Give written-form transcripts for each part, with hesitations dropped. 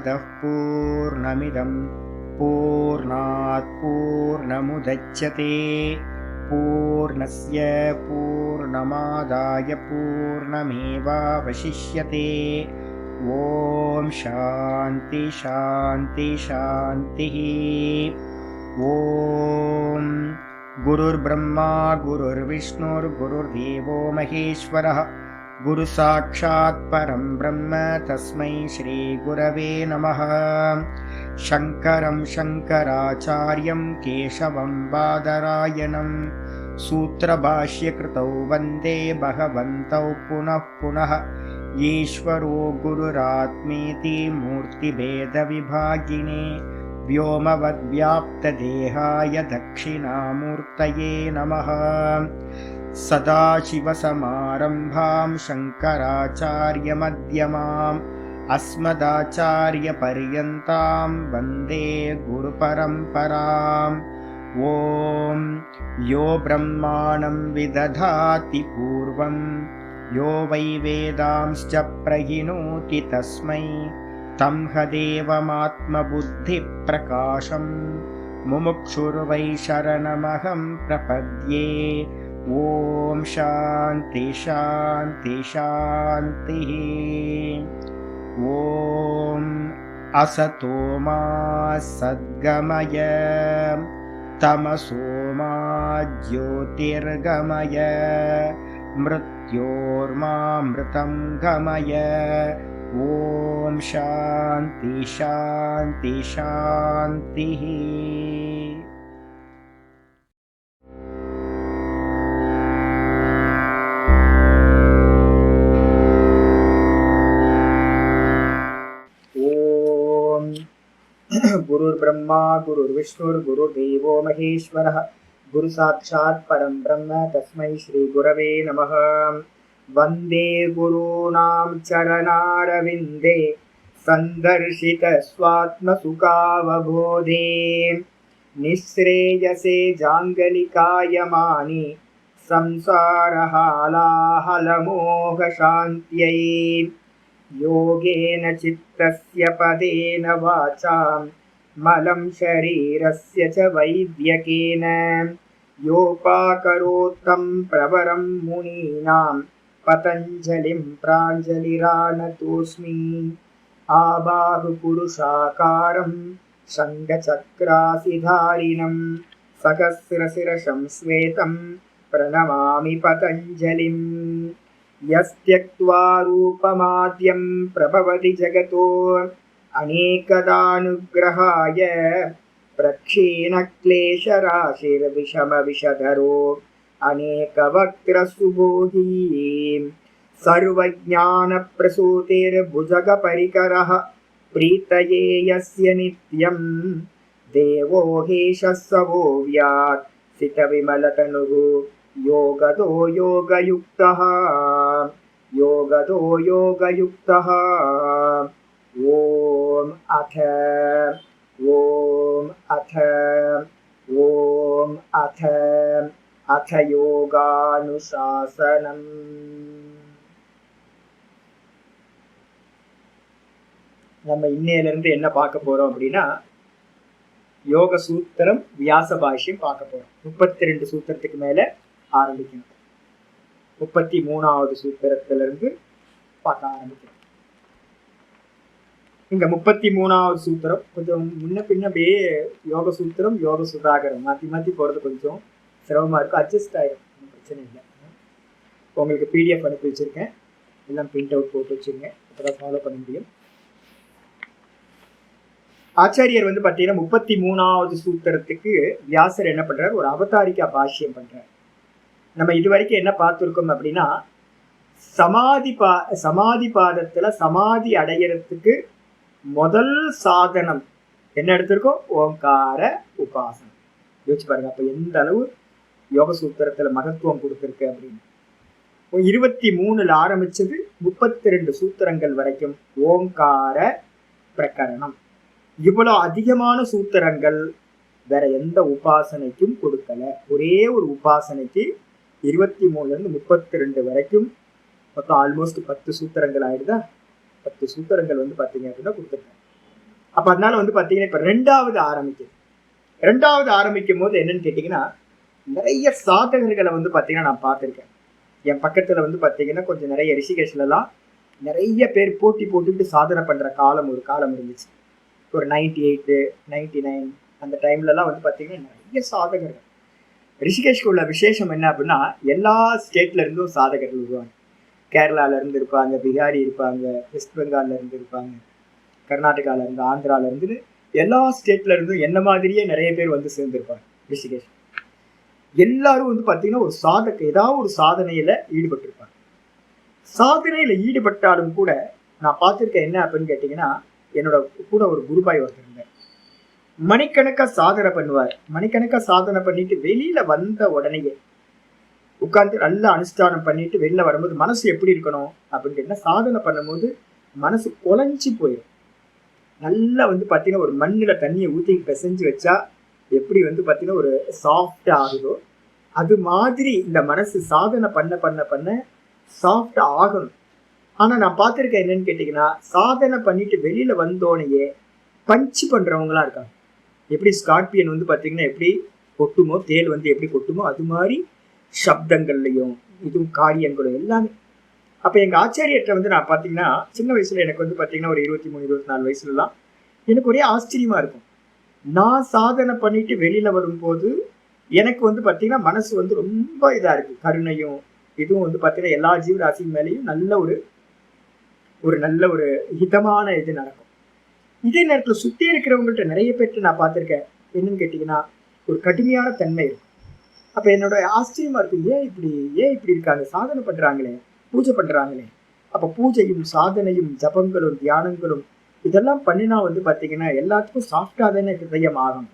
पूर्णमदः पूर्णमिदं पूर्णात् पूर्णमुदच्यते पूर्णस्य पूर्णमादाय पूर्णमेवावशिष्यते। ॐ शान्ति शान्ति शान्तिः। ॐ गुरुर्ब्रह्मा गुरुर्विष्णुर्गुरुर्देवो महेश्वरः गुरुसाक्षात् परं ब्रह्म तस्मै श्रीगुरवे नमः। शङ्करं शङ्कराचार्यं केशवं बादरायणं सूत्रभाष्यकृतौ वन्दे भगवन्तौ पुनः पुनः। ईश्वरो गुरुरात्मेति मूर्तिभेदविभागिने व्योमवद्व्याप्तदेहाय दक्षिणामूर्तये नमः। सदाशिवसमारम्भां शङ्कराचार्यमध्यमाम् अस्मदाचार्यपर्यन्तां वन्दे गुरुपरम्पराम्। ॐ यो ब्रह्माणं विदधाति पूर्वं यो वै वेदांश्च प्रहिणोति तस्मै तं हदेवमात्मबुद्धिप्रकाशं मुमुक्षुर्वै शरणमहं प्रपद्ये। ॐ शान्ति शान्ति शान्तिः। ॐ असतो मा सद्गमय तमसो मा ज्योतिर्गमय मृत्योर्मामृतं गमय। ॐ शान्ति शान्ति शान्तिः। गुरुर्ब्रह्मा गुरुर्विष्णुर्गुरुर्देवो महेश्वरः गुरुसाक्षात् परं ब्रह्म तस्मै श्रीगुरवे नमः। वन्दे गुरूणां चरणारविन्दे सन्दर्शित स्वात्मसुखावबोधे निःश्रेयसे जाङ्गलिकायमानि संसारहालाहलमोहशान्त्यै। योगेन चित्तस्य पदेन वाचां मलं शरीरस्य च वैद्यकेन योपाकरोत्तं प्रवरं मुनीनां पतञ्जलिं प्राञ्जलिरानतोऽस्मि। आबाहुपुरुषाकारं शङ्खचक्रासिधारिणं सहस्रशिरसं श्वेतं प्रणमामि पतञ्जलिम्। यस्त्यक्त्वा रूपमाद्यं प्रभवति जगतो अनेकदानुग्रहाय प्रक्षीणक्लेशराशिर्विषमविषधरो अनेकवक्त्रसुबोधी सर्वज्ञानप्रसूतिर्भुजगपरिकरः प्रीतये यस्य नित्यं देवो हेशः स वो व्यात् सितविमलतनुः योगदो योगयुक्तः योगदो योगयुक्तः। ॐ अथ योगानुशासनम्। நம்ம இன்னையிலிருந்து என்ன பார்க்க போறோம் அப்படின்னா யோக சூத்திரம் வியாச பாஷ்யம் பார்க்க போறோம். 32 சூத்திரத்துக்கு மேல ஆரம்பிக்கணும். 33வது சூத்திரத்திலிருந்து பார்க்க ஆரம்பிக்கணும். இங்க 33வது சூத்திரம் கொஞ்சம் முன்ன பின்ன அப்படியே யோக சூத்திரம் யோக சுதாகரம் மாற்றி மாற்றி போகிறது கொஞ்சம் சிரமமாக இருக்கும். அட்ஜஸ்ட் ஆகிடும், பிரச்சனை இல்லை. உங்களுக்கு பிடிஎஃப் அனுப்பி வச்சுருக்கேன், எல்லாம் பிரிண்ட் அவுட் போட்டு வச்சுருங்க, அப்போ தான் ஃபாலோ பண்ண முடியும். ஆச்சாரியர் வந்து பார்த்தீங்கன்னா 33வது சூத்திரத்துக்கு வியாசர் என்ன பண்ணுறார், ஒரு அவதாரிக்கா பாஷ்யம் பண்ணுறார். நம்ம இது வரைக்கும் என்ன பார்த்துருக்கோம் அப்படின்னா சமாதி பாதத்தில் சமாதி அடையிறதுக்கு முதல் சாதனம் என்ன எடுத்திருக்கோம், ஓங்கார உபாசனம். யோசிச்சு பாருங்க, அப்போ எந்த அளவு யோக சூத்திரத்தில் மகத்துவம் கொடுத்துருக்கு அப்படின்னு. 23 ஆரம்பிச்சது 32 சூத்திரங்கள் வரைக்கும் ஓங்கார பிரகரணம். இவ்வளோ அதிகமான சூத்திரங்கள் வேற எந்த உபாசனைக்கும் கொடுக்கல. ஒரே ஒரு உபாசனைக்கு 23லேருந்து 32 வரைக்கும் மொத்தம் ஆல்மோஸ்ட் 10 சூத்திரங்கள் ஆயிடுதா. 10 சூத்திரங்கள் வந்து பார்த்தீங்க அப்படின்னா கொடுத்துருக்கேன். அப்ப அதனால வந்து பாத்தீங்கன்னா இப்ப ரெண்டாவது ஆரம்பிக்கும் போது என்னன்னு கேட்டீங்கன்னா, நிறைய சாதகர்களை வந்து பாத்தீங்கன்னா நான் பார்த்திருக்கேன். என் பக்கத்துல வந்து பாத்தீங்கன்னா கொஞ்சம் நிறைய ரிஷிகேஷ்ல எல்லாம் நிறைய பேர் போட்டி போட்டுட்டு சாதனை பண்ற ஒரு காலம் இருந்துச்சு. ஒரு 98, 99 அந்த டைம்ல எல்லாம் வந்து பாத்தீங்கன்னா நிறைய சாதகர்கள். ரிஷிகேஷ்க்கு உள்ள விசேஷம் என்ன அப்படின்னா, எல்லா ஸ்டேட்ல இருந்தும் சாதகர்கள் வருவாங்க. கேரளால இருந்து இருப்பாங்க, பீகாரி இருப்பாங்க, வெஸ்ட் பெங்கால்ல இருந்து இருப்பாங்க, கர்நாடகால இருந்து, ஆந்திரால இருந்து, எல்லா ஸ்டேட்ல இருந்தும் என்ன மாதிரியே நிறைய பேர் வந்து சேர்ந்திருப்பாங்க ரிஷிகேஷ். எல்லாரும் வந்து பாத்தீங்கன்னா ஏதாவது ஒரு சாதனையில ஈடுபட்டிருப்பாங்க. சாதனையில ஈடுபட்டாலும் கூட நான் பார்த்திருக்கேன் என்ன அப்படின்னு கேட்டீங்கன்னா, என்னோட கூட ஒரு குருபாய் ஒருத்தர் இருந்தார். மணிக்கணக்கா சாதனை பண்ணிட்டு வெளியில வந்த உடனேயே உட்கார்ந்து நல்லா அனுஷ்டானம் பண்ணிட்டு வெளில வரும்போது மனசு எப்படி இருக்கணும் அப்படின்னு கேட்டீங்கன்னா, சாதனை பண்ணும்போது மனசு குலைஞ்சி போயிடும். நல்லா வந்து பாத்தீங்கன்னா ஒரு மண்ணுல தண்ணியை ஊற்றி பிசைஞ்சு வச்சா எப்படி வந்து பாத்தீங்கன்னா ஒரு சாஃப்டா ஆகுதோ, அது மாதிரி இந்த மனசு சாதனை பண்ண பண்ண பண்ண சாஃப்டா ஆகணும். ஆனா நான் பார்த்திருக்கேன் என்னன்னு கேட்டீங்கன்னா, சாதனை பண்ணிட்டு வெளியில வந்தோடனேயே பஞ்சு பண்றவங்களா இருக்காங்க. எப்படி ஸ்கார்பியன் வந்து பாத்தீங்கன்னா எப்படி கொட்டுமோ, தேல் வந்து எப்படி கொட்டுமோ அது மாதிரி சப்தங்கள்லையும் இதுவும் காரியங்களும் எல்லாமே. அப்ப எங்க ஆச்சாரியத்தை வந்து நான் பாத்தீங்கன்னா சின்ன வயசுல எனக்கு வந்து பாத்தீங்கன்னா ஒரு 23, 24 வயசுலலாம் எனக்கு ஒரே ஆச்சரியமா இருக்கும். நான் சாதனை பண்ணிட்டு வெளியில வரும்போது எனக்கு வந்து பாத்தீங்கன்னா மனசு வந்து ரொம்ப இதா இருக்கு. கருணையும் இதுவும் வந்து பாத்தீங்கன்னா எல்லா ஜீவராசி மேலேயும் நல்ல ஒரு ஹிதமான இது நடக்கும். இதே நேரத்துல சுத்தி இருக்கிறவங்கள்ட்ட நிறைய பேர்ட்ட நான் பார்த்திருக்கேன். என்னன்னு கேட்டீங்கன்னா ஒரு கடுமையான தன்மை இருக்கும். அப்ப என்னோட ஆச்சரியமா இருக்கு, ஏன் இப்படி இருக்காங்க, சாதனை பண்றாங்களே, பூஜை பண்றாங்களே. அப்ப பூஜையும் சாதனையும் ஜபங்களும் தியானங்களும் இதெல்லாம் பண்ணினா வந்து பாத்தீங்கன்னா எல்லாத்துக்கும் சாஃப்டா தானே ஹிருதயம் ஆகும்.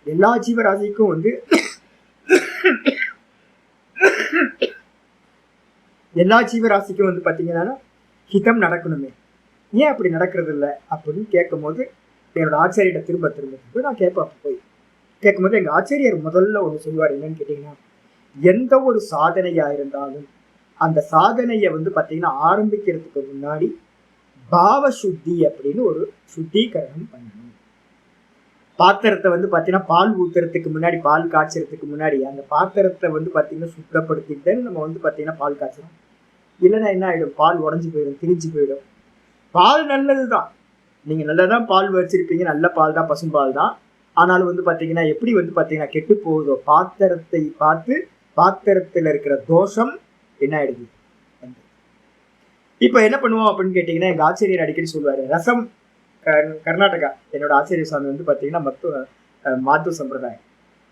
எல்லா ஜீவராசிக்கும் வந்து பாத்தீங்கன்னா ஹிதம் நடக்கணுமே, ஏன் அப்படி நடக்கிறது இல்லை அப்படின்னு கேட்கும் போது என்னோட ஆச்சாரியிட திரும்ப நான் கேட்கும்போது எங்க ஆச்சாரியர் முதல்ல ஒண்ணு சொல்லுவார். என்னன்னு கேட்டீங்கன்னா, எந்த ஒரு சாதனையா இருந்தாலும் அந்த சாதனையை வந்து பாத்தீங்கன்னா ஆரம்பிக்கிறதுக்கு முன்னாடி பாவ சுத்தி அப்படின்னு ஒரு சுத்திகரணம் பண்ணணும். பாத்திரத்தை வந்து பாத்தீங்கன்னா பால் ஊத்துறதுக்கு முன்னாடி, பால் காய்ச்சறதுக்கு முன்னாடி அந்த பாத்திரத்தை வந்து பாத்தீங்கன்னா சுத்தப்படுத்திட்டு நம்ம வந்து பாத்தீங்கன்னா பால் காய்ச்சணும். இல்லைன்னா என்ன ஆயிடும், பால் உடஞ்சி போயிடும், திரிஞ்சு போயிடும். பால் நல்லதுதான், நீங்க நல்லதான் பால் வச்சிருப்பீங்க, நல்ல பால் தான், பசும்பால் தான். ஆனாலும் வந்து பாத்தீங்கன்னா எப்படி வந்து பாத்தீங்கன்னா கெட்டு போகுதோ, பாத்திரத்தை பார்த்து பாத்திரத்துல இருக்கிற தோஷம் என்ன ஆயிடுது. இப்ப என்ன பண்ணுவோம் அப்படின்னு கேட்டீங்கன்னா, எங்க ஆச்சரியர் அடிக்கடி சொல்லுவாரு, ரசம் கர்நாடகா என்னோட ஆச்சரிய சுவாமி வந்து பாத்தீங்கன்னா மாத்து சம்பிரதாயம்.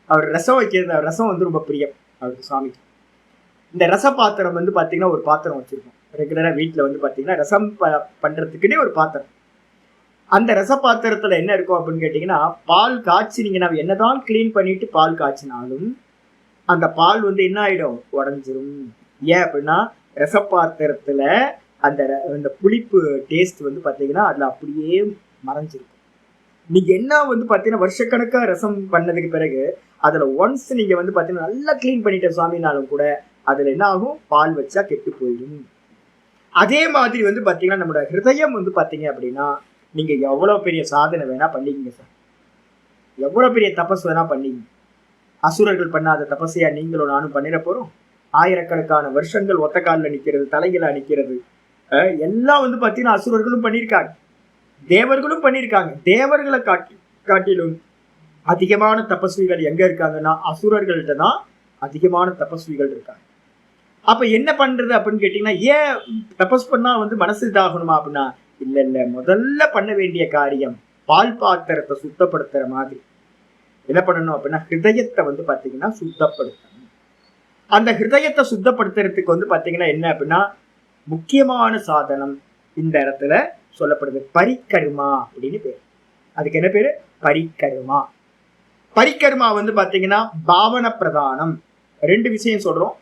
அவர் ரசம் வைக்கிறது, ரசம் வந்து ரொம்ப பிரியம் அவருக்கு சுவாமிக்கு. இந்த ரச பாத்திரம் வந்து பாத்தீங்கன்னா ஒரு பாத்திரம் வச்சிருக்கோம் ரெகுலரா வீட்டுல வந்து பாத்தீங்கன்னா ரசம் பண்றதுக்குன்னே ஒரு பாத்திரம். அந்த ரச பாத்திரத்துல என்ன இருக்கும் அப்படின்னு கேட்டீங்கன்னா, பால் காய்ச்சினீங்கன்னா என்னதான் கிளீன் பண்ணிட்டு பால் காய்ச்சினாலும் அந்த பால் வந்து என்ன ஆயிடும், உடஞ்சிரும். ஏன் அப்படின்னா ரசப்பாத்திரத்துல அந்த புளிப்பு டேஸ்ட் வந்து பாத்தீங்கன்னா அதுல அப்படியே மறைஞ்சிருக்கும். நீங்க என்ன வந்து பாத்தீங்கன்னா வருஷக்கணக்கா ரசம் பண்ணதுக்கு பிறகு அதுல ஒன்ஸ் நீங்க வந்து பாத்தீங்கன்னா நல்லா கிளீன் பண்ணிட்ட சுவாமினாலும் கூட அதுல என்ன ஆகும், பால் வச்சா கெட்டு போயிடும். அதே மாதிரி வந்து பாத்தீங்கன்னா நம்மளோட ஹிருதயம் வந்து பாத்தீங்க அப்படின்னா, நீங்க எவ்வளவு பெரிய சாதனை வேணா பண்ணிக்கங்க சார், எவ்வளவு பெரிய தபஸ் வேணா பண்ணிக்கங்க. அசுரர்கள் பண்ணாத தபஸையா நீங்களும் நானும் பண்ணிட போறோம்? ஆயிரக்கணக்கான வருஷங்கள் ஒத்த காலில் நிக்கிறது, தலைகளை நிக்கிறது எல்லாம் வந்து பாத்தீங்கன்னா அசுரர்களும் பண்ணியிருக்காங்க, தேவர்களும் பண்ணியிருக்காங்க. தேவர்களை காட்டிலும் அதிகமான தபஸ்விகள் எங்க இருக்காங்கன்னா அசுரர்கள்ட்ட தான் அதிகமான தபஸ்விகள் இருக்காங்க. அப்ப என்ன பண்றது அப்படின்னு கேட்டீங்கன்னா, ஏன் தபஸ் பண்ணா வந்து மனசு இதாகணுமா அப்படின்னா, இல்ல முதல்ல பண்ண வேண்டிய காரியம் பால் பாத்திரத்தை சுத்தப்படுத்துற மாதிரி என்ன பண்ணணும் அப்படின்னா ஹிருதயத்தை வந்து பாத்தீங்கன்னா சுத்தப்படுத்தணும். அந்த ஹிருதயத்தை சுத்தப்படுத்துறதுக்கு வந்து பாத்தீங்கன்னா என்ன அப்படின்னா முக்கியமான சாதனம் இந்த இடத்துல சொல்லப்படுது பரிகர்மா அப்படின்னு பேரு. அதுக்கு என்ன பேரு, பரிகர்மா. பரிகர்மா வந்து பாத்தீங்கன்னா பாவன பிரதானம். ரெண்டு விஷயம் சொல்றோம்,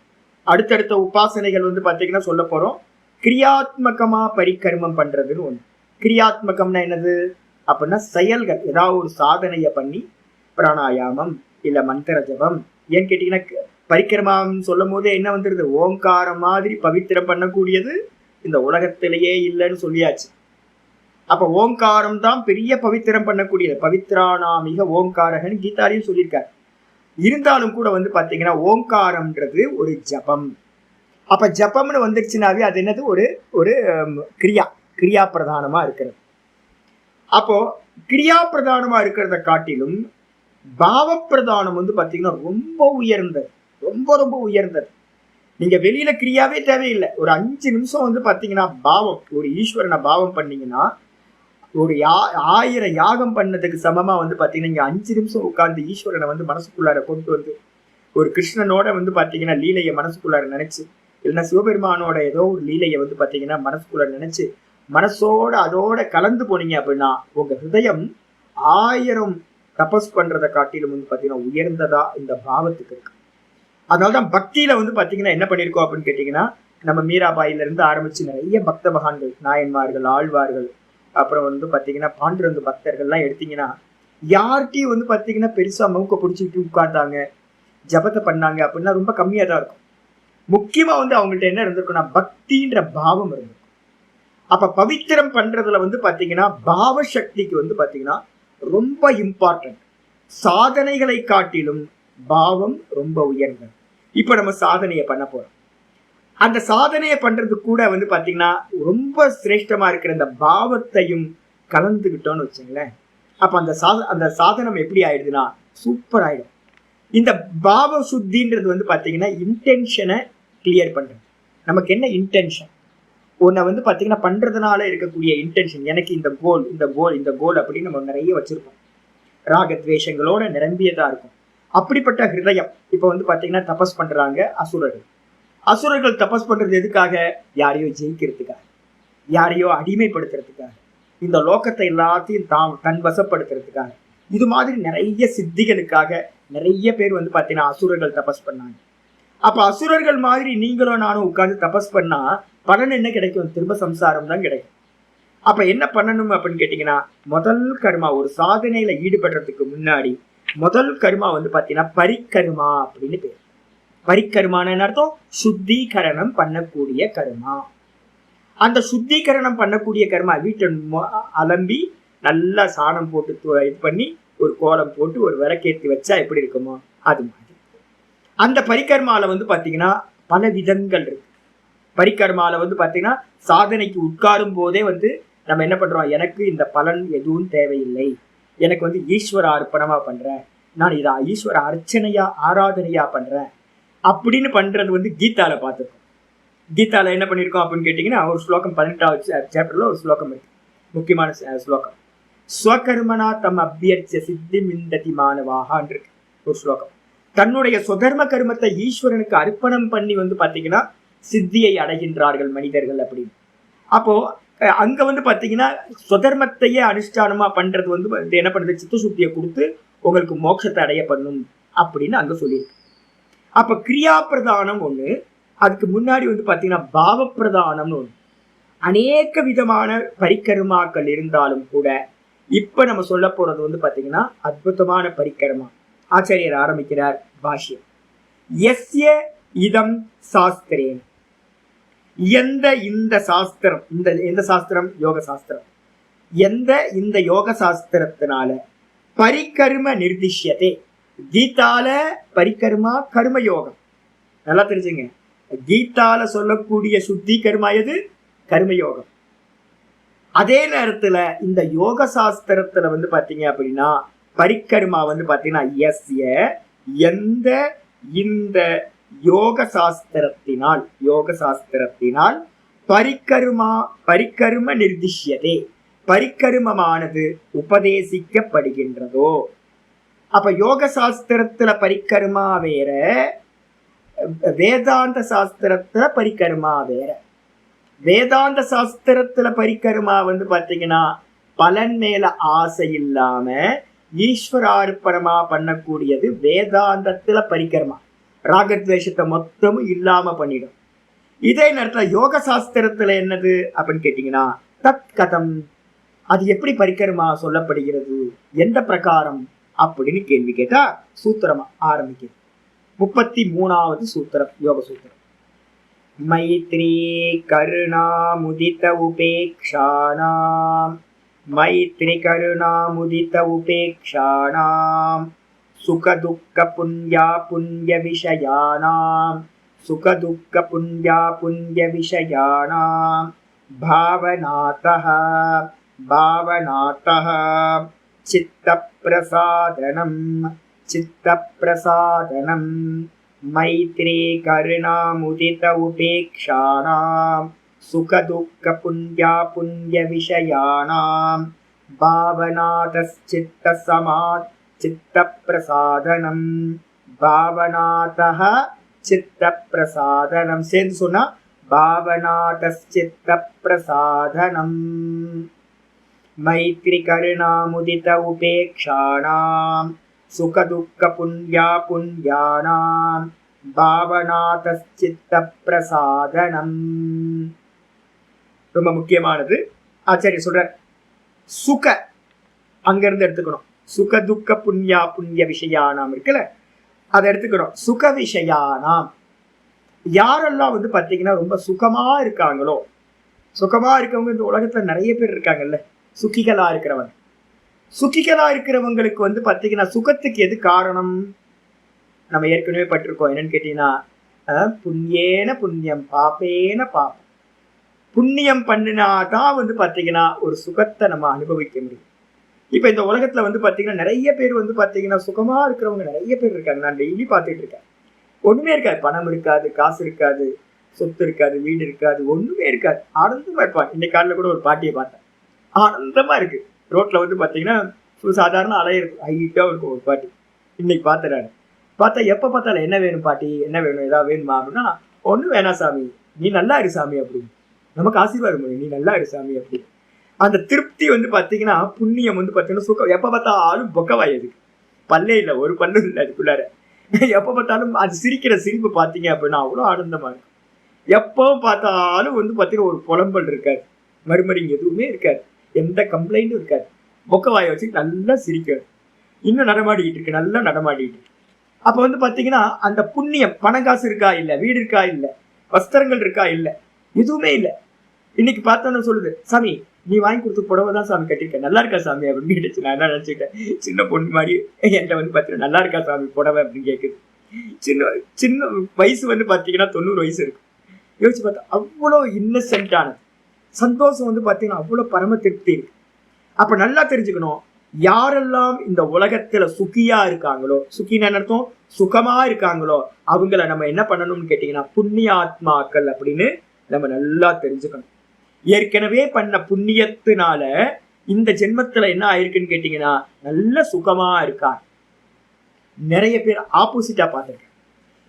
அடுத்தடுத்த உபாசனைகள் வந்து பாத்தீங்கன்னா சொல்ல போறோம். கிரியாத்மகமா பரிகர்மம் பண்றதுன்னு ஒண்ணு. கிரியாத்மகம்னா என்னது அப்படின்னா செயல்கள், ஏதாவது ஒரு சாதனைய பண்ணி பிராணாயாமம் இல்ல மந்திர ஜபம். ஏன்னு கேட்டீங்கன்னா பரிக்கிரமம் சொல்லும் போதே என்ன வந்துருது, ஓங்காரம் மாதிரி பவித்திரம் பண்ணக்கூடியது இந்த உலகத்திலேயே இல்லைன்னு சொல்லியாச்சு. அப்ப ஓங்காரம் தான் பெரிய பவித்திரம் பண்ணக்கூடியது. பவித்ரானாமிக ஓங்காரகன் கீதாலையும் சொல்லியிருக்காரு. இருந்தாலும் கூட வந்து பாத்தீங்கன்னா ஓங்காரம்ன்றது ஒரு ஜபம். அப்ப ஜபம்னு வந்துருச்சுனாவே அது என்னது, ஒரு ஒரு கிரியா பிரதானமா இருக்கிறது. அப்போ கிரியா பிரதானமா இருக்கிறத காட்டிலும் பாவ பிரதானம் வந்து பாத்தீங்கன்னா ரொம்ப உயர்ந்தது, ரொம்ப ரொம்ப உயர்ந்தது. நீங்க வெளியில கிரியாவே தேவையில்லை. ஒரு 5 நிமிஷம் வந்து பாத்தீங்கன்னா பாவம், ஒரு ஈஸ்வரனை பாவம் பண்ணீங்கன்னா ஒரு 1000 யாகம் பண்ணதுக்கு சமமா வந்து பாத்தீங்கன்னா இங்க 5 நிமிஷம் உட்கார்ந்து ஈஸ்வரனை வந்து மனசுக்குள்ளார கொண்டு வந்து ஒரு கிருஷ்ணனோட வந்து பாத்தீங்கன்னா லீலையை மனசுக்குள்ளார நினைச்சு, இல்லைன்னா சிவபெருமானோட ஏதோ ஒரு லீலையை வந்து பாத்தீங்கன்னா மனசுக்குள்ளார நினைச்சு மனசோட அதோட கலந்து போனீங்க அப்படின்னா உங்க ஹிருதயம் 1000 தபஸ் பண்றதை காட்டிலும் வந்து பாத்தீங்கன்னா உயர்ந்ததா இந்த பாவத்துக்கு இருக்கு. அதனாலதான் பக்தியில வந்து பாத்தீங்கன்னா என்ன பண்ணிருக்கோம் அப்படின்னு கேட்டீங்கன்னா, நம்ம மீராபாயில இருந்து ஆரம்பிச்சு நிறைய பக்த மகான்கள், நாயன்மார்கள், ஆழ்வார்கள், அப்புறம் வந்து பாத்தீங்கன்னா பாண்டுரங்க பக்தர்கள்லாம் எடுத்தீங்கன்னா யார்கிட்டையும் வந்து பாத்தீங்கன்னா பெருசா மவுக்க பிடிச்சிட்டு உட்கார்ந்தாங்க ஜபத்தை பண்ணாங்க அப்படின்னா ரொம்ப கம்மியா தான் இருக்கும். முக்கியமா வந்து அவங்கள்ட்ட என்ன இருந்திருக்குன்னா பக்தின்ற பாவம் இருந்திருக்கும். அப்ப பவித்திரம் பண்றதுல வந்து பாத்தீங்கன்னா பாவ சக்திக்கு வந்து பாத்தீங்கன்னா ரொம்ப இம்பார்ட்டன்ட். சாதனைகளை காட்டிலும் பாவம் ரொம்ப உயர்ந்தது. இப்ப நம்ம சாதனையை பண்ண போறோம். அந்த சாதனையை பண்றது கூட வந்து பாத்தீங்கன்னா ரொம்ப சிரேஷ்டமா இருக்கிற இந்த பாவத்தையும் கலந்துகிட்டோம்னு வச்சுங்களேன். அப்ப அந்த சாதனம் எப்படி ஆயிடுதுன்னா சூப்பர் ஆயிடும். இந்த பாவ சுத்தின்றது வந்து பாத்தீங்கன்னா இன்டென்ஷனை கிளியர் பண்றது. நமக்கு என்ன இன்டென்ஷன், ஒன்ன வந்து பாத்தீங்கன்னா பண்றதுனால இருக்கக்கூடிய இன்டென்ஷன், எனக்கு இந்த கோல் இந்த கோல் இந்த கோல் அப்படின்னு நம்ம நிறைய வச்சிருப்போம். ராகத்வேஷங்களோட நிரம்பியதா இருக்கும். அப்படிப்பட்ட ஹிருதயம் இப்ப வந்து பாத்தீங்கன்னா தபஸ் பண்றாங்க அசுரர்கள். அசுரர்கள் தபஸ் பண்றது எதுக்காக? யாரையோ ஜெயிக்கிறதுக்காக, யாரையோ அடிமைப்படுத்துறதுக்காக, இந்த லோகத்தை எல்லாத்தையும் தன் வசப்படுத்துறதுக்காக, இது மாதிரி நிறைய சித்திகளுக்காக நிறைய பேர் வந்து பாத்தீங்கன்னா அசுரர்கள் தபஸ் பண்ணாங்க. அப்ப அசுரர்கள் மாதிரி நீங்களும் நானும் உட்கார்ந்து தபஸ் பண்ணா பலன் என்ன கிடைக்கும்? திரும்ப சம்சாரம் தான் கிடைக்கும். அப்ப என்ன பண்ணணும் அப்படின்னு கேட்டீங்கன்னா, முதல் கர்மா, ஒரு சாதனையில ஈடுபடுறதுக்கு முன்னாடி முதல் கர்மா வந்து பாத்தீங்கன்னா பரிக்கர்மா அப்படின்னு பேர். பரிக்கர்மான அர்த்தம் சுத்திகரணம் பண்ணக்கூடிய கர்மா. அந்த சுத்திகரணம் பண்ணக்கூடிய கர்மா வீட்டை அலம்பி நல்லா சாணம் போட்டு இது பண்ணி ஒரு கோலம் போட்டு ஒரு விளக்கேற்றி வச்சா எப்படி இருக்குமோ அது மாதிரி. அந்த பரிக்கர்மால வந்து பாத்தீங்கன்னா பல விதங்கள் இருக்கு. பரிக்கர்மால வந்து பாத்தீங்கன்னா சாதனைக்கு உட்காரும் போதே வந்து நம்ம என்ன பண்றோம், எனக்கு இந்த பலன் எதுவும் தேவையில்லை, எனக்கு வந்து ஈஸ்வர அர்ப்பணமா பண்றேன், நான் இதை ஈஸ்வர அர்ச்சனையா ஆராதனையா பண்றேன் அப்படின்னு பண்றது வந்து கீதால பார்த்துருக்கோம். கீதால என்ன பண்ணிருக்கோம் அப்படின்னு கேட்டீங்கன்னா, ஒரு ஸ்லோகம் 18வது சாப்டர்ல ஒரு ஸ்லோகம் இருக்கு, முக்கியமான ஸ்லோகம். ஸ்வகர்மனா தம் அபியர்ச்சிய சித்தி மிந்ததி மானவாகான் இருக்கு ஒரு ஸ்லோகம். தன்னுடைய சுதர்ம கர்மத்தை ஈஸ்வரனுக்கு அர்ப்பணம் பண்ணி வந்து பாத்தீங்கன்னா சித்தியை அடைகின்றார்கள் மனிதர்கள் அப்படின்னு. அப்போ அங்க வந்து பாத்தீங்கன்னா சுதர்மத்தையே அனுஷ்டானமா பண்றது வந்து என்ன பண்றது, சித்த சுத்தியை கொடுத்து உங்களுக்கு மோட்சத்தை அடைய பண்ணும் அப்படின்னு அங்க சொல்லியிருக்கு. அப்ப கிரியா பிரதானம் ஒண்ணு, அதுக்கு முன்னாடி வந்து பாத்தீங்கன்னா பாவ பிரதானம்னு ஒண்ணு. அநேக விதமான பரிக்கர்மாக்கள் இருந்தாலும் கூட இப்ப நம்ம சொல்ல போறது வந்து பாத்தீங்கன்னா அற்புதமான பரிக்கர்மா. ஆச்சாரியர் ஆரம்பிக்கிறார் பாஷ்யம். எஸ்ய இதம் சாஸ்திரேன், இந்த சாஸ்திரம், எந்த சாஸ்திரம்? யோக சாஸ்திரம். இந்த யோக சாஸ்திரத்தினால பரிகர்ம நிர்திஷ்யதே, கீதால பரிகர்மா கர்ம யோகம். நல்லா தெரிஞ்சுங்க, கீதால சொல்லக்கூடிய சுத்தி கர்மா எது? கர்மயோகம். அதே நேரத்துல இந்த யோக சாஸ்திரத்துல வந்து பாத்தீங்க அப்படின்னா பரிகர்மா வந்து பாத்தீங்கன்னா இந்த யோக சாஸ்திரத்தினால் பரிகர்ம நிர்திஷ்யதே, பரிகர்மமானது உபதேசிக்கப்படுகின்றதோ. அப்ப யோக சாஸ்திரத்துல பரிகர்மா வேற, வேதாந்த சாஸ்திரத்துல பரிகர்மா வேற. வேதாந்த சாஸ்திரத்துல பரிகர்மா வந்து பாத்தீங்கன்னா பலன் மேல ஆசை இல்லாம ஈஸ்வரார்ப்பணமா பண்ணக்கூடியது வேதாந்தத்துல பரிகர்மா. ராகத்வேஷத்தை மொத்தமும் இல்லாம பண்ணிடும். இதே நேரத்துல யோக சாஸ்திரத்துல என்னது அப்படின்னு கேட்டீங்கன்னா தத் கதம், அது எப்படி பரிகர்மா சொல்லப்படுகிறது, எந்த பிரகாரம் அப்படின்னு கேள்வி கேட்டா சூத்திரமா ஆரம்பிக்கிறது. 33வது சூத்திரம், யோக சூத்திரம். மைத்ரி கருணா முதித உபேக்ஷானாம் மைத்ரி கருணாமுதித உபேக்ஷாணாம் சுகதுக்க புண்யா புண்ய விஷயானாம் சுகதுக்க புண்யா புண்ய விஷயானாம் பாவநாதஹ பாவநாதஹ சித்தப்பிரசாதனம் சித்தப்பிரசாதனம் மைத்ரி கருணாமுதித உபேக்ஷாணாம் சுகதுக்க புண்யா புண்ய விஷயானாம் பாவநாதஸ்சித்த சமாத் சித்தப்பிரசாதனம் பாவநாதஹ சித்தப்பிரசாதனம் சேர்ந்து சொன்னா பாவநாதஸ்சித்தப்பிரசாதனம் மைத்ரி கருணாமுதித உபேக்ஷாணாம் சுகதுக்க புண்யா புண்யானாம் பாவநாதஸ்சித்தப்பிரசாதனம். ரொம்ப முக்கியமானது. ஆச்சாரிய சொல்றார், சுக அங்கிருந்து எடுத்துக்கணும். சுக துக்க புண்யா புண்ய விஷயானாம் இருக்குல்ல, அதை எடுத்துக்கணும். சுக விஷயானாம் யாரெல்லாம் வந்து பாத்தீங்கன்னா ரொம்ப சுகமா இருக்காங்களோ, சுகமா இருக்கவங்க இந்த உலகத்துல நிறைய பேர் இருக்காங்கல்ல, சுகிகளா இருக்கிறவங்க. சுகிகளா இருக்கிறவங்களுக்கு வந்து பாத்தீங்கன்னா சுகத்துக்கு எது காரணம்? நம்ம ஏற்கனவே பட்டிருக்கோம். என்னன்னு கேட்டீங்கன்னா, புண்ணியேன புண்ணியம் பாப்பேன பாப்பம். புண்ணியம் பண்ணினாதான் வந்து பாத்தீங்கன்னா ஒரு சுகத்தை நம்ம அனுபவிக்க முடியும். இப்ப இந்த உலகத்துல வந்து பாத்தீங்கன்னா நிறைய பேர் வந்து பாத்தீங்கன்னா சுகமா இருக்கிறவங்க நிறைய பேர் இருக்காங்க. நான் டெய்லி பார்த்துட்டு இருக்கேன். ஒண்ணுமே இருக்காது, பணம் இருக்காது, காசு இருக்காது, சொத்து இருக்காது, வீடு இருக்காது, ஒண்ணுமே இருக்காது, ஆனந்தமா இருப்பாங்க. இன்னைக்கு காலையில கூட ஒரு பாட்டியை பார்த்தேன், ஆனந்தமா இருக்கு. ரோட்ல வந்து பாத்தீங்கன்னா சாதாரண அலையிருக்கு, ஹைட்டா இருக்கும் ஒரு பாட்டி. இன்னைக்கு பார்த்தேன் நான். பார்த்தா எப்ப பார்த்தாலும் என்ன வேணும் பாட்டி, என்ன வேணும், ஏதாவது வேணுமா அப்படின்னா, ஒண்ணும் வேணாம் சாமி, நீ நல்லா இரு சாமி அப்படின்னு. நமக்கு ஆசீர்வாதம் பண்ணு, நீ நல்லா இரு சாமி அப்படின்னு. அந்த திருப்தி வந்து பாத்தீங்கன்னா புண்ணியம் வந்து பாத்தீங்கன்னா சுகம். எப்ப பார்த்தாலும் பொக்கவாய் அதுக்கு, பல்லே இல்லை, ஒரு பல்லு இல்லை அதுக்குள்ளார. எப்ப பார்த்தாலும் அது சிரிக்கிற சிரிப்பு பாத்தீங்க அப்படின்னா அவ்வளவு ஆனந்தமா இருக்கும். எப்போ பார்த்தாலும் வந்து பாத்தீங்கன்னா ஒரு புலம்பல் இருக்காது, மறுமடிங்க எதுவுமே இருக்காது, எந்த கம்ப்ளைண்டும் இருக்காது. பொக்கவாயை வச்சு நல்லா சிரிக்காது, இன்னும் நடமாடிக்கிட்டு இருக்கு, நல்லா நடமாடிட்டு இருக்கு. அப்ப வந்து பாத்தீங்கன்னா அந்த புண்ணியம், பணம் காசு இருக்கா இல்ல, வீடு இருக்கா இல்ல, வஸ்திரங்கள் இருக்கா இல்ல, எதுவுமே இல்லை. இன்னைக்கு பார்த்தோன்னு சொல்லுது, சாமி நீ வாங்கி கொடுத்து புடவை தான் சாமி கட்டிருக்க, நல்லா இருக்கா சாமி அப்படின்னு கேட்டுச்சு. நான் என்ன நினைச்சுக்கிட்டேன், சின்ன பொண்ணு மாதிரி என்கிட்ட வந்து பாத்தீங்கன்னா நல்லா இருக்கா சாமி புடவை அப்படின்னு கேட்குது. சின்ன சின்ன வயசு வந்து பாத்தீங்கன்னா 90 வயசு இருக்கு. யோசிச்சு பார்த்தா அவ்வளோ இன்னசென்டான சந்தோஷம் வந்து பாத்தீங்கன்னா அவ்வளவு பரம திருப்தி இருக்கு. அப்ப நல்லா தெரிஞ்சுக்கணும், யாரெல்லாம் இந்த உலகத்துல சுகியா இருக்காங்களோ, சுகின்னு அர்த்தம் சுகமா இருக்காங்களோ, அவங்கள நம்ம என்ன பண்ணணும்னு கேட்டீங்கன்னா புண்ணிய ஆத்மாக்கள் அப்படின்னு நம்ம நல்லா தெரிஞ்சுக்கணும். ஏற்கனவே பண்ண புண்ணியத்தினால இந்த ஜென்மத்துல என்ன ஆயிருக்குன்னு கேட்டீங்கன்னா நல்ல சுகமா இருக்கா. நிறைய பேர் ஆப்போசிட்டா பார்த்துருக்கேன்.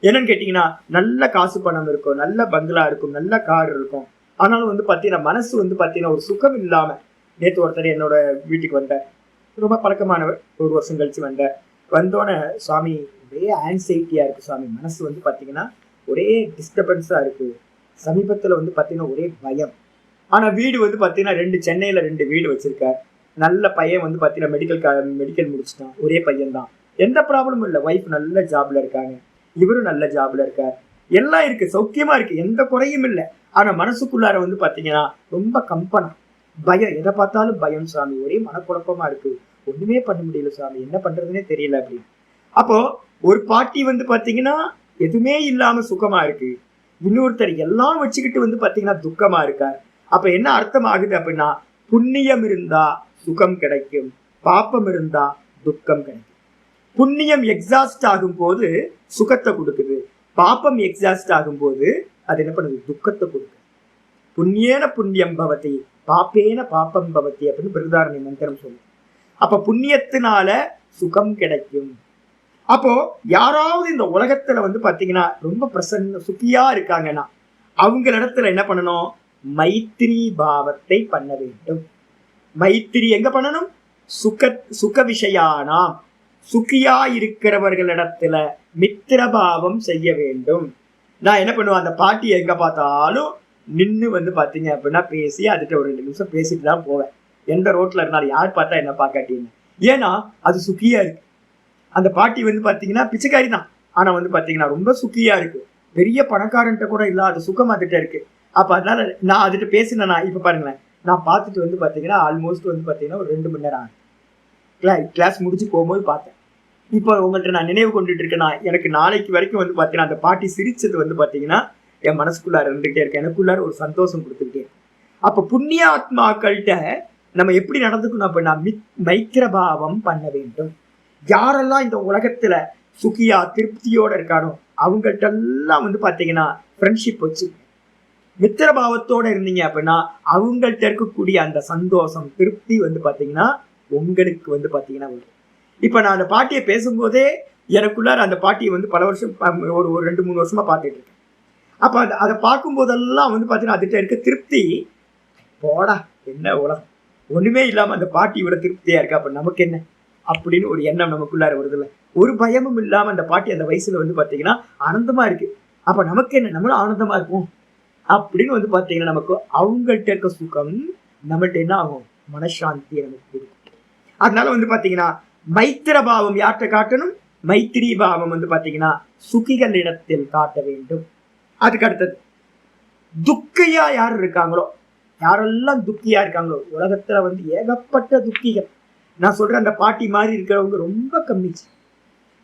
என்னன்னு கேட்டீங்கன்னா நல்ல காசு பணம் இருக்கும், நல்ல பங்களா இருக்கும், நல்ல கார் இருக்கும், ஆனாலும் வந்து பாத்தீங்கன்னா மனசு வந்து பாத்தீங்கன்னா ஒரு சுகம் இல்லாம. நேற்று ஒருத்தர் என்னோட வீட்டுக்கு வந்தார், ரொம்ப பழக்கமானவர், 1 வருஷம் கழிச்சு வந்தார். வந்தோடனே சுவாமி ஒரே ஆன்சைட்டியா இருக்கு சுவாமி, மனசு வந்து பாத்தீங்கன்னா ஒரே டிஸ்டர்பன்ஸா இருக்கு, சமீபத்துல வந்து பாத்தீங்கன்னா ஒரே பயம். ஆனா வீடு வந்து பாத்தீங்கன்னா 2 சென்னையில 2 வீடு வச்சிருக்கார். நல்ல பையன் வந்து பாத்தீங்கன்னா மெடிக்கல் முடிச்சுட்டான், ஒரே பையன் தான், எந்த ப்ராப்ளமும் இல்லை. ஒய்ஃப் நல்ல ஜாப்ல இருக்காங்க, இவரும் நல்ல ஜாப்ல இருக்கார், எல்லாம் இருக்கு, சௌக்கியமா இருக்கு, எந்த குறையும் இல்லை. ஆனா மனசுக்குள்ளார வந்து பாத்தீங்கன்னா ரொம்ப கம்பனம், பயம், எதை பார்த்தாலும் பயம் சாமி, ஒரே மனக்குழப்பமா இருக்கு, ஒண்ணுமே பண்ண முடியல சாமி, என்ன பண்றதுன்னே தெரியல அப்படின்னு. அப்போ ஒரு பாட்டி வந்து பாத்தீங்கன்னா எதுவுமே இல்லாம சுகமா இருக்கு, இன்னொருத்தர் எல்லாம் வச்சுக்கிட்டு வந்து பாத்தீங்கன்னா துக்கமா இருக்கார். அப்ப என்ன அர்த்தம் ஆகுது அப்படின்னா, புண்ணியம் இருந்தா சுகம் கிடைக்கும், பாப்பம் இருந்தா துக்கம் கிடைக்கும். புண்ணியம் எக்ஸாஸ்ட் ஆகும் போது சுகத்தை கொடுக்குது, பாப்பம் எக்ஸாஸ்ட் ஆகும் போது அது என்ன பண்ணுது, துக்கத்தை கொடுக்குது. புண்ணியேன புண்ணியம் பவதி பாப்பேன பாப்பம் பவதி அப்படின்னு பிருகதாரண்ய மந்திரம் சொல்லுது. அப்ப புண்ணியத்தினால சுகம் கிடைக்கும். அப்போ யாராவது இந்த உலகத்துல வந்து பாத்தீங்கன்னா ரொம்ப பிரசன்ன சுகியா இருக்காங்கன்னா அவங்களிடத்துல என்ன பண்ணணும், மைத்திரி பாவத்தை பண்ண வேண்டும். மைத்திரி எங்க பண்ணணும், சுக விஷயானாம், சுகியா இருக்கிறவர்களிடத்துல மித்திரபாவம் செய்ய வேண்டும். நான் என்ன பண்ணுவேன், அந்த பாட்டி எங்க பார்த்தாலும் நின்று வந்து பாத்தீங்க அப்படின்னா பேசி அதுக்கு ஒரு 2 நிமிஷம் பேசிட்டு தான் போவேன். எந்த ரோட்ல இருந்தாலும் யார் பார்த்தா என்ன பார்க்காட்டீங்க, ஏன்னா அது சுகியா இருக்கு. அந்த பாட்டி வந்து பாத்தீங்கன்னா பிச்சைக்காரி தான், ஆனா வந்து பாத்தீங்கன்னா ரொம்ப சுகியா இருக்கு, பெரிய பணக்காரன்ட்ட கூட இல்லாத சுகம் அதுகிட்ட இருக்கு. அப்ப அதனால நான் அதுகிட்ட பேசினேன்னா இப்ப பாருங்களேன், நான் பார்த்துட்டு வந்து பார்த்தீங்கன்னா ஆல்மோஸ்ட் வந்து பார்த்தீங்கன்னா ஒரு 2 மணி நேரம் ஆகும். கிளாஸ் முடிச்சு போகும்போது பார்த்தேன். இப்போ உங்கள்கிட்ட நான் நினைவு கொண்டுட்டு இருக்கேன். எனக்கு நாளைக்கு வரைக்கும் வந்து பார்த்தீங்கன்னா அந்த பாட்டி சிரிச்சது வந்து பார்த்தீங்கன்னா என் மனசுக்குள்ளார இருந்துகிட்டே இருக்கு. எனக்குள்ளார ஒரு சந்தோஷம் கொடுத்துக்கிட்டே இருக்கு. அப்போ புண்ணிய ஆத்மாக்கள்கிட்ட நம்ம எப்படி நடந்துக்கணும் அப்படின்னா மைத்திரபாவம் பண்ண வேண்டும். யாரெல்லாம் இந்த உலகத்துல சுகியா திருப்தியோட இருக்கானோ அவங்கள்ட்ட எல்லாம் வந்து பார்த்தீங்கன்னா ஃப்ரெண்ட்ஷிப் வச்சு மித்திரபாவத்தோட இருந்தீங்க அப்படின்னா அவங்கள்ட்ட இருக்கக்கூடிய அந்த சந்தோஷம் திருப்தி வந்து பார்த்தீங்கன்னா உங்களுக்கு வந்து பார்த்தீங்கன்னா வரும். இப்போ நான் அந்த பாட்டியை பேசும்போதே எனக்குள்ளார அந்த பாட்டியை வந்து பல வருஷம் ஒரு 2-3 வருஷமா பார்த்துட்டு இருக்கேன். அப்போ அதை பார்க்கும்போதெல்லாம் வந்து பார்த்தீங்கன்னா அதுகிட்ட இருக்க திருப்தி, போடா என்ன உலகம் ஒண்ணுமே இல்லாம அந்த பாட்டி இவ்வளோ திருப்தியா இருக்கா, அப்ப நமக்கு என்ன அப்படின்னு ஒரு எண்ணம் நமக்குள்ளார வருது இல்லை. ஒரு பயமும் இல்லாம அந்த பாட்டி அந்த வயசுல வந்து பார்த்தீங்கன்னா ஆனந்தமா இருக்கு. அப்ப நமக்கு என்ன, நம்மளும் ஆனந்தமா இருக்கும் அப்படின்னு வந்து பார்த்தீங்கன்னா நமக்கு அவங்கள்ட்ட இருக்க சுகம் நம்மள்ட்ட என்ன ஆகும், மனசாந்தியை நமக்கு கொடுக்கும். அதனால வந்து பார்த்தீங்கன்னா மைத்திர பாவம் யார்கிட்ட காட்டணும், மைத்திரி பாவம் வந்து பார்த்தீங்கன்னா சுகிகளிடத்தில் காட்ட வேண்டும். அதுக்கு அடுத்தது துக்கியா யார் இருக்காங்களோ, யாரெல்லாம் துக்கியா இருக்காங்களோ, உலகத்துல வந்து ஏகப்பட்ட துக்கிகள். நான் சொல்றேன் அந்த பாட்டி மாதிரி இருக்கிறவங்க ரொம்ப கம்மிச்சு.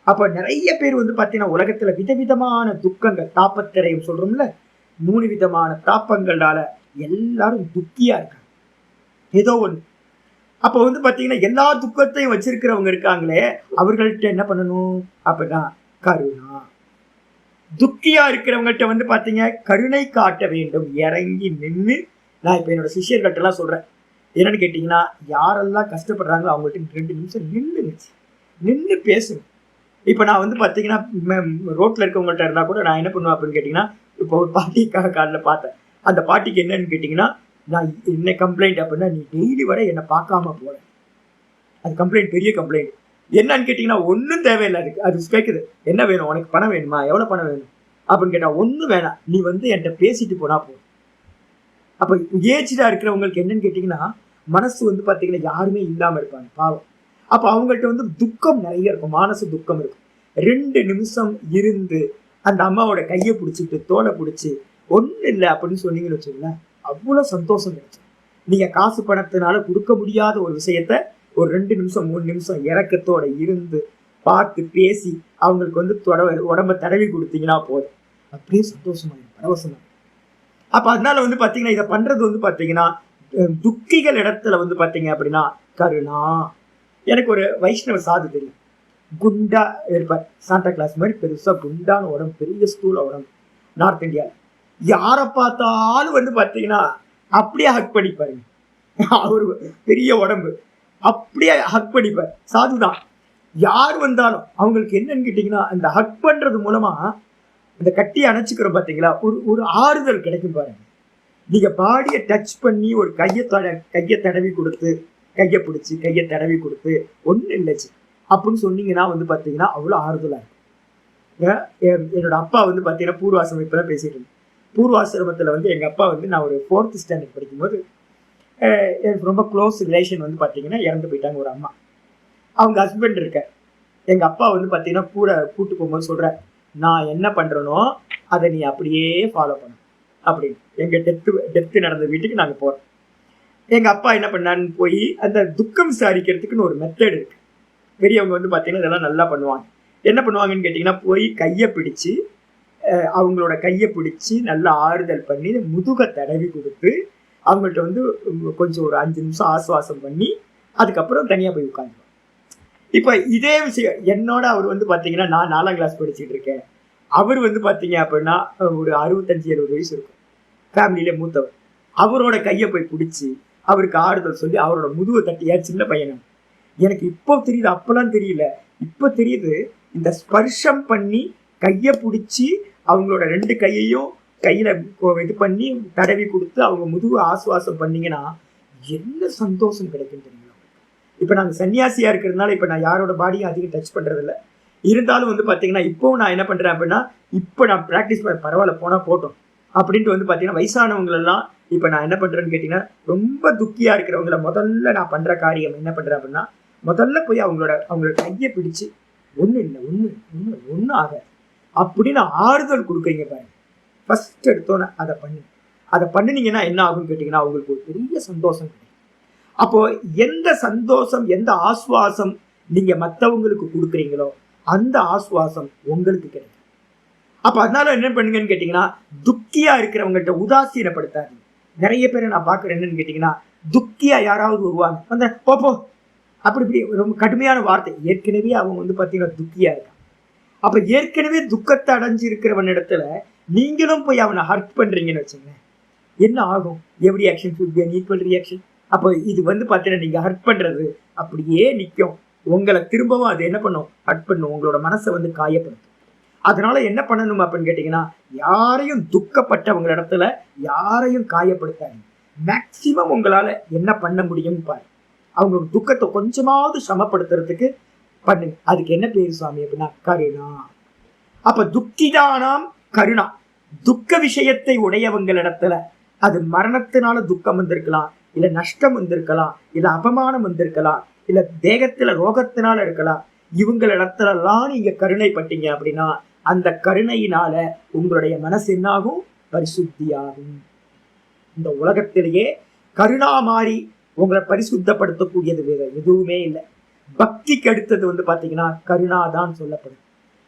அப்ப நிறைய பேர் வந்து பார்த்தீங்கன்னா உலகத்துல விதவிதமான துக்கங்கள், தாப்பத்திரையும் சொல்றோம்ல, 3 விதமான தாப்பங்களால எல்லாரும் துக்கியா இருக்காங்க ஏதோ ஒண்ணு. அப்ப வந்து பாத்தீங்கன்னா எல்லா துக்கத்தையும் வச்சிருக்கிறவங்க இருக்காங்களே, அவர்கள்ட்ட என்ன பண்ணணும் அப்படின்னா கருணா. துக்கியா இருக்கிறவங்கள்ட்ட வந்து பாத்தீங்க கருணை காட்ட வேண்டும், இறங்கி நின்று. நான் இப்ப என்னோட சிஷியர்கள்ட்ட எல்லாம் சொல்றேன், என்னன்னு கேட்டீங்கன்னா யாரெல்லாம் கஷ்டப்படுறாங்களோ அவங்கள்ட்ட 2 நிமிஷம் நின்று பேசுங்க. இப்ப நான் வந்து பாத்தீங்கன்னா ரோட்ல இருக்கவங்கள்ட்ட இருந்தா கூட நான் என்ன பண்ணுவேன் அப்படின்னு கேட்டீங்கன்னா, இப்போ ஒரு பாட்டிக்காக காலில் பார்த்தேன். அந்த பாட்டிக்கு என்னன்னு கேட்டீங்கன்னா, நான் என்ன கம்ப்ளைண்ட் அப்படின்னா, நீ டெய்லி வர என்னை பார்க்காம போற, அது கம்ப்ளைண்ட், பெரிய கம்ப்ளைண்ட். என்னன்னு கேட்டீங்கன்னா ஒன்றும் தேவையில்லை. அது கேட்குது, என்ன வேணும் உனக்கு, பணம் வேணுமா, எவ்வளோ பணம் வேணும் அப்படின்னு கேட்டா ஒன்றும் வேணாம், நீ வந்து என்கிட்ட பேசிட்டு போனா போதும். அப்போ ஏஜ்டா இருக்கிறவங்களுக்கு என்னன்னு கேட்டீங்கன்னா மனசு வந்து பார்த்தீங்கன்னா யாருமே இல்லாமல் இருப்பாங்க பாவம். அப்போ அவங்கள்ட்ட வந்து துக்கம் நிறைய இருக்கும், மானச துக்கம் இருக்கும். 2 நிமிஷம் இருந்து அந்த அம்மாவோட கையை பிடிச்சிட்டு தோலை பிடிச்சி ஒன்றும் இல்லை அப்படின்னு சொன்னீங்கன்னு வச்சுக்கோங்களேன், அவ்வளோ சந்தோஷம் கிடைக்கும். நீங்கள் காசு பணத்தினால கொடுக்க முடியாத ஒரு விஷயத்த ஒரு 2 நிமிஷம் 3 நிமிஷம் இறக்கத்தோட இருந்து பார்த்து பேசி அவங்களுக்கு வந்து உடம்ப தடவி கொடுத்தீங்கன்னா போதும், அப்படியே சந்தோஷமாயிடும், பரவசமாக. அப்போ அதனால வந்து பார்த்தீங்கன்னா இதை பண்றது வந்து பார்த்தீங்கன்னா துக்கிகள் இடத்துல வந்து பார்த்தீங்க அப்படின்னா கருணா. எனக்கு ஒரு வைஷ்ணவ சாது தெரியும், குண்டா இருப்பார், சாண்டா கிளாஸ் மாதிரி பெருசா குண்டான உடம்பு, பெரிய ஸ்தூல உடம்பு, நார்த் இந்தியா. யாரை பார்த்தாலும் வந்து பார்த்தீங்கன்னா அப்படியே ஹக் பண்ணிப்பாரு. அவரு பெரிய உடம்பு, அப்படியே ஹக் பண்ணிப்பார், சாதுதான். யார் வந்தாலும் அவங்களுக்கு என்னன்னு கேட்டீங்கன்னா அந்த ஹக் பண்றது மூலமா அந்த கட்டி அணைச்சிக்கிறோம் பார்த்தீங்களா, ஒரு ஆறுதல் கிடைக்கும் பாருங்க. நீங்க பாடியை டச் பண்ணி ஒரு கையை தடவி கொடுத்து, கையை பிடிச்சி கையை தடவி கொடுத்து ஒன்றும் இல்லைச்சு அப்படின்னு சொன்னீங்கன்னா வந்து பார்த்தீங்கன்னா அவ்வளோ ஆறுதலாக இருக்கும். என்னோட அப்பா வந்து பார்த்தீங்கன்னா பூர்வாசிரமம் இப்போ தான் பேசிட்டு இருந்தேன். பூர்வாசிரமத்தில் வந்து எங்கள் அப்பா வந்து நான் ஒரு 4th ஸ்டாண்டர்ட் படிக்கும்போது எனக்கு ரொம்ப க்ளோஸ் ரிலேஷன் வந்து பார்த்தீங்கன்னா இறந்து போயிட்டாங்க ஒரு அம்மா. அவங்க ஹஸ்பண்ட் இருக்க எங்கள் அப்பா வந்து பார்த்தீங்கன்னா கூட்டு போகும்போது சொல்கிறேன், நான் என்ன பண்ணுறேனோ அதை நீ அப்படியே ஃபாலோ பண்ண அப்படின்னு. எங்கள் டெத்து நடந்த வீட்டுக்கு நாங்கள் போகிறோம். எங்கள் அப்பா என்ன பண்ணான்னு போய் அந்த துக்கம் விசாரிக்கிறதுக்குன்னு ஒரு மெத்தட் இருக்கு, பெரியவங்க வந்து பார்த்தீங்கன்னா இதெல்லாம் நல்லா பண்ணுவாங்க. என்ன பண்ணுவாங்கன்னு கேட்டிங்கன்னா, போய் கையை பிடிச்சி அவங்களோட கையை பிடிச்சி நல்லா ஆறுதல் பண்ணி முதுகை தடவி கொடுத்து அவங்கள்ட்ட வந்து கொஞ்சம் ஒரு 5 நிமிஷம் ஆசுவாசம் பண்ணி அதுக்கப்புறம் தனியாக போய் உட்காந்துருவாங்க. இப்போ இதே விஷயம் என்னோட அவர் வந்து பார்த்தீங்கன்னா நான் 4ஆம் கிளாஸ் படிச்சுட்டு இருக்கேன். அவர் வந்து பார்த்தீங்க அப்படின்னா ஒரு 65-70 வயசு இருக்கும், ஃபேமிலியில மூத்தவர். அவரோட கையை போய் பிடிச்சி அவருக்கு ஆறுதல் சொல்லி அவரோட முதுவை தட்டி, ஏன் சின்ன பையன் எனக்கு இப்போ தெரியுது, அப்பெல்லாம் தெரியல, இப்போ தெரியுது. இந்த ஸ்பர்ஷம் பண்ணி கையை பிடிச்சி அவங்களோட 2 கையையும் கையில இது பண்ணி தடவி கொடுத்து அவங்க முதுகு ஆசுவாசம் பண்ணீங்கன்னா என்ன சந்தோஷம் கிடைக்கும் தெரியுங்களா. இப்போ நாங்கள் சன்னியாசியா இருக்கிறதுனால இப்போ நான் யாரோட பாடியும் அதிகம் டச் பண்றது இல்லை. இருந்தாலும் வந்து பார்த்தீங்கன்னா இப்போ நான் என்ன பண்றேன் அப்படின்னா, இப்போ நான் ப்ராக்டிஸ் பண்ண பரவாயில்ல போனா போட்டோம் அப்படின்ட்டு வந்து பார்த்தீங்கன்னா வயசானவங்களெல்லாம் இப்போ நான் என்ன பண்றேன்னு கேட்டீங்கன்னா, ரொம்ப துக்கியா இருக்கிறவங்கள முதல்ல நான் பண்ற காரியம் என்ன பண்றேன் அப்படின்னா, முதல்ல போய் அவங்களோட கையை பிடிச்சு ஒன்றும் இல்லை, ஒன்றும் ஆக அப்படின்னு ஆறுதல் கொடுக்குறீங்க பாருங்க. ஃபர்ஸ்ட் எடுத்தோன்னே அதை பண்ணி அதை பண்ணினீங்கன்னா என்ன ஆகும்னு கேட்டீங்கன்னா அவங்களுக்கு ஒரு பெரிய சந்தோஷம் கிடைக்கும். அப்போ எந்த சந்தோஷம், எந்த ஆஸ்வாசம் நீங்க மற்றவங்களுக்கு கொடுக்குறீங்களோ அந்த ஆஸ்வாசம் உங்களுக்கு கிடைக்கும். அப்ப அதனால என்ன பண்ணுங்கன்னு கேட்டீங்கன்னா, துக்கியா இருக்கிறவங்கள்ட்ட உதாசீனப்படுத்தாதீங்க. நிறைய பேரை நான் பாக்குறேன். என்னன்னு கேட்டீங்கன்னா, துக்கியா யாராவது வருவாங்க, அந்த போப்போ அப்படி இப்படி ரொம்ப கடுமையான வார்த்தை. ஏற்கனவே அவங்க வந்து பாத்தீங்கன்னா துக்கியா இருக்கான். அப்ப ஏற்கனவே துக்கத்தை அடைஞ்சு இருக்கிறவன் இடத்துல நீங்களும் போய் அவனை ஹர்ட் பண்றீங்கன்னு வச்சுங்க, என்ன ஆகும்? Every action should be an equal reaction. அப்போ இது வந்து பாத்தீங்கன்னா நீங்க ஹர்ட் பண்றது அப்படியே நிற்கும். உங்களை திரும்பவும் அது என்ன பண்ணும்? ஹர்ட் பண்ணும். உங்களோட மனசை வந்து காயப்படுத்தும். அதனால என்ன பண்ணணும் அப்படின்னு கேட்டீங்கன்னா, யாரையும் துக்கப்பட்டவங்க இடத்துல யாரையும் காயப்படுத்தாதீங்க. மேக்சிமம் உங்களால என்ன பண்ண முடியும்னு பாரு. அவங்களோட துக்கத்தை கொஞ்சமாவது சமப்படுத்துறதுக்கு பண்ணுங்க. அதுக்கு என்ன பேர் சுவாமி அப்படின்னா கருணா. அப்ப துக்கிதானாம் கருணா. துக்க விஷயத்தை உடையவங்களிடத்துல அது மரணத்தினால துக்கம் வந்திருக்கலாம், இல்ல நஷ்டம் வந்திருக்கலாம், இல்ல அபமானம் வந்திருக்கலாம், இல்ல தேகத்துல ரோகத்தினால இருக்கலாம். இவங்களிடத்துல எல்லாம் நீங்க கருணைப்பட்டீங்க அப்படின்னா அந்த கருணையினால உங்களுடைய மனசு என்னாகும்? பரிசுத்தியாகும். இந்த உலகத்திலேயே கருணா மாதிரி உங்களை பரிசுத்தப்படுத்தக்கூடியது வேற எதுவுமே இல்லை. பக்திக்கு அடுத்தது வந்து பாத்தீங்கன்னா கருணா தான் சொல்லப்படும்.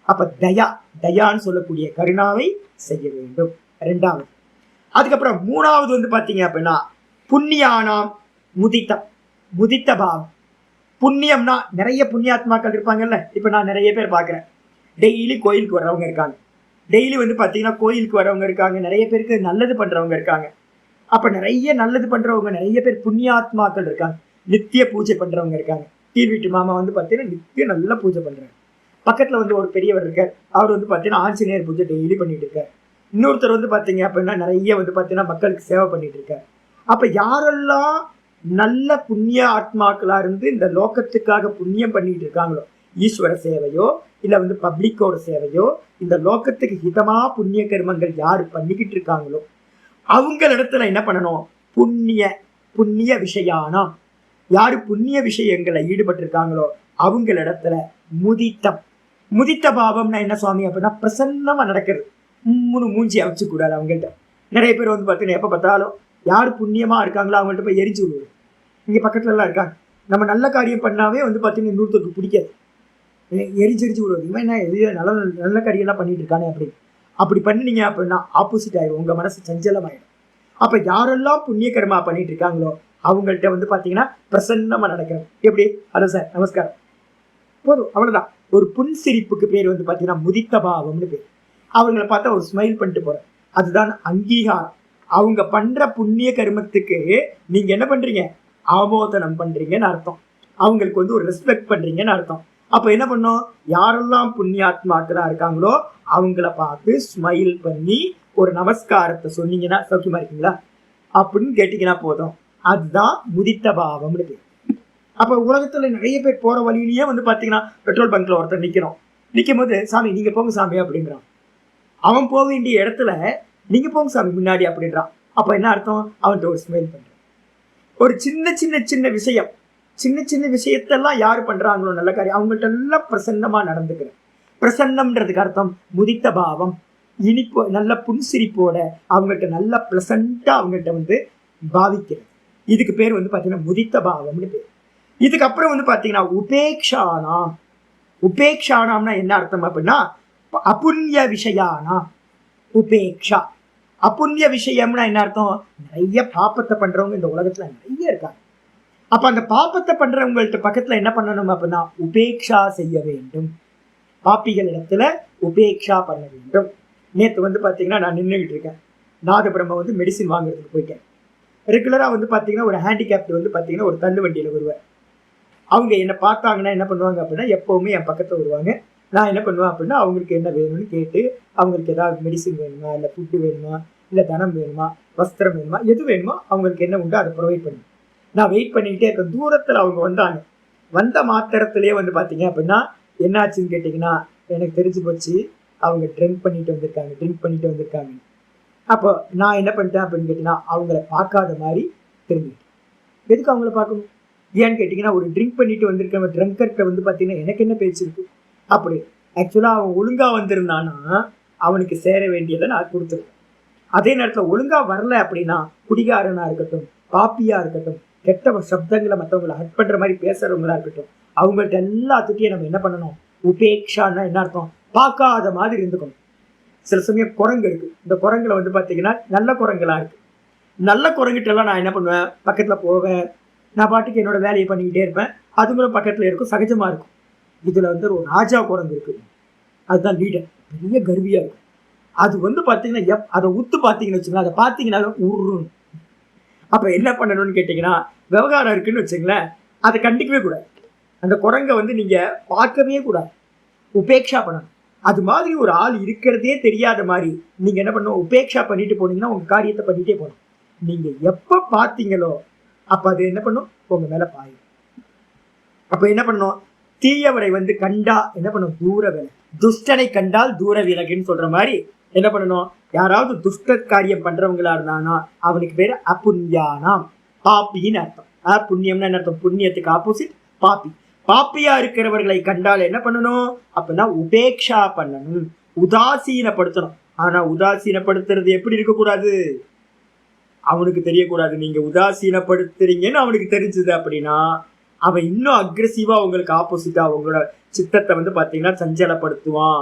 அப்ப தயான்னு சொல்லக்கூடிய கருணாவை செய்ய வேண்டும். ரெண்டாவது. அதுக்கப்புறம் மூணாவது வந்து பாத்தீங்க அப்படின்னா புண்ணியானாம் முதித்த பாவம். புண்ணியம்னா நிறைய புண்ணியாத்மாக்கள் இருப்பாங்கல்ல. இப்ப நான் நிறைய பேர் பாக்குறேன், டெய்லி கோயிலுக்கு வர்றவங்க இருக்காங்க. டெய்லி வந்து பாத்தீங்கன்னா கோயிலுக்கு வர்றவங்க இருக்காங்க. நிறைய பேருக்கு நல்லது பண்றவங்க இருக்காங்க. அப்ப நிறைய நல்லது பண்றவங்க நிறைய பேர் புண்ணியாத்மாக்கள் இருக்காங்க. நித்திய பூஜை பண்றவங்க இருக்காங்க. கீழ் வீட்டு மாமா வந்து பாத்தீங்கன்னா நித்தியம் நல்லா பூஜை பண்றாரு. பக்கத்துல வந்து ஒரு பெரியவர் இருக்கார். அவர் வந்து பாத்தீங்கன்னா ஆஞ்சநேயர் பூஜை டெய்லி பண்ணிட்டு இருக்காரு. இன்னொருத்தர் வந்து பாத்தீங்க அப்படின்னா நிறைய வந்து பாத்தீங்கன்னா மக்களுக்கு சேவை பண்ணிட்டு இருக்காரு. அப்ப யாரெல்லாம் நல்ல புண்ணிய ஆத்மாக்களா இருந்து இந்த லோகத்துக்காக புண்ணியம் பண்ணிட்டு இருக்காங்களோ, ஈஸ்வர சேவையோ இல்ல வந்து பப்ளிக்கோட சேவையோ, இந்த லோகத்துக்கு ஹிதமா புண்ணிய கர்மங்கள் யாரு பண்ணிக்கிட்டு இருக்காங்களோ அவங்களிடத்துல என்ன பண்ணணும்? புண்ணிய விஷயானா, யாரு புண்ணிய விஷயங்களை ஈடுபட்டு இருக்காங்களோ அவங்களிடத்துல முதித்த பாவம்னா என்ன சுவாமி அப்படின்னா பிரசன்னமா நடக்கிறது. மூஞ்சி அமைச்சு கூடாது அவங்கள்ட்ட. நிறைய பேர் வந்து பார்த்தீங்கன்னா எப்ப பார்த்தாலும் யார் புண்ணியமா இருக்காங்களோ அவங்கள்ட்ட போய் எரிஞ்சு விடுவது. இங்க பக்கத்துல எல்லாம் இருக்காங்க. நம்ம நல்ல காரியம் பண்ணாவே வந்து பார்த்தீங்கன்னா இன்னொருத்தருக்கு பிடிக்காது, எரிஞ்சு விடுவது. இவன் என்ன நல்ல நல்ல காரியெல்லாம் பண்ணிட்டு இருக்கானே அப்படி பண்ணினீங்க அப்படின்னா ஆப்போசிட் ஆயிடும். உங்க மனசு சஞ்சலமாயிடும். அப்ப யாரெல்லாம் புண்ணிய கர்மா பண்ணிட்டு இருக்காங்களோ அவங்கள்ட்ட வந்து பாத்தீங்கன்னா பிரசன்னமா நடக்கிறது. எப்படி? ஹலோ சார், நமஸ்காரம், போதும், அவ்வளவுதான். ஒரு புன்சிரிப்புக்கு பேர் வந்து பாத்தீங்கன்னா முதித்த பாவம்னு பேர். அவங்கள பார்த்தா ஒரு ஸ்மைல் பண்ணிட்டு போற, அதுதான் அங்கீகாரம். அவங்க பண்ற புண்ணிய கர்மத்துக்கு நீங்க என்ன பண்றீங்க? ஆமோதனம் பண்றீங்கன்னு அர்த்தம். அவங்களுக்கு வந்து ஒரு ரெஸ்பெக்ட் பண்றீங்கன்னு அர்த்தம். அப்ப என்ன பண்ணும்? யாரெல்லாம் புண்ணியாத்மாக்களா இருக்காங்களோ அவங்கள பார்த்து ஸ்மைல் பண்ணி ஒரு நமஸ்காரத்தை சொன்னீங்கன்னா சௌக்கியமா இருக்கீங்களா அப்படின்னு கேட்டீங்கன்னா போதும். அதுதான் முதித்த பாவம்னு பேர். அப்ப உலகத்துல நிறைய பேர் போற வழியிலேயே வந்து பாத்தீங்கன்னா பெட்ரோல் பங்க்ல ஒருத்தர் நிக்கும் போது, சாமி நீங்க போங்க சாமி அப்படின்றான். அவன் போக வேண்டிய இடத்துல நீங்க போங்க சாமி முன்னாடி அப்படின்றான். அப்ப என்ன அர்த்தம்? அவன்கிட்ட ஒரு ஸ்மைல் பண்றான். ஒரு சின்ன விஷயம், சின்ன விஷயத்தெல்லாம் யாரு பண்றாங்களோ நல்ல காரியம் அவங்கள்ட்ட எல்லாம் பிரசன்னமா நடந்துக்கிறேன். பிரசன்னம்ன்றதுக்கு அர்த்தம் முதித்த பாவம். இனிப்பு நல்ல புன்சிரிப்போட அவங்கள்ட்ட நல்ல பிளசண்டா அவங்கள்ட்ட வந்து பாவிக்கிறது. இதுக்கு பேர் வந்து பாத்தீங்கன்னா முதித்த பாவம்னு பேர். இதுக்கப்புறம் வந்து பாத்தீங்கன்னா உபேக்ஷானாம்னா என்ன அர்த்தம் அப்படின்னா அபுண்ணிய விஷயானா உபேக்ஷா. அபுண்ணிய விஷயம்னா என்ன அர்த்தம்? நிறைய பாப்பத்தை பண்றவங்க இந்த உலகத்துல நிறைய இருக்காங்க. அப்ப அந்த பாப்பத்தை பண்றவங்கள்ட்ட பக்கத்துல என்ன பண்ணணும் அப்படின்னா உபேக்ஷா செய்ய வேண்டும். பாப்பிகள் இடத்துல உபேக்ஷா பண்ண வேண்டும். நேற்று வந்து பாத்தீங்கன்னா நான் நின்றுகிட்டு இருக்கேன். நாதபுரம் வந்து மெடிசின் வாங்குறதுக்கு போயிட்டேன். ரெகுலரா வந்து பாத்தீங்கன்னா ஒரு ஹேண்டிகேப்ட் வந்து பாத்தீங்கன்னா ஒரு தள்ளு வண்டியில வருவேன். அவங்க என்ன பார்த்தாங்கன்னா என்ன பண்ணுவாங்க அப்படின்னா எப்பவுமே என் பக்கத்துல வருவாங்க. நான் என்ன பண்ணுவேன் அப்படின்னா அவங்களுக்கு என்ன வேணும்னு கேட்டு அவங்களுக்கு ஏதாவது மெடிசின் வேணுமா, இல்லை ஃபுட்டு வேணுமா, இல்லை தனம் வேணுமா, வஸ்திரம் வேணுமா, எது வேணுமோ அவங்களுக்கு என்ன உண்டோ அதை ப்ரொவைட் பண்ணுவேன். நான் வெயிட் பண்ணிக்கிட்டே இருக்க தூரத்தில் அவங்க வந்தாங்க. வந்த மாத்திரத்திலேயே வந்து பார்த்தீங்க அப்படின்னா என்னாச்சுன்னு கேட்டிங்கன்னா எனக்கு தெரிஞ்சு போச்சு, அவங்க ட்ரிங்க் பண்ணிட்டு வந்திருக்காங்க. அப்போ நான் என்ன பண்ணிட்டேன் அப்படின்னு கேட்டிங்கன்னா அவங்கள பார்க்காத மாதிரி திரும்பிட்டேன். எதுக்கு அவங்கள பார்க்கணும்? ஏன்னு கேட்டிங்கன்னா ஒரு ட்ரிங்க் பண்ணிட்டு வந்திருக்கவங்க ட்ரங்கர்கிட்ட வந்து பார்த்தீங்கன்னா எனக்கு என்ன பேச்சு இருக்கு? அப்படி ஆக்சுவலாக அவன் ஒழுங்காக வந்திருந்தான்னா அவனுக்கு சேர வேண்டியதை நான் கொடுத்துருக்கேன். அதே நேரத்துல ஒழுங்கா வரல அப்படின்னா குடிகாரனா இருக்கட்டும், பாப்பியா இருக்கட்டும், கெட்ட சப்தங்களை மற்றவங்களை ஹட் பண்ற மாதிரி பேசுறவங்களா இருக்கட்டும், அவங்கள்ட்ட எல்லாத்துட்டையும் நம்ம என்ன பண்ணணும்? உபேக்ஷான்னா என்ன அர்த்தம்? பார்க்காத மாதிரி இருந்துக்கணும். சில சமயம் குரங்கு இருக்கு. இந்த குரங்குல வந்து பாத்தீங்கன்னா நல்ல குரங்குகளா இருக்கு. நல்ல குரங்கிட்ட எல்லாம் நான் என்ன பண்ணுவேன்? பக்கத்துல போவேன், நான் பாட்டுக்கு என்னோட வேலையை பண்ணிக்கிட்டே இருப்பேன். அதுங்களும் பக்கத்துல இருக்கும், சகஜமா இருக்கும். இதுல வந்து ஒரு ராஜா குரங்கு இருக்கு, அதுதான் லீடர், பெரிய கர்வியா இருக்கும். அது வந்து பாத்தீங்கன்னா அதை உத்து பாத்தீங்கன்னு வச்சுங்களேன், அதை பாத்தீங்கன்னா உருன்னு. அப்ப என்ன பண்ணணும்னு கேட்டீங்கன்னா, விவகாரம் இருக்குன்னு வச்சுங்களேன், அதை கண்டிக்கவே கூடாது. அந்த குரங்கை வந்து நீங்க பார்க்கவே கூடாது, உபேக்ஷா பண்ணணும். அது மாதிரி ஒரு ஆள் இருக்கிறதே தெரியாத மாதிரி நீங்க என்ன பண்ணணும்? உபேக்ஷா பண்ணிட்டு போனீங்கன்னா உங்க காரியத்தை பண்ணிட்டே போகணும். நீங்க எப்ப பார்த்தீங்களோ அப்ப அது என்ன பண்ணும்? உங்க மேல பாயும். அப்ப என்ன பண்ணும்? தீயவரை வந்து கண்டா என்ன பண்ணும்? தூர விலகு. துஷ்டனை கண்டால் தூர விலகுன்னு சொல்ற மாதிரி என்ன பண்ணணும்? யாராவது துஷ்ட காரியம் பண்றவங்களா இருந்தானா அவனுக்கு பேரு அப்புண்ணியானாம், பாப்பின்னு அர்த்தம். புண்ணியம்னு என்ன அர்த்தம்? புண்ணியத்துக்கு ஆப்போசிட் பாப்பி. பாப்பியா இருக்கிறவர்களை கண்டால் என்ன பண்ணணும்? அப்படின்னா உபேக்ஷா பண்ணணும், உதாசீனப்படுத்தணும். ஆனா உதாசீனப்படுத்துறது எப்படி இருக்கக்கூடாது? அவனுக்கு தெரியக்கூடாது. நீங்க உதாசீனப்படுத்துறீங்கன்னு அவனுக்கு தெரிஞ்சது அப்படின்னா அவன் இன்னும் அக்ரெசிவா உங்களுக்கு ஆப்போசிட்டா அவங்களோட சித்தத்தை வந்து பாத்தீங்கன்னா சஞ்சலப்படுத்துவான்.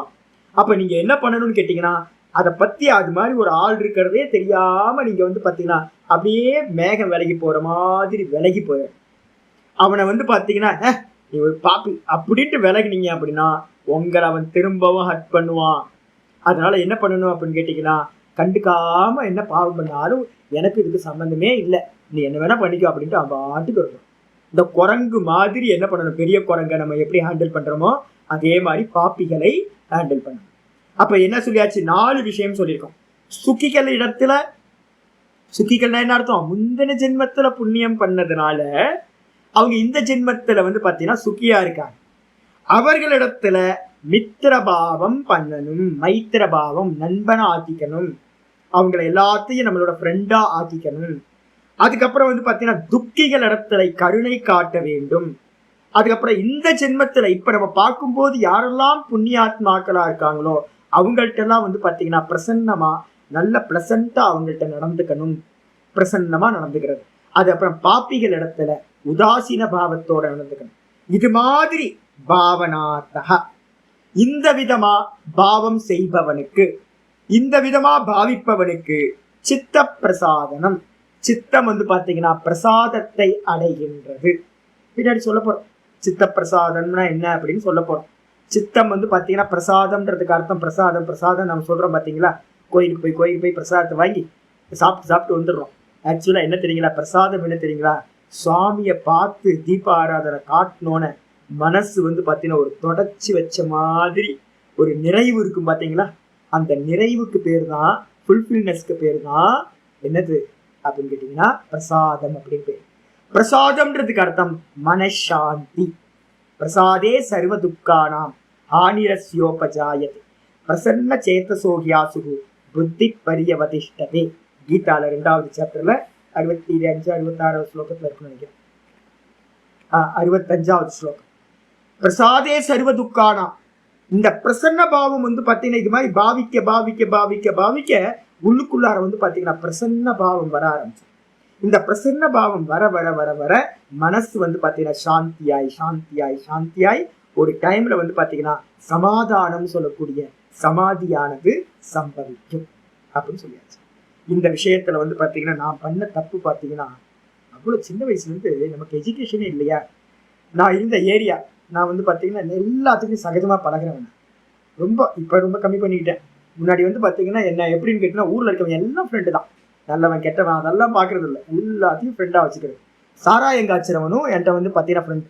அப்ப நீங்க என்ன பண்ணணும்னு கேட்டீங்கன்னா, அதை பத்தி அது மாதிரி ஒரு ஆள் இருக்கிறதே தெரியாம நீங்க வந்து பாத்தீங்கன்னா அப்படியே மேகம் விலகி போற மாதிரி விலகி போய அவனை வந்து பாத்தீங்கன்னா நீ ஒரு பாப்பி அப்படின்ட்டு விலகினீங்க அப்படின்னா உங்களை அவன் திரும்பவும் ஹட் பண்ணுவான். அதனால என்ன பண்ணணும் அப்படின்னு கேட்டீங்கன்னா, கண்டுக்காம என்ன பாவம் பண்ணாலும் எனக்கு இதுக்கு சம்பந்தமே இல்லை, நீ என்ன வேணா பண்ணிக்கோ அப்படின்ட்டு அவன் பாட்டுக்கு இருக்கும். இந்த குரங்கு மாதிரி என்ன பண்ணணும்? பெரிய குரங்கை நம்ம எப்படி ஹேண்டில் பண்றோமோ அதே மாதிரி பாப்பிகளை ஹேண்டில் பண்ணணும். அப்ப என்ன சொல்லியாச்சு? 4 விஷயம் சொல்லியிருக்கோம். சுக்கிகள் இடத்துல, சுக்கிகள்னா என்ன அர்த்தம்? முந்தின ஜென்மத்துல புண்ணியம் பண்ணதுனால அவங்க இந்த ஜென்மத்துல வந்து பாத்தீங்கன்னா சுக்கியா இருக்காங்க. அவர்களிடத்துல மித்திரபாவம் பண்ணணும், மைத்திரபாவம், நண்பனா ஆக்கிக்கணும், அவங்களை எல்லாத்தையும் நம்மளோட ஃப்ரெண்டா ஆக்கிக்கணும். அதுக்கப்புறம் வந்து பாத்தீங்கன்னா துக்கிகள் இடத்துல கருணை காட்ட வேண்டும். அதுக்கப்புறம் இந்த ஜென்மத்துல இப்ப நம்ம பார்க்கும்போது யாரெல்லாம் புண்ணியாத்மாக்களா இருக்காங்களோ அவங்கள்ட்ட எல்லாம் வந்து பாத்தீங்கன்னா பிரசன்னமா, நல்ல பிளசண்டா அவங்கள்ட்ட நடந்துக்கணும், பிரசன்னமா நடந்துக்கிறது. அது அப்புறம் பாப்பிகள் இடத்துல உதாசீன பாவத்தோட நடந்துக்கணும். இது மாதிரி பாவனார்த்தா, இந்த விதமா பாவம் செய்பவனுக்கு, இந்த விதமா பாவிப்பவனுக்கு சித்த பிரசாதனம், சித்தம் வந்து பாத்தீங்கன்னா பிரசாதத்தை அடைகின்றது. பின்னாடி சொல்ல போறோம் சித்த பிரசாதம்னா என்ன அப்படின்னு சொல்ல போறோம். சித்தம் வந்து பாத்தீங்கன்னா பிரசாதம்ன்றதுக்கு அர்த்தம் பிரசாதம். பிரசாதம் நம்ம சொல்றோம் பாத்தீங்களா, கோயிலுக்கு போய் பிரசாதத்தை வாங்கி சாப்பிட்டு வந்துடுறோம். ஆக்சுவலா என்ன தெரியுங்களா? பிரசாதம் என்ன தெரியுங்களா? சுவாமியை பார்த்து தீப ஆராதனை காட்டணும்னு மனசு வந்து பாத்தீங்கன்னா ஒரு தொடச்சி வச்ச மாதிரி ஒரு நிறைவு இருக்கும் பாத்தீங்களா, அந்த நிறைவுக்கு பேர் தான், ஃபுல்ஃபில்னஸ்க்கு பேர் தான் என்னது அப்படின்னு கேட்டீங்கன்னா பிரசாதம் அப்படின்னு பேர். பிரசாதம்ன்றதுக்கு அர்த்தம் மனசாந்தி. பிரசாதே சர்வ துக்கானாம் ஹானிரஸ்யோபஜாயதே பிரசன்ன சேதசோஹியாசுகு புத்தி பரியவதிஷ்டதே. கீதால 2வது சாப்டர்ல 65 66 ஸ்லோகத்துல இருக்குன்னு நினைக்கிறேன். 65வது ஸ்லோகம். பிரசாதே சர்வ துக்கானாம். இந்த பிரசன்ன பாவம் வந்து பாத்தீங்கன்னா இது மாதிரி பாவிக்க பாவிக்க பாவிக்க பாவிக்க உள்ளுக்குள்ளார வந்து பாத்தீங்கன்னா பிரசன்ன பாவம் வர ஆரம்பிச்சு. இந்த பிரசன்ன பாவம் வர வர வர வர மனசு வந்து பாத்தீங்கன்னா சாந்தியாய் சாந்தியாய் சாந்தியாய் ஒரு டைம்ல வந்து பாத்தீங்கன்னா சமாதானம் சொல்லக்கூடிய சமாதியானது சம்பவிக்கும் அப்படின்னு சொல்லியாச்சு. இந்த விஷயத்துல வந்து பாத்தீங்கன்னா நான் பண்ண தப்பு பாத்தீங்கன்னா, அவ்வளவு சின்ன வயசுல இருந்து நமக்கு எஜுகேஷனே இல்லையா. நான் இருந்த ஏரியா நான் வந்து பாத்தீங்கன்னா எல்லாத்துக்கும் சகஜமா பழகிறேன். இப்ப ரொம்ப கம்மி பண்ணிக்கிட்டேன். முன்னாடி வந்து பாத்தீங்கன்னா என்ன எப்படின்னு கேட்டீங்கன்னா, ஊர்ல இருக்கவங்க எல்லாம் ஃப்ரெண்டு தான், நல்லவன் கெட்டவன் அதெல்லாம் பாக்குறது இல்லை, எல்லாத்தையும் ஃப்ரெண்டா வச்சுக்கிறது. சாராயம் காய்ச்சறவனும் என்கிட்ட வந்து பாத்தீங்கன்னா ஃப்ரெண்ட்.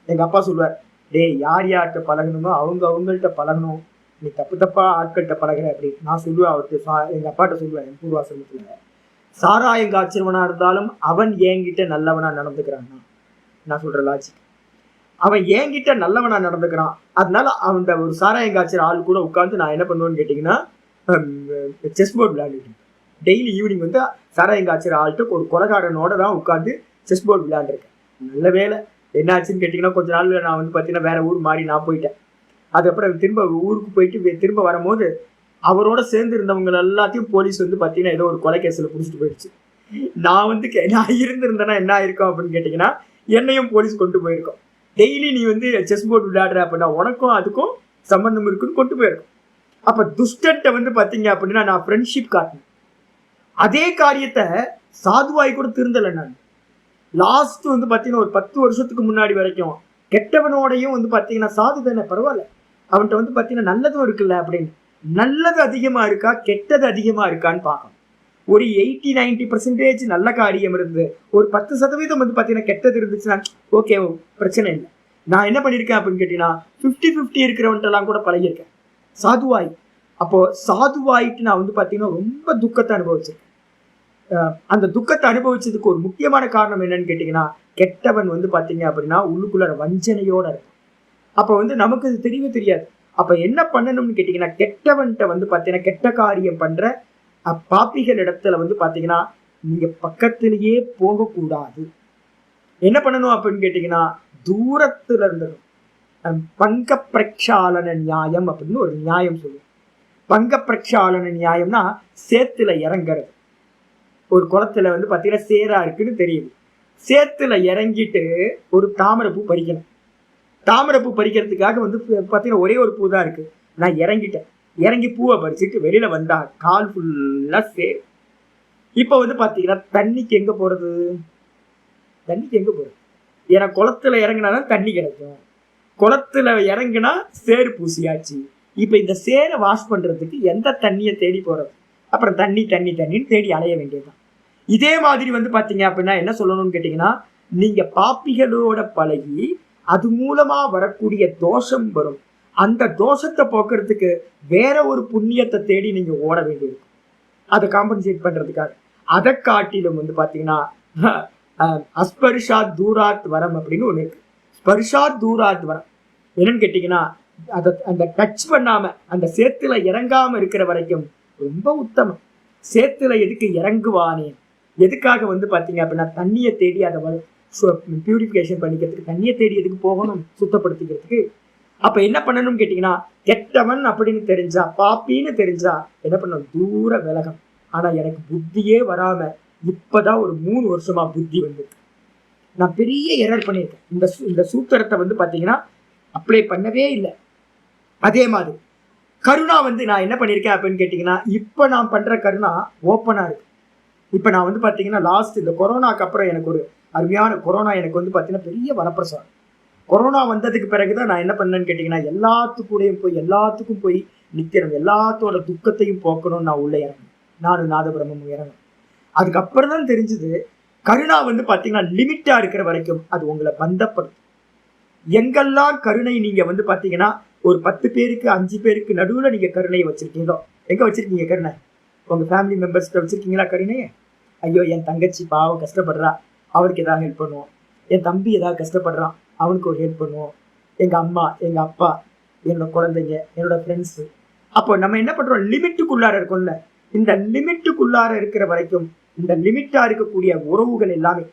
எங்க அப்பா சொல்லுவார், டேய் யார் யார்கிட்ட பழகணுமோ அவங்கள்ட்ட பழகணும், நீ தப்பா ஆட்கள்கிட்ட பழகிற அப்படி. நான் சொல்லுவேன் அவருக்கு, எங்க அப்பாட்ட சொல்லுவேன் என் பூர்வாசிரமத்துல, சாராயம் காய்ச்சறவனா இருந்தாலும் அவன் என்கிட்ட நல்லவனா நடந்துக்கிறான்னா, நான் சொல்ற லாஜிக், அவன் என்கிட்ட நல்லவனா நடந்துக்கிறான், அதனால அந்த ஒரு சாராயம் காய்ச்சற ஆள் கூட உட்காந்து நான் என்ன பண்ணுவேன்னு கேட்டீங்கன்னா செஸ் போர்டு விளையாண்டுட்டு டெய்லி ஈவினிங் வந்து சாராயம் காய்ச்சற ஆள்கிட்ட ஒரு கொலைகாரனோட தான் உட்காந்து செஸ் போர்டு விளையாண்டுருக்கேன். நல்ல வேலை என்ன ஆச்சுன்னு கேட்டீங்கன்னா, கொஞ்ச நாள் நான் வந்து பாத்தீங்கன்னா வேற ஊர் மாறி நான் போயிட்டேன். அதுக்கப்புறம் திரும்ப ஊருக்கு போயிட்டு திரும்ப வரும்போது அவரோட சேர்ந்து இருந்தவங்க எல்லாத்தையும் போலீஸ் வந்து பார்த்தீங்கன்னா ஏதோ ஒரு கொலை கேஸில் பிடிச்சிட்டு போயிடுச்சு. நான் இருந்திருந்தேன்னா என்ன ஆயிருக்கும் அப்படின்னு கேட்டிங்கன்னா, என்னையும் போலீஸ் கொண்டு போயிருக்கோம். டெய்லி நீ வந்து செஸ் போர்டு விளையாடுற அப்படின்னா உனக்கும் அதுக்கும் சம்பந்தம் இருக்குன்னு கொண்டு போயிருக்கோம். அப்போ துஷ்டன்ட்ட வந்து பார்த்தீங்க அப்படின்னா நான் ஃப்ரெண்ட்ஷிப் காட்டினேன். அதே காரியத்தை சாதுவாய் கூட திருந்தலை நான். லாஸ்ட் வந்து பார்த்தீங்கன்னா ஒரு 10 வருஷத்துக்கு முன்னாடி வரைக்கும் கெட்டவனோடையும் வந்து பார்த்தீங்கன்னா சாது தானே பரவாயில்ல, அவன்கிட்ட வந்து பார்த்தீங்கன்னா நல்லதும் இருக்குல்ல அப்படின்னு. நல்லது அதிகமாக இருக்கா கெட்டது அதிகமாக இருக்கான்னு பார்க்கணும். ஒரு 80-90% நல்ல காரியம் இருந்து ஒரு 10% வந்து பார்த்தீங்கன்னா கெட்டது இருந்துச்சுன்னா ஓகே பிரச்சனை இல்லை. நான் என்ன பண்ணியிருக்கேன் அப்படின்னு கேட்டீங்கன்னா 50-50 இருக்கிறவன்ட்டெல்லாம் கூட பழகியிருக்கேன் சாதுவாய். அப்போ சாதுவாயிட்டு நான் வந்து பார்த்தீங்கன்னா ரொம்ப துக்கத்தை அனுபவிச்சிருக்கேன். அந்த துக்கத்தை அனுபவிச்சதுக்கு ஒரு முக்கியமான காரணம் என்னன்னு கேட்டீங்கன்னா, கெட்டவன் வந்து பார்த்தீங்க அப்படின்னா உள்ளுக்குள்ள வஞ்சனையோட இருக்கும். அப்போ வந்து நமக்கு அது தெரியவே தெரியாது. அப்போ என்ன பண்ணணும்னு கேட்டீங்கன்னா, கெட்டவன்கிட்ட வந்து பார்த்தீங்கன்னா கெட்ட காரியம் பண்ற பாப்பிகள் இடத்துல வந்து பார்த்தீங்கன்னா நீங்க பக்கத்திலேயே போகக்கூடாது. என்ன பண்ணணும் அப்படின்னு கேட்டீங்கன்னா, தூரத்துல இருந்துடும். பங்க பிரக்ஷாலன நியாயம் அப்படின்னு ஒரு நியாயம் சொல்லுவோம். பங்க பிரக்ஷாலன நியாயம்னா சேத்துல இறங்குறது. ஒரு குளத்துல வந்து பார்த்தீங்கன்னா சேரா இருக்குன்னு தெரியுது. சேத்துல இறங்கிட்டு ஒரு தாமரைப்பூ பறிக்கணும். தாமரைப்பூ பறிக்கிறதுக்காக வந்து பார்த்தீங்கன்னா ஒரே ஒரு பூ தான் இருக்கு. நான் இறங்கிட்டேன். இறங்கி பூவை பறிச்சுட்டு வெளியில வந்தா கால் ஃபுல்லா சேர். இப்போ வந்து பார்த்தீங்கன்னா தண்ணிக்கு எங்க போறது? தண்ணிக்கு எங்க போறது? ஏன்னா குளத்துல இறங்கினாதான் தண்ணி கிடைக்கும். குளத்துல இறங்கினா சேறு பூசியாச்சு. இப்போ இந்த சேரை வாஷ் பண்றதுக்கு எந்த தண்ணியை தேடி போறது? அப்புறம் தண்ணின்னு தேடி அலைய வேண்டியதுதான். இதே மாதிரி வந்து பார்த்தீங்க அப்படின்னா என்ன சொல்லணும்னு கேட்டீங்கன்னா, நீங்க பாப்பிகளோட பழகி அது மூலமா வரக்கூடிய தோஷம் வரும். அந்த தோஷத்தை போக்குறதுக்கு வேற ஒரு புண்ணியத்தை தேடி நீங்க ஓட வேண்டியிருக்கும், அதை காம்பன்சேட் பண்றதுக்காக. அதை காட்டிலும் வந்து பார்த்தீங்கன்னா அஸ்பர்ஷா தூராத் வரம் அப்படின்னு ஒன்று இருக்கு. ஸ்பர்ஷா தூராத் வரம் என்னன்னு கேட்டீங்கன்னா, அந்த டச் பண்ணாம அந்த சேத்துல இறங்காம இருக்கிற வரைக்கும் ரொம்ப உத்தமம். சேத்துல எதுக்கு இறங்குவானே? எதுக்காக வந்து பார்த்தீங்க அப்படின்னா தண்ணியை தேடி அதை பியூரிஃபிகேஷன் பண்ணிக்கிறதுக்கு தண்ணியை தேடி எதுக்கு போகணும்? சுத்தப்படுத்திக்கிறதுக்கு. அப்ப என்ன பண்ணணும்னு கேட்டீங்கன்னா, கெட்டவன் அப்படின்னு தெரிஞ்சா பாப்பின்னு தெரிஞ்சா என்ன பண்ணணும்? தூர விலகம். ஆனா எனக்கு புத்தியே வராம இப்பதான் ஒரு 3 வருஷமா புத்தி வந்திருக்கு. நான் பெரிய எரர் பண்ணியிருக்கேன். இந்த சூத்திரத்தை வந்து பார்த்தீங்கன்னா அப்ளை பண்ணவே இல்லை. அதே மாதிரி கருணா வந்து நான் என்ன பண்ணியிருக்கேன் அப்படின்னு கேட்டிங்கன்னா, இப்போ நான் பண்ணுற கருணா ஓப்பனாக இருக்கு. இப்போ நான் வந்து பார்த்தீங்கன்னா லாஸ்ட் இந்த கொரோனாக்கு அப்புறம் எனக்கு ஒரு அருமையான கொரோனா எனக்கு வந்து பார்த்தீங்கன்னா பெரிய வரப்பிரசாதம். கொரோனா வந்ததுக்கு பிறகுதான் நான் என்ன பண்ணேன்னு கேட்டிங்கன்னா, எல்லாத்துக்கும் போய் நிற்கிறேன். எல்லாத்தோட துக்கத்தையும் போக்கணும்னு நான் உள்ளே இறங்கணும். நானும் நாதபிரமும் இறங்கணும். அதுக்கப்புறம் தான் தெரிஞ்சது, கருணா வந்து பார்த்தீங்கன்னா லிமிட்டாக இருக்கிற வரைக்கும் அது உங்களை பந்தப்படும். எங்கெல்லாம் கருணை நீங்க வந்து பார்த்தீங்கன்னா ஒரு 10 பேருக்கு 5 பேருக்கு நடுவில் நீங்க கருணையை வச்சிருக்கீங்களோ, எங்க வச்சிருக்கீங்க கருணை? உங்க ஃபேமிலி மெம்பர்ஸ்கிட்ட வச்சிருக்கீங்களா கருணையை? ஐயோ என் தங்கச்சி பாவம் கஷ்டப்படுறா, அவருக்கு ஏதாவது ஹெல்ப் பண்ணுவோம். என் தம்பி ஏதாவது கஷ்டப்படுறான், அவனுக்கு ஒரு ஹெல்ப் பண்ணுவோம். எங்க அம்மா, எங்க அப்பா, என்னோட குழந்தைங்க, என்னோட ஃப்ரெண்ட்ஸு. அப்போ நம்ம என்ன பண்றோம்? லிமிட்டுக்குள்ளார இருக்கும்ல. இந்த லிமிட்டுக்குள்ளார இருக்கிற வரைக்கும் இந்த லிமிட்டா இருக்கக்கூடிய உறவுகள் எல்லாமே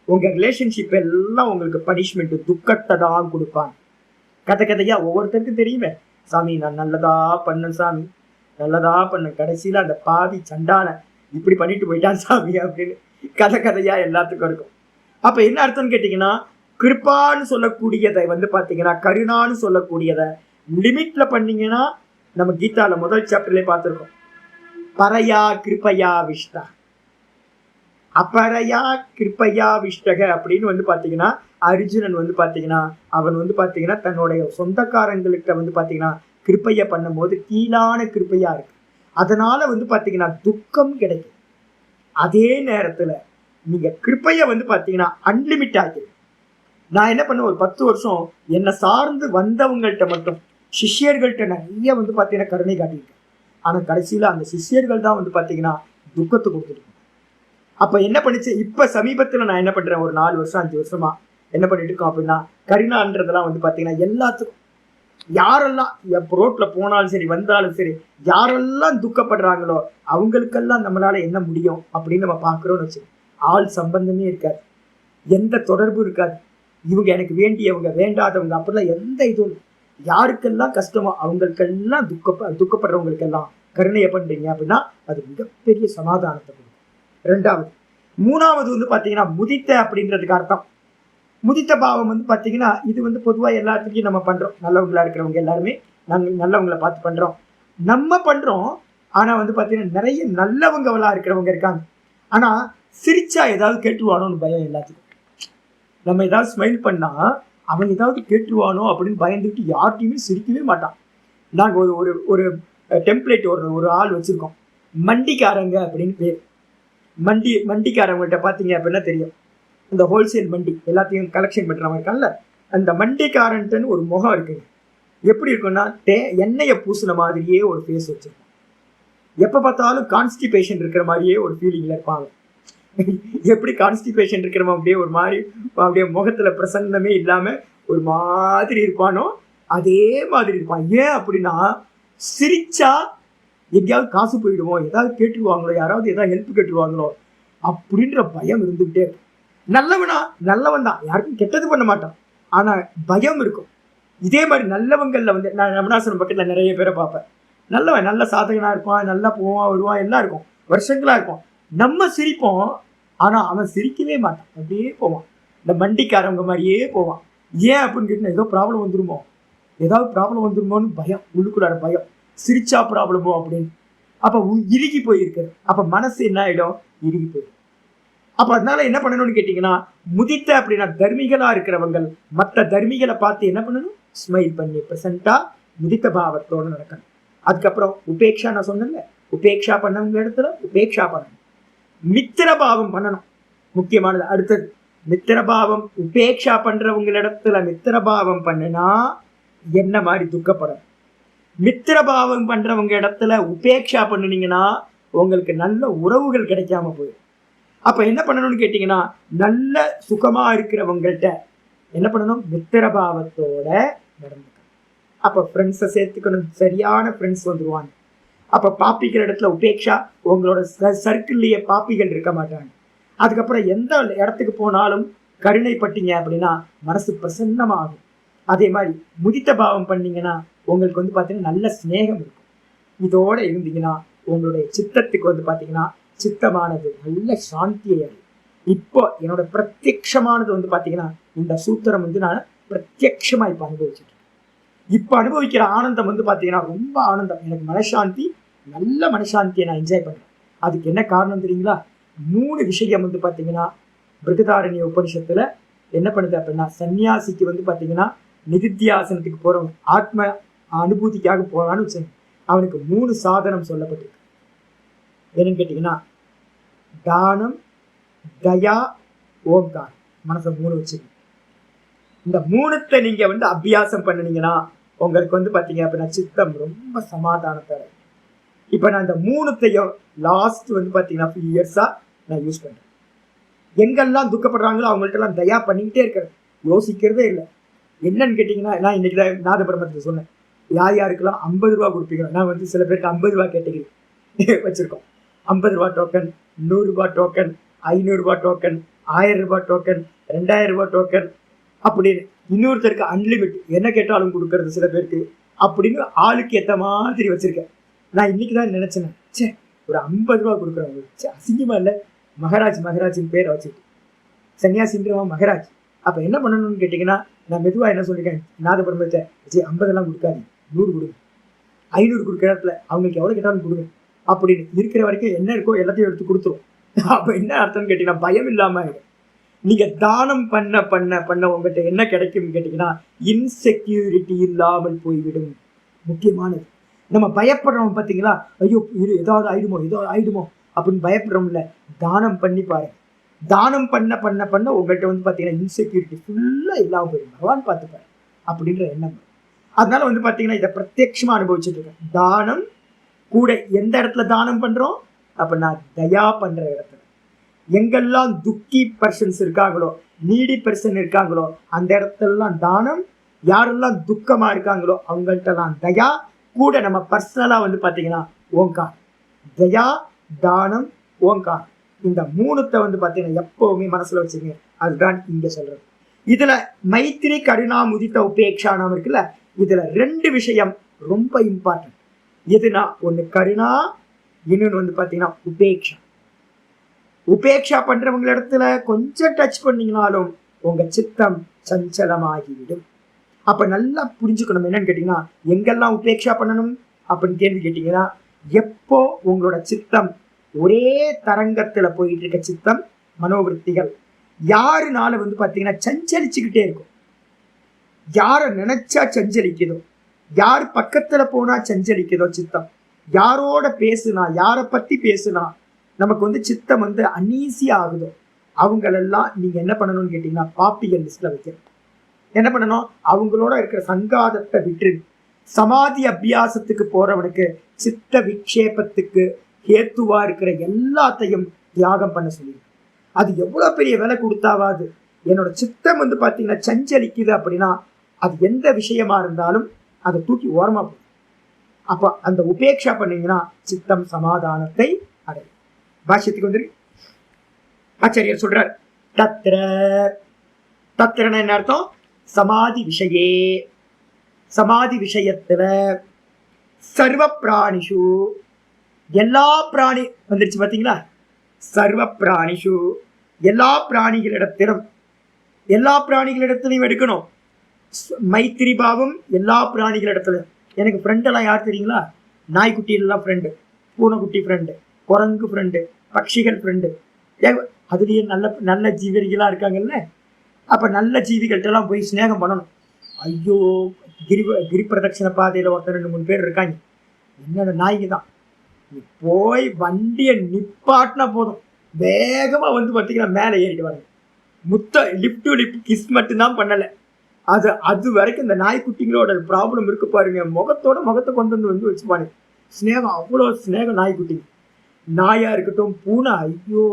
உங்க ரிலேஷன்ஷிப் எல்லாம் உங்களுக்கு பனிஷ்மெண்ட் துக்கத்தை தான் கொடுப்பாங்க. கதையா ஒவ்வொருத்தருக்கும் தெரியுமே, சாமி நான் நல்லதா பண்ணேன் சாமி, நல்லதா பண்ண, கடைசியில அந்த பாவி சண்டான இப்படி பண்ணிட்டு போயிட்டான் சாமி அப்படின்னு கதையா எல்லாத்துக்கும் இருக்கும். அப்ப என்ன அர்த்தம்னு கேட்டீங்கன்னா, கிருப்பான்னு சொல்லக்கூடியதை வந்து பாத்தீங்கன்னா கருணான்னு சொல்லக்கூடியதை லிமிட்ல பண்ணீங்கன்னா, நம்ம கீதால முதல் சாப்டர்லயே பார்த்திருக்கோம், பரையா கிருப்பையா விஷ்டா, அபரையா கிருப்பையா விஷ்டக அப்படின்னு வந்து பாத்தீங்கன்னா அர்ஜுனன் வந்து பாத்தீங்கன்னா அவன் வந்து பாத்தீங்கன்னா தன்னுடைய சொந்தக்காரங்களுக்கு வந்து பாத்தீங்கன்னா கிருப்பைய பண்ணும் போது கீழான கிருப்பையா இருக்கு. அதனால வந்து பாத்தீங்கன்னா துக்கம் கிடைக்கும். அதே நேரத்துல நீங்க கிருப்பைய வந்து பாத்தீங்கன்னா அன்லிமிட் ஆகுது. நான் என்ன பண்ண, ஒரு 10 வருஷம் என்னை சார்ந்து வந்தவங்கள்ட்ட மட்டும் சிஷ்யர்கள்ட்ட நிறைய வந்து பாத்தீங்கன்னா கருணை காட்டியிருக்கேன். ஆனா கடைசியில அந்த சிஷ்யர்கள் தான் வந்து பாத்தீங்கன்னா துக்கத்தை கொடுத்துருக்கேன். அப்ப என்ன பண்ணிச்சு, இப்ப சமீபத்துல நான் என்ன பண்றேன், ஒரு 4 வருஷம் 5 வருஷமா என்ன பண்ணிட்டு இருக்கோம் அப்படின்னா, கருணான்றதெல்லாம் வந்து பாத்தீங்கன்னா எல்லாத்துக்கும், யாரெல்லாம் ரோட்ல போனாலும் சரி வந்தாலும் சரி, யாரெல்லாம் துக்கப்படுறாங்களோ அவங்களுக்கெல்லாம் நம்மளால என்ன முடியும் அப்படின்னு நம்ம பாக்குறோம்னு வச்சு, ஆள் சம்பந்தமே இருக்காது, எந்த தொடர்பும் இருக்காது. இவங்க எனக்கு வேண்டியவங்க வேண்டாதவங்க அப்படிலாம் எந்த இதுவும், யாருக்கெல்லாம் கஷ்டமோ அவங்களுக்கெல்லாம் துக்கப்படுறவங்களுக்கெல்லாம் கருணையை பண்றீங்க அப்படின்னா அது மிகப்பெரிய சமாதானத்தை கொடுக்கும். ரெண்டாவது. மூணாவது வந்து பாத்தீங்கன்னா முதித்த அப்படின்றதுக்கு அர்த்தம். முதித்த பாவம் வந்து பாத்தீங்கன்னா இது வந்து பொதுவா எல்லாத்துக்கும் நம்ம பண்றோம். நல்லவங்களா இருக்கிறவங்க எல்லாருமே நல்லவங்களை பார்த்து பண்றோம். நம்ம பண்றோம். ஆனா வந்து பாத்தீங்கன்னா நிறைய நல்லவங்களா இருக்கிறவங்க இருக்காங்க. ஆனா சிரிச்சா ஏதாவது கேட்டுருவானோன்னு பயம் எல்லாத்துக்கும். நம்ம ஏதாவது ஸ்மைல் பண்ணா அவன் ஏதாவது கேட்டுருவானோ அப்படின்னு பயந்துட்டு யார்கிட்டையுமே சிரிக்கவே மாட்டான். நாங்க ஒரு ஒரு டெம்ப்ளேட் ஒரு ஆள் வச்சிருக்கோம். மண்டிக்காரங்க அப்படின்னு பேர். மண்டிக்காரங்கள்ட்ட பார்த்தீங்க அப்படின்னா தெரியும். இந்த ஹோல்சேல் மண்டி எல்லாத்தையும் கலெக்ஷன் பண்ணுறவங்க இருக்கான்ல, அந்த மண்டிக்காரன்ட்டுன்னு ஒரு முகம் இருக்குங்க. எப்படி இருக்குன்னா எண்ணெயை பூசின மாதிரியே ஒரு ஃபேஸ் வச்சிருக்கோம். எப்போ பார்த்தாலும் கான்ஸ்டிபேஷன் இருக்கிற மாதிரியே ஒரு ஃபீலிங்கில் இருப்பாங்க. எப்படி கான்ஸ்டிபேஷன் இருக்கிறவன் அப்படியே ஒரு மாதிரி அப்படியே முகத்தில் பிரசன்னமே இல்லாமல் ஒரு மாதிரி இருப்பானோ அதே மாதிரி இருப்பான். ஏன் அப்படின்னா சிரிச்சா எங்கேயாவது காசு போயிடுவோம், ஏதாவது கேட்டுருவாங்களோ, யாராவது ஏதாவது ஹெல்ப் கேட்டுருவாங்களோ அப்படின்ற பயம் இருந்துகிட்டே இருக்கும். நல்லவன் தான், யாருக்கும் கெட்டது பண்ண மாட்டான், ஆனால் பயம் இருக்கும். இதே மாதிரி நல்லவங்களில் வந்து நான் ரமணாசனம் பக்கத்தில் நிறைய பேரை பார்ப்பேன். நல்ல சாதகனாக இருப்பான், நல்லா போவான் வருவான், எல்லாம் இருக்கும், வருஷங்களாக இருக்கும். நம்ம சிரிப்போம், ஆனால் அவன் சிரிக்கவே மாட்டான், அப்படியே போவான். இந்த மண்டிக்காரவங்க மாதிரியே போவான். ஏன் அப்படின்னு கேட்டால் ஏதாவது ப்ராப்ளம் வந்துருமோன்னு பயம், உள்ளுக்குள்ளார பயம். சிரிச்சா ப்ராப்ளமோ அப்படின்னு. அப்போ இறுகி போயிருக்காரு. அப்போ மனசு என்ன ஆகிடும்? இறுகி போயிடும். அப்போ அதனால என்ன பண்ணணும்னு கேட்டிங்கன்னா, முதித்த அப்படின்னா தர்மிகளாக இருக்கிறவங்க மற்ற தர்மிகளை பார்த்து என்ன பண்ணணும்? ஸ்மைல் பண்ணி ப்ரெசண்டாக முதித்த பாவத்தோடு நடக்கணும். அதுக்கப்புறம் உபேக்ஷா, நான் சொன்னேன்ல, உபேக்ஷா பண்ணவங்க இடத்துல உபேக்ஷா பண்ணணும். மித்திரபாவம் பண்ணணும், முக்கியமானது. அடுத்தது மித்திரபாவம். உபேக்ஷா பண்றவங்க இடத்துல மித்திரபாவம் பண்ணுனா என்ன மாதிரி துக்கப்படும். மித்திரபாவம் பண்றவங்க இடத்துல உபேக்ஷா பண்ணுனீங்கன்னா உங்களுக்கு நல்ல உறவுகள் கிடைக்காம போயிடும். அப்ப என்ன பண்ணணும்னு கேட்டீங்கன்னா, நல்ல சுகமா இருக்கிறவங்கள்ட்ட என்ன பண்ணணும்? மித்திரபாவத்தோட நடந்துக்கணும். அப்ப ஃப்ரெண்ட்ஸை சேர்த்துக்கணும். சரியான ஃப்ரெண்ட்ஸ் வந்துருவாங்க. அப்ப பாப்பிக்கிற இடத்துல உபேக்ஷா. உங்களோட சர்க்கிள்லயே பாப்பிகள் இருக்க மாட்டாங்க. அதுக்கப்புறம் எந்த இடத்துக்கு போனாலும் கருணைப்பட்டீங்க அப்படின்னா மனசு பிரசன்னமாகும். அதே மாதிரி முதித்த பாவம் பண்ணீங்கன்னா உங்களுக்கு வந்து பார்த்தீங்கன்னா நல்ல ஸ்நேகம் இருக்கும். இதோட இருந்தீங்கன்னா உங்களுடைய சித்தத்துக்கு வந்து பார்த்தீங்கன்னா சித்தமானது நல்ல சாந்தியை அடையும். இப்போ என்னோட பிரத்யக்ஷமானது வந்து பார்த்தீங்கன்னா இந்த சூத்திரம் வந்து நான் பிரத்யக்ஷமா இப்போ அனுபவிச்சுட்டு இருக்கேன். இப்போ அனுபவிக்கிற ஆனந்தம் வந்து பார்த்தீங்கன்னா ரொம்ப ஆனந்தம். எனக்கு மனசாந்தி, நல்ல மனசாந்தியை நான் என்ஜாய் பண்ணுறேன். அதுக்கு என்ன காரணம் தெரியுங்களா? 3 விஷயம் வந்து பார்த்தீங்கன்னா பிருகதாரண்ய உபனிஷத்துல என்ன பண்ணுது அப்படின்னா, சன்னியாசிக்கு வந்து பார்த்தீங்கன்னா நிதித்தியாசனத்துக்கு போறவங்க ஆத்ம அனுபூதிக்காக போறான்னு வச்சுங்க, அவனுக்கு 3 சாதனம் சொல்லப்பட்டிருக்கு. என்னன்னு கேட்டீங்கன்னா, தானம், தயா, ஓம்காரம். மனசை 3 வச்சுக்கணும். இந்த 3த்தை நீங்க வந்து அபியாசம் பண்ணினீங்கன்னா உங்களுக்கு வந்து பார்த்தீங்க அப்படின்னா சித்தம் ரொம்ப சமாதானத்தோட. இப்போ நான் இந்த 3த்தையும் லாஸ்ட் வந்து பார்த்தீங்கன்னா 5 இயர்ஸா நான் யூஸ் பண்றேன். எங்கெல்லாம் துக்கப்படுறாங்களோ அவங்கள்ட்டெல்லாம் தயா பண்ணிக்கிட்டே இருக்கிறேன், யோசிக்கிறதே இல்லை. என்னன்னு கேட்டிங்கன்னா, நான் இன்னைக்கு தான் நாதபிரமத்துக்கு சொன்னேன், யாருக்கெல்லாம் 50 ரூபா கொடுப்பீங்க. நான் வந்து சில பேருக்கு 50 ரூபா கேட்டகரி வச்சிருக்கோம். 50 ரூபா டோக்கன், 100 ரூபா டோக்கன், 500 ரூபா டோக்கன், 1000 ரூபா டோக்கன், 2000 ரூபா டோக்கன் அப்படின்னு. இன்னொருத்தருக்கு அன்லிமிட், என்ன கேட்டாலும் கொடுக்கறது சில பேருக்கு அப்படின்னு ஆளுக்கு ஏற்ற மாதிரி வச்சிருக்கேன். நான் இன்னைக்கு தான் நினைச்சேன், சே ஒரு 50 ரூபா கொடுக்குறவங்க அசிங்கமா இல்லை, மகராஜின் பேரை வச்சுட்டு சன்னியாசின்றவன் மகராஜ். அப்போ என்ன பண்ணணும்னு கேட்டிங்கன்னா, நான் மெதுவாக என்ன சொல்லியிருக்கேன், நாதபிரமத்தை 50 கொடுக்காது, 100 கொடுங்க, 500 கொடுக்குற இடத்துல அவங்களுக்கு எவ்வளோ கேட்டாலும் கொடுங்க அப்படின்னு. இருக்கிற வரைக்கும் என்ன இருக்கோ எல்லாத்தையும் எடுத்து கொடுத்துரும். அப்போ என்ன அர்த்தம்னு கேட்டிங்கன்னா, பயம் இல்லாமல் ஆகிடும். நீங்கள் தானம் பண்ண பண்ண பண்ண உங்கள்கிட்ட என்ன கிடைக்கும்னு கேட்டிங்கன்னா, இன்செக்யூரிட்டி இல்லாமல் போய்விடும். முக்கியமானது, நம்ம பயப்படுறோம் பார்த்தீங்களா, ஐயோ ஏதாவது ஆயிடுமோ அப்படின்னு பயப்படுறோம்ல, தானம் பண்ணி பாருங்க. தானம் பண்ண பண்ண பண்ண உங்கள்கிட்ட வந்து பார்த்தீங்கன்னா இன்செக்யூரிட்டி ஃபுல்லாக இல்லாமல் போயிடும். பகவான் பார்த்துப்பாரு அப்படின்ற எண்ணம். அதனால வந்து பார்த்தீங்கன்னா இதை பிரத்யட்சமாக அனுபவிச்சுட்டு இருக்கேன். தானம் கூட எந்த இடத்துல தானம் பண்ணுறோம் அப்படின்னா, தயா பண்ணுற இடத்துல. எங்கெல்லாம் துக்கி பர்சன்ஸ் இருக்காங்களோ, நீடி பர்சன் இருக்காங்களோ அந்த இடத்துலலாம் தானம். யாரெல்லாம் துக்கமாக இருக்காங்களோ அவங்கள்ட்டலாம் தயா. கூட நம்ம பர்சனலாக வந்து பார்த்தீங்கன்னா ஓங்கார். தயா, தானம், ஓங்கார், இந்த 3த்தை வந்து பார்த்தீங்கன்னா எப்பவுமே மனசுல வச்சுக்கோங்க. அதுதான் இங்க சொல்றது. இதுல மைத்திரி, கருணா, முதித்த, உபேக்ஷா நாம இருக்குல்ல, இதுல 2 விஷயம் ரொம்ப இம்பார்ட்டன்ட். எதுனா ஒண்ணு கருணா, இன்னொன்னு வந்து பாத்தீங்கன்னா உபேக்ஷா. உபேக்ஷா பண்றவங்க இடத்துல கொஞ்சம் டச் பண்ணீங்கனாலும் உங்க சித்தம் சஞ்சலமாகிவிடும். அப்ப நல்லா புரிஞ்சுக்கணும் என்னன்னு கேட்டீங்கன்னா, எங்கெல்லாம் உபேக்ஷா பண்ணணும் அப்படின்னு கேள்வி கேட்டீங்கன்னா, எப்போ உங்களோட சித்தம் ஒரே தரங்கத்துல போயிட்டு இருக்க சித்தம் மனோவிருத்திகள் யாருனால வந்து பாத்தீங்கன்னா சஞ்சலிச்சுக்கிட்டே இருக்கும், யார நினைச்சா சஞ்சலிக்குதோ, யார் பக்கத்துல போனா சஞ்சலிக்குதோ சித்தம், யாரோட பேசுனா, யார பத்தி பேசுனா நமக்கு வந்து சித்தம் வந்து அன்ஈஸியா ஆகுதோ, அவங்களெல்லாம் நீங்க என்ன பண்ணணும்னு கேட்டீங்கன்னா பாப்பிகள் லிஸ்ட்ல வைக்கணும். என்ன பண்ணணும், அவங்களோட இருக்கிற சங்காதத்தை விட்டு சமாதி அபியாசத்துக்கு போறவனுக்கு சித்த விக்ஷேபத்துக்கு ஹேத்துவா இருக்கிற எல்லாத்தையும் தியாகம் பண்ண சொல்லியிருக்கு. அது எவ்வளவு பெரிய விலை கொடுத்தாவாது என்னோட சித்தம் வந்து பாத்தீங்கன்னா சஞ்சலிக்குது அப்படின்னா அது எந்த விஷயமா இருந்தாலும் அதை தூக்கி ஓரமா போகும். அப்ப அந்த உபேட்சா பண்ணீங்கன்னா சித்தம் சமாதானத்தை அடையும். பாஷ்யத்துக்கு வந்து ஆச்சாரியர் சொல்றார், தத்ர தத்ரன என்ன அர்த்தம், சமாதி விஷயே, சமாதி விஷயத்துல சர்வ பிராணிஷு, எல்லா பிராணி வந்துருச்சு பாத்தீங்களா, சர்வ பிராணிஷு எல்லா பிராணிகளிடத்திலும், எல்லா பிராணிகளிடத்திலையும் எடுக்கணும் மைத்திரி பாவம். எல்லா பிராணிகளிடத்திலும் எனக்கு ஃப்ரெண்டெல்லாம் யார் தெரியுங்களா, நாய்க்குட்டியெல்லாம் ஃப்ரெண்டு, பூனைக்குட்டி ஃப்ரெண்டு, குரங்கு ஃப்ரெண்டு, பட்சிகள் ஃப்ரெண்டு, அதுலேயே நல்ல நல்ல ஜீவிகளாக இருக்காங்கல்ல. அப்போ நல்ல ஜீவிகள்கிட்டலாம் போய் ஸ்நேகம் பண்ணணும். ஐயோ, கிரி பிரதட்சண பாதையில் ஒருத்தர் 2-3 பேர் இருக்காங்க, என்னோட நாய்க்கு தான், நீ போய் வண்டியை நிப்பாட்டினா போதும் வேகமாக வந்து பார்த்தீங்கன்னா மேலே ஏறிட்டு வாங்க. லிப் டு லிப் கிஸ் மட்டும்தான் பண்ணலை, அது வரைக்கும் இந்த நாய்க்குட்டிங்களோட ப்ராப்ளம் இருக்கு பாருங்க, முகத்தை கொண்டு வந்து வச்சுப்பாங்க. ஸ்நேகம், அவ்வளோ ஸ்நேகம் நாய்க்குட்டிங்க. நாயா இருக்கட்டும் பூனை, ஐயோ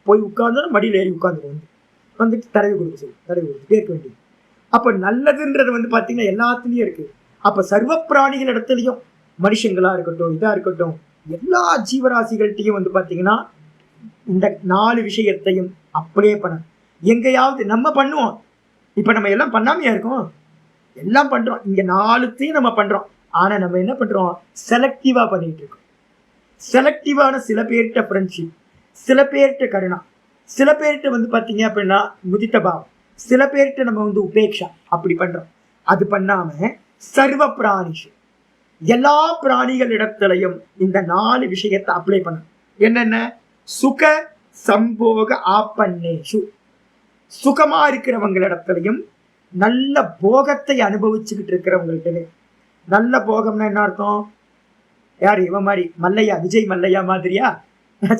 போய் உட்கார்ந்தோன்னா மடியில் ஏறி உட்காந்துட்டு வந்துட்டு தடவி கொடுத்துட்டே இருக்க வேண்டியது. அப்போ நல்லதுன்றது வந்து பார்த்தீங்கன்னா எல்லாத்துலேயும் இருக்கு. அப்போ சர்வ பிராணிகள் இடத்துலையும், மனுஷங்களா இருக்கட்டும், இதா இருக்கட்டும், எல்லா ஜீவராசிகள்கிட்டையும் வந்து பார்த்தீங்கன்னா இந்த 4 விஷயத்தையும் அப்படியே பண்ண. எங்கேயாவது நம்ம பண்ணுவோம், இப்போ நம்ம எல்லாம் பண்ணாமையா இருக்கோம், எல்லாம் பண்றோம், இங்க 4த்தையும் நம்ம பண்றோம். ஆனா நம்ம என்ன பண்றோம், செலக்டிவா பண்ணிட்டு இருக்கோம். செலக்டிவான சில பேர்கிட்ட ஃப்ரெண்ட்ஷிப், சில பேர்கிட்ட கருணா, சில பேர்கிட்ட வந்து பார்த்தீங்க அப்படின்னா முதித்த பாவம், சில பேர்கிட்ட நம்ம வந்து உபேக்ஷா, அப்படி பண்றோம். அது பண்ணாம சர்வ பிராணிஷு எல்லா பிராணிகள் இடத்துலையும் இந்த 4 விஷயத்தை அப்ளை பண்ண. என்னென்ன, சுக சம்போக ஆப்பன்னேஷு, சுகமா இருக்கிறவங்களிடத்துலையும் நல்ல போகத்தை அனுபவிச்சுக்கிட்டு இருக்கிறவங்கள்ட்ட. நல்ல போகம்னா என்ன அர்த்தம், யார் இவன் மாதிரி மல்லையா, விஜய் மல்லையா மாதிரியா,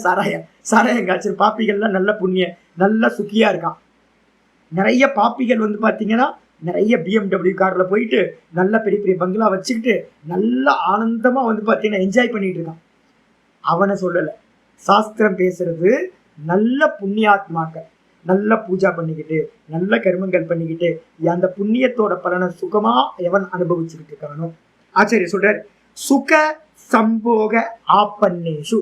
சாராயம் காய்ச்சல் பாப்பிகள்லாம் நல்ல புண்ணிய நல்ல சுக்கியா இருக்கான். நிறைய பாப்பிகள் வந்து பார்த்தீங்கன்னா நிறைய BMW கார்ல போயிட்டு நல்ல பெரிய பெரிய பங்களா வச்சுக்கிட்டு நல்ல ஆனந்தமா வந்து பார்த்தீங்கன்னா என்ஜாய் பண்ணிட்டு இருக்கான். அவனை சொல்லலை, சாஸ்திரம் பேசுறது நல்ல புண்ணியாத்மாக்கள் நல்ல பூஜா பண்ணிக்கிட்டு நல்ல கர்மங்கள் பண்ணிக்கிட்டு அந்த புண்ணியத்தோட பலனை சுகமா எவன் அனுபவிச்சுக்கிட்டு இருக்கானோ. ஆச்சாரியர் சொல்றார், சுக சம்போக ஆப்பன்னேஷு,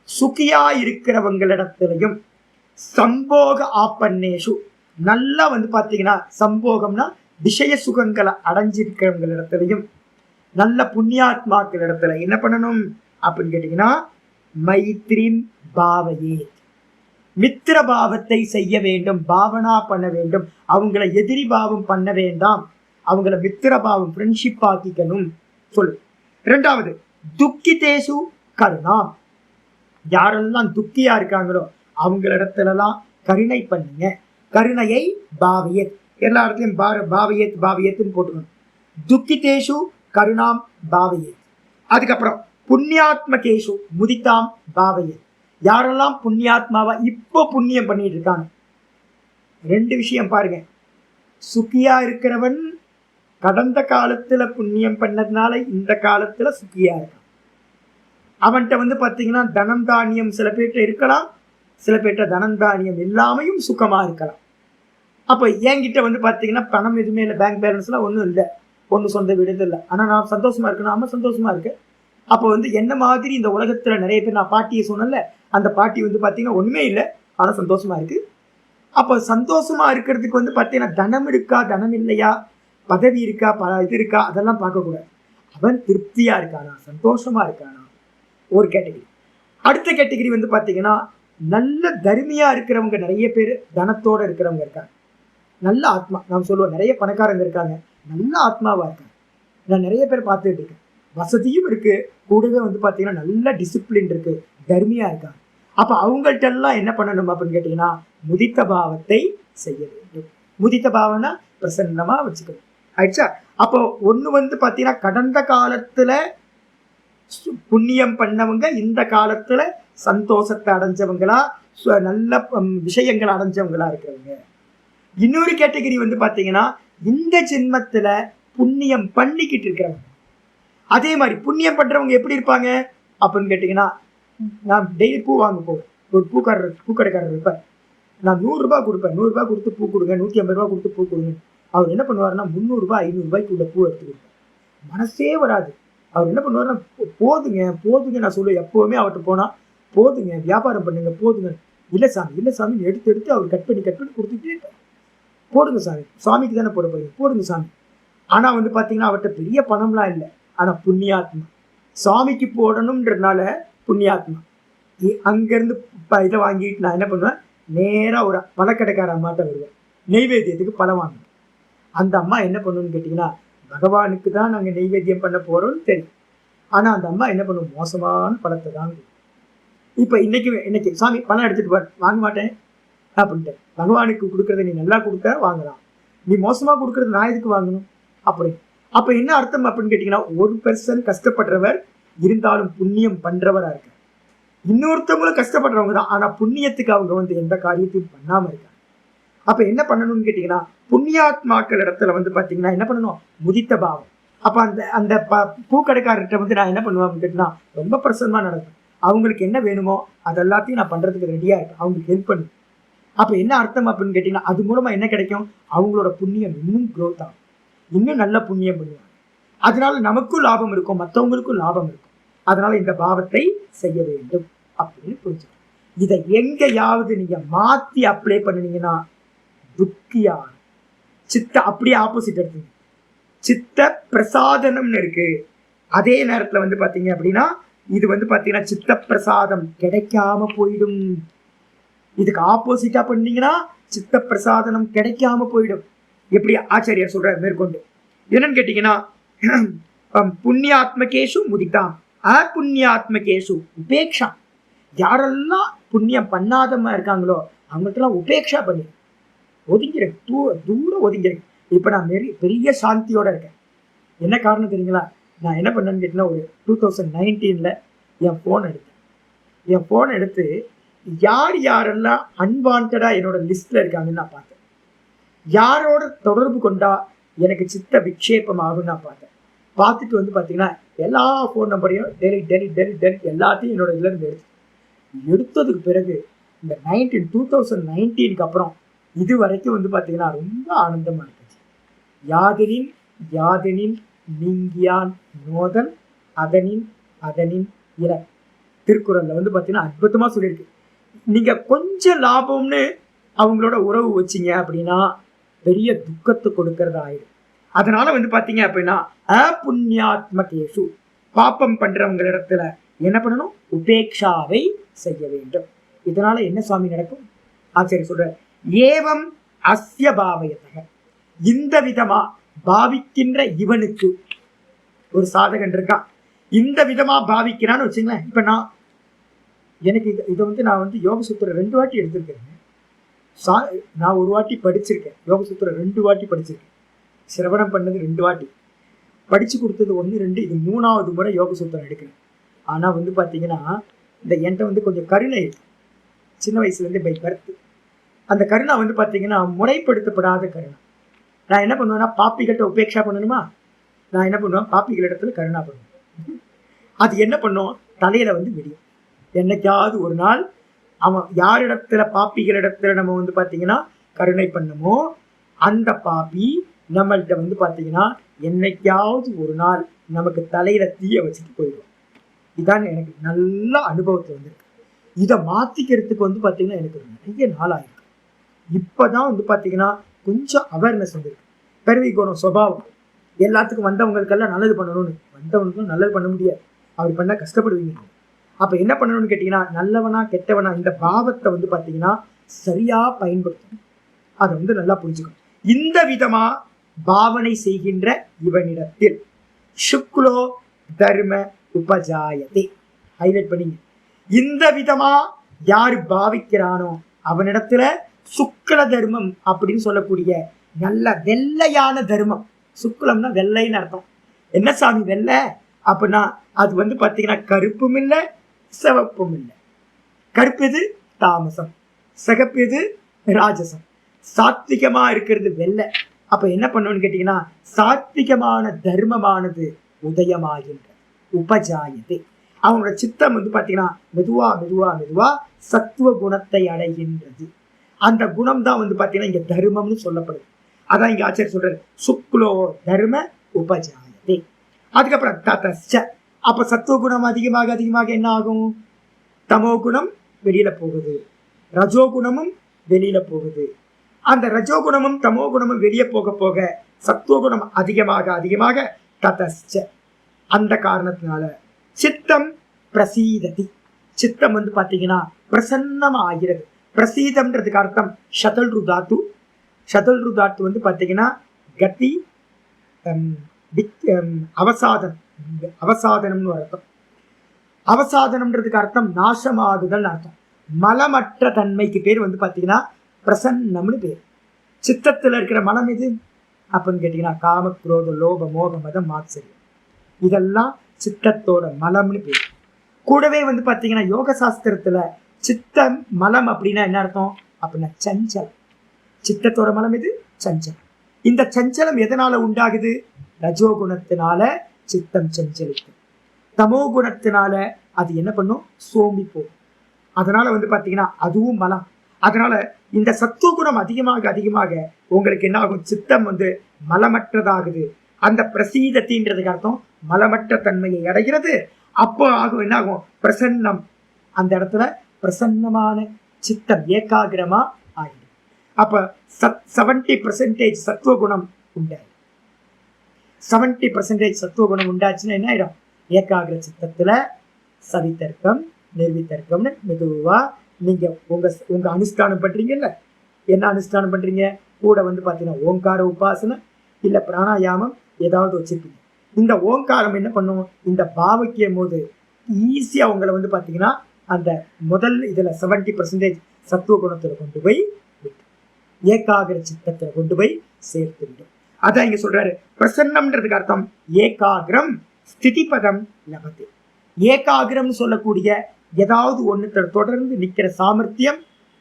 சுகியா இருக்கிறவங்களிடத்திலையும் சம்போக ஆப்பன்னேஷு, நல்லா வந்து பார்த்தீங்கன்னா சம்போகம்னா விஷய சுகங்களை அடைஞ்சிருக்கிறவங்களிடத்திலையும் நல்ல புண்ணியாத்மாக்கள் இடத்துல என்ன பண்ணணும் அப்படின்னு கேட்டீங்கன்னா மைத்ரீம் பாவையே, மித்திர பாவத்தை செய்ய வேண்டும், பாவனா பண்ண வேண்டும். அவங்கள எதிரி பாவம் பண்ண வேண்டாம், அவங்கள மித்திர பாவம் ஃப்ரெண்ட்ஷிப் ஆக்கிக்கணும் சொல்லு. 2வது துக்கிதேசு கருணா, யாரெல்லாம் துக்கியா இருக்காங்களோ அவங்களிடத்துலலாம் கருணை பண்ணுங்க. கருணையை பாவையத், எல்லா இடத்துலையும் பாவையத்துன்னு போட்டுக்கணும். துக்கிதேசு கருணாம் பாவையத். அதுக்கப்புறம் புண்ணியாத்மகேஷு முதித்தாம் பாவையத், யாரெல்லாம் புண்ணியாத்மாவா இப்போ புண்ணியம் பண்ணிட்டு இருக்காங்க. 2 விஷயம் பாருங்க, சுக்கியா இருக்கிறவன் கடந்த காலத்துல புண்ணியம் பண்ணதுனால இந்த காலத்துல சுக்கியா இருக்கான். அவன்கிட்ட வந்து பார்த்தீங்கன்னா தனம் தானியம் சில பேர்கிட்ட இருக்கலாம், சில பேர்கிட்ட தனம் தானியம் இல்லாமையும் சுகமா இருக்கலாம். அப்போ என்கிட்ட வந்து பார்த்தீங்கன்னா பணம் எதுவுமே இல்லை, பேங்க் பேலன்ஸ்லாம் ஒன்றும் இல்லை, ஒன்றும் சொந்த வீடு இல்லை, ஆனால் நான் சந்தோஷமா இருக்கேன், நாம சந்தோஷமா இருக்கேன். அப்போ வந்து என்ன மாதிரி இந்த உலகத்துல நிறைய பேர், நான் பாட்டியை சொன்னல, அந்த பாட்டி வந்து பார்த்தீங்கன்னா ஒண்ணுமே இல்லை ஆனால் சந்தோஷமா இருக்கு. அப்போ சந்தோஷமா இருக்கிறதுக்கு வந்து பார்த்தீங்கன்னா தனம் இருக்கா தனம் இல்லையா, பதவி இருக்கா இது இருக்கா அதெல்லாம் பார்க்கக்கூடாது. அவன் திருப்தியா இருக்கானா, சந்தோஷமா இருக்கானா, ஒரு கேட்டகரி. அடுத்த கேட்டகரி வந்து பாத்தீங்கன்னா நல்ல தர்மியா இருக்கிறவங்க நிறைய பேர், தனத்தோட இருக்கிறவங்க இருக்காங்க, நல்ல ஆத்மா. நாம் சொல்லுவோம் நிறைய பணக்காரங்க இருக்காங்க, நல்ல ஆத்மாவா இருக்காங்க. நான் நிறைய பேர் பார்த்துட்டு இருக்கேன், வசதியும் இருக்கு, கூடவே வந்து பாத்தீங்கன்னா நல்ல டிசிப்ளின் இருக்கு, தர்மியா இருக்காங்க. அப்ப அவங்கள்ட்ட எல்லாம் என்ன பண்ணணும் அப்படின்னு கேட்டீங்கன்னா முதித்த பாவத்தை செய்ய வேண்டும். முதித்த பாவம்னா பிரசன்னமா வச்சுக்கணும். ஆயிடுச்சா? அப்போ ஒண்ணு வந்து பாத்தீங்கன்னா கடந்த காலத்துல புண்ணியம் பண்ணவங்க இந்த காலத்துல சந்தோஷத்தை அடைஞ்சவங்களா, நல்ல விஷயங்களை அடைஞ்சவங்களா இருக்கிறவங்க. இன்னொரு கேட்டகரி வந்து பாத்தீங்கன்னா இந்த ஜென்மத்துல புண்ணியம் பண்ணிக்கிட்டு இருக்கிறவங்க. அதே மாதிரி புண்ணியம் பண்றவங்க எப்படி இருப்பாங்க அப்படின்னு கேட்டீங்கன்னா, நான் டெய்லி பூ வாங்க போவேன், ஒரு பூக்கடைக்காரர் இருப்பார். நான் 100 ரூபாய் கொடுப்பேன், 100 ரூபாய் கொடுத்து பூ கொடுங்க, 150 ரூபாய் கொடுத்து பூ கொடுங்க. அவர் என்ன பண்ணுவாருன்னா 300 ரூபாய் 500 ரூபாய்க்கு உள்ள பூ எடுத்து கொடுப்பார். மனசே வராது. அவர் என்ன பண்ணுவாருன்னா போதுங்க போதுங்க நான் சொல்லுவேன் எப்பவுமே அவர்கிட்ட போனா, போதுங்க வியாபாரம் பண்ணுங்க போதுங்க. இல்லை சாமி இல்லை சாமி எடுத்து எடுத்து அவர் கட் பண்ணி கொடுத்துட்டே இருப்பார். போடுங்க சாமி, சுவாமிக்கு தானே போட போறீங்க, போடுங்க சாமி. ஆனா வந்து பாத்தீங்கன்னா அவர்கிட்ட பெரிய பணம்லாம் இல்லை, ஆனா புண்ணியாத்மா. சுவாமிக்கு போடணும்ன்றதுனால புண்ணியாத்மா. அங்கிருந்து இதை வாங்கிட்டு நான் என்ன பண்ணுவேன், நேரா ஒரு பழக்கடைக்கார அம்மாட்ட வருவேன், நெய்வேத்தியத்துக்கு பழம் வாங்க. அந்த அம்மா என்ன பண்ணணும்னு கேட்டீங்கன்னா, பகவானுக்கு தான் நாங்கள் நெய்வேத்தியம் பண்ண போறோம்னு தெரியும், ஆனா அந்த அம்மா என்ன பண்ணுவோம், மோசமான பழத்தை தான். இப்ப இன்னைக்கு சாமி பணம் எடுத்துட்டு வாங்க மாட்டேன் அப்படின்ட்டு, பகவானுக்கு கொடுக்கறத நீ நல்லா கொடுக்க வாங்கலாம், நீ மோசமா கொடுக்கறது நான் எதுக்கு வாங்கணும் அப்படி. அப்ப என்ன அர்த்தம் அப்படின்னு கேட்டீங்கன்னா, ஒரு பெர்சன் கஷ்டப்படுறவர் இருந்தாலும் புண்ணியம் பண்றவரா இருக்க, இன்னொருத்தவங்களும் கஷ்டப்படுறவங்க தான், ஆனா புண்ணியத்துக்கு அவங்க வந்து எந்த காரியத்தையும் பண்ணாம இருக்காங்க. அப்ப என்ன பண்ணணும்னு கேட்டீங்கன்னா, புண்ணியாத்மாக்கள் இடத்துல வந்து பாத்தீங்கன்னா என்ன பண்ணணும், முதித்த பாவம். அப்ப அந்த பூக்கடைக்காரர்கிட்ட வந்து நான் என்ன பண்ணுவேன் அப்படின்னு கேட்டீங்கன்னா ரொம்ப பிரசன்னமா நடக்கும். அவங்களுக்கு என்ன வேணுமோ அதெல்லாத்தையும் நான் பண்றதுக்கு ரெடியா இருக்கேன், அவங்களுக்கு ஹெல்ப் பண்ணுவேன். அப்ப என்ன அர்த்தம் அப்படின்னு கேட்டீங்கன்னா, அது மூலமா என்ன கிடைக்கும், அவங்களோட புண்ணியம் இன்னும் க்ரோத் ஆகும், இன்னும் நல்ல புண்ணியம் பண்ணுவாங்க. அதனால நமக்கும் லாபம் இருக்கும், மற்றவங்களுக்கும் லாபம் இருக்கும். அதனால இந்த பாவத்தை செய்ய வேண்டும் அப்படின்னு புரிஞ்சுக்கணும். இதை எங்கேயாவது நீங்க மாத்தி அப்ளை பண்ணினீங்கன்னா துக்கியா சித்த அப்படியே ஆப்போசிட் எடுத்துங்க. சித்த பிரசாதனம்னு இருக்கு, அதே நேரத்துல வந்து பாத்தீங்க அப்படின்னா இது வந்து பாத்தீங்கன்னா சித்த பிரசாதம் கிடைக்காம போயிடும். இதுக்கு ஆப்போசிட்டா பண்ணீங்கன்னா சித்த பிரசாதனம் கிடைக்காம போயிடும். எப்படி ஆச்சாரியார் சொல்ற மேற்கொண்டு என்னன்னு கேட்டீங்கன்னா, புண்ணியாத்மகேஷு முதிதாம் அப்புண்ணியாத்மகேஷு உபேக்ஷா. யாரெல்லாம் புண்ணியம் பண்ணாதமா இருக்காங்களோ அவங்கள்ட்டெல்லாம் உபேக்ஷா பண்ணி ஒதுங்கிறேன், தூரம் ஒதுங்கிறேன். இப்ப நான் பெரிய சாந்தியோட இருக்கேன். என்ன காரணம் தெரியுங்களா, நான் என்ன பண்ணேன்னு கேட்டீங்கன்னா, ஒரு 2019 என் போன் எடுத்து யார் யாரெல்லாம் அன்வான்டா என்னோட லிஸ்ட்ல இருக்காங்கன்னு நான் பார்த்தேன், யாரோட தொடர்பு கொண்டா எனக்கு சித்த விக்ஷேபம் ஆகும்னு நான் பார்த்தேன். பார்த்துட்டு வந்து பார்த்தீங்கன்னா எல்லா ஃபோன் நம்பரையும் டெலிட் எல்லாத்தையும் என்னோட இதுல இருந்து எடுத்ததுக்கு பிறகு இந்த 2019 அப்புறம் இது வரைக்கும் வந்து பார்த்தீங்கன்னா ரொம்ப ஆனந்தமா இருந்துச்சு. யாதெனின் நீங்கியான் நோதல் அதனின் இல திருக்குறள்ல வந்து பார்த்தீங்கன்னா அற்புதமா சொல்லியிருக்கு. நீங்க கொஞ்சம் லாபம்னு அவங்களோட உறவு வச்சிங்க அப்படின்னா பெரிய துக்கத்தை கொடுக்கறது ஆயிடும். அதனால வந்து பாத்தீங்க அப்படின்னா அப்புண்ணியாத்மகேஷு பாப்பம் பண்றவங்க இடத்துல என்ன பண்ணணும், உபேக்ஷாவை செய்ய வேண்டும். இதனால என்ன சுவாமி நடக்கும், ஆச்சாரிய சொல்ற ஏவம் அஸ்ய பாவயத்தக, இந்த விதமா பாவிக்கின்ற இவனுக்கு ஒரு சாதகன் இருக்கான், இந்த விதமா பாவிக்கிறான்னு வச்சுங்களேன். இப்ப எனக்கு இதை வந்து நான் வந்து யோக சூத்திரம் 2 வாட்டி எடுத்திருக்கேன். நான் 1 வாட்டி படிச்சிருக்கேன், யோக சூத்திரம் 2 வாட்டி படிச்சிருக்கேன், சிரவணம் பண்ணது 2 வாட்டி, படிச்சு கொடுத்தது 1 2, இது 3வது முறை யோக சூத்திரம் எடுக்கிறேன். ஆனா வந்து பாத்தீங்கன்னா இந்த என்கிட்ட வந்து கொஞ்சம் கருணை இருக்கு, சின்ன வயசுல இருந்து பை பர்த். அந்த கருணை வந்து பாத்தீங்கன்னா முறைப்படுத்தப்படாத கருணை. நான் என்ன பண்ணுவேன்னா, பாப்பிகிட்ட உபேட்சா பண்ணணுமா, நான் என்ன பண்ணுவேன், பாப்பிகள் இடத்துல கருணா பண்ணுவேன். அது என்ன பண்ணும், தலையில வந்து விடியும். என்னைக்காவது ஒரு நாள் அவன் யாரிடத்துல பாப்பிகளிடத்துல நம்ம வந்து பாத்தீங்கன்னா கருணை பண்ணுமோ அந்த பாப்பி நம்மள்கிட்ட வந்து பாத்தீங்கன்னா என்னைக்காவது ஒரு நாள் நமக்கு தலையில தீய வச்சுட்டு போயிடும். இதான் எனக்கு நல்ல அனுபவத்துல வந்துருக்கு. இதை மாத்திக்கிறதுக்கு வந்து பாத்தீங்கன்னா எனக்கு நிறைய நாள் ஆயிருக்கு. இப்பதான் வந்து பாத்தீங்கன்னா கொஞ்சம் அவேர்னஸ் வந்துருக்கு. பெருவி குணம் சுபாவம் எல்லாத்துக்கும் வந்தவங்களுக்கெல்லாம் நல்லது பண்ணணும்னு. வந்தவங்களுக்கும் நல்லது பண்ண முடியாது, அப்படி பண்ணா கஷ்டப்படுவீங்க. அப்ப என்ன பண்ணணும்னு கேட்டீங்கன்னா, நல்லவனா கெட்டவனா இந்த பாவத்தை வந்து பாத்தீங்கன்னா சரியா பயன்படுத்தணும். அதை வந்து நல்லா புரிஞ்சுக்கணும். இந்த விதமா பாவனை செய்கின்ற இவனிடத்தில் சுக்லோ தர்ம உபஜாயத்தை ஹைலைட் பண்ணிங்க. இந்த விதமா யாரு பாவிக்கிறானோ அவனிடத்துல சுக்ல தர்மம் அப்படின்னு சொல்லக்கூடிய நல்ல வெள்ளையான தர்மம். சுக்லம்னா வெள்ளைன்னு அர்த்தம். என்ன சாமி வெள்ளை அப்படின்னா அது வந்து பாத்தீங்கன்னா கருப்பும் இல்லை சிவப்பும் இல்லை. கருப்பு எது? தாமசம். சிகப்பு எது? ராஜசம். சாத்விகமா இருக்கிறது வெள்ளை. அப்ப என்ன பண்ணணும்னு கேட்டீங்கன்னா, சாத்விகமான தர்மமானது உதயமாகின்ற உபஜாயத்தை. அவனோட சித்தம் வந்து பாத்தீங்கன்னா மெதுவா மெதுவா மெதுவா சத்துவ குணத்தை அடைகின்றது. அந்த குணம் தான் வந்து பாத்தீங்கன்னா இங்க தர்மம்னு சொல்லப்படுது. அதான் இங்க ஆச்சாரியர் சொல்றாரு, சுக்லோ தர்ம உபஜாயத்தை. அதுக்கப்புறம் ததச்ச, அப்ப சத்துவ குணம் அதிகமாக அதிகமாக என்ன ஆகும்? தமோ குணம் வெளியில போகுது, ரஜோ குணமும் வெளியில போகுது. அந்த ரஜோ குணமும் தமோ குணமும் வெளியே போக போக சத்துவ குணம் அதிகமாக அதிகமாக ததச்ச, அந்த காரணத்தினால சித்தம் பிரசீததி, சித்தம் வந்து பாத்தீங்கன்னா பிரசன்னமா ஆகிறது. பிரசீதம்ன்றதுக்கு அர்த்தம் ஷதல் ருதாத்து. ஷதல் ருதாத்து வந்து பாத்தீங்கன்னா கதி அவசாதனம், அவசாதனம்னு அர்த்தம். அவசாதனம்ன்றதுக்கு அர்த்தம் நாசமாகுதல் அர்த்தம். மலமற்ற தன்மைக்கு பேர் வந்து பாத்தீங்கன்னா பிரசன்னம்னு பேர். சித்தத்துல இருக்கிற மலம் எது அப்படின்னு கேட்டீங்கன்னா காம குரோத லோப மோக மதம் மாத்சரியம், இதெல்லாம் சித்தத்தோட மலம்னு பேர். கூடவே வந்து பாத்தீங்கன்னா யோக சாஸ்திரத்துல சித்தம் மலம் அப்படின்னா என்ன அர்த்தம் அப்படின்னா சஞ்சலம். சித்தத்தோட மலம் எது? சஞ்சலம். இந்த சஞ்சலம் எதனால உண்டாகுது? ரஜோகுணத்தினால சித்தம் சஞ்சலிக்கும். தமோ குணத்தினால அது என்ன பண்ணும்? சோம்பி போகும். அதனால வந்து பாத்தீங்கன்னா அதுவும் மலம். அதனால இந்த சத்துவ குணம் அதிகமாக அதிகமாக உங்களுக்கு என்ன ஆகும்? சித்தம் வந்து மலமற்றதாகுது. அந்த பிரசீதத்தின்றதுக்கு அர்த்தம் மலமற்ற தன்மையை அடைகிறது. அப்போ ஆகும் என்ன ஆகும்? பிரசன்னம். அந்த இடத்துல பிரசன்னமான சித்தம் ஏகாகிரமா ஆகிடும். அப்ப 70% சத்துவ குணம் உண்டாது. 70% சத்துவ குணம் உண்டாச்சுன்னா என்ன ஆயிடும்? ஏகாகிர சித்தத்துல சவித்தர்க்கம் நிர்வித்தர்க்கம்னு மெதுவா நீங்க உங்க அனுஷ்டானம் பண்றீங்கல்ல. என்ன அனுஷ்டானம் பண்றீங்க? கூட வந்து பாத்தீங்கன்னா ஓங்கார உபாசனை இல்ல பிராணாயாமம் ஏதாவது வச்சிருக்கீங்க. இந்த ஓங்காரம் என்ன பண்ணும்? இந்த பாவக்கியம் போது ஈஸியா உங்களை வந்து பாத்தீங்கன்னா அந்த முதல் இதுல 70% சத்துவ குணத்துல கொண்டு போய் ஏகாகிர சித்தத்துல கொண்டு போய் சேர்த்து விடும். அதான் இங்க சொல்றாரு, பிரசன்னம்ன்றதுக்கு அர்த்தம் ஏகாகிரம் ஸ்திதி பதம் லபதி. ஏகாகிரம் சொல்லக்கூடிய ஏதாவது ஒண்ணு தொடர்ந்து நிக்கிற சாமர்த்தியம்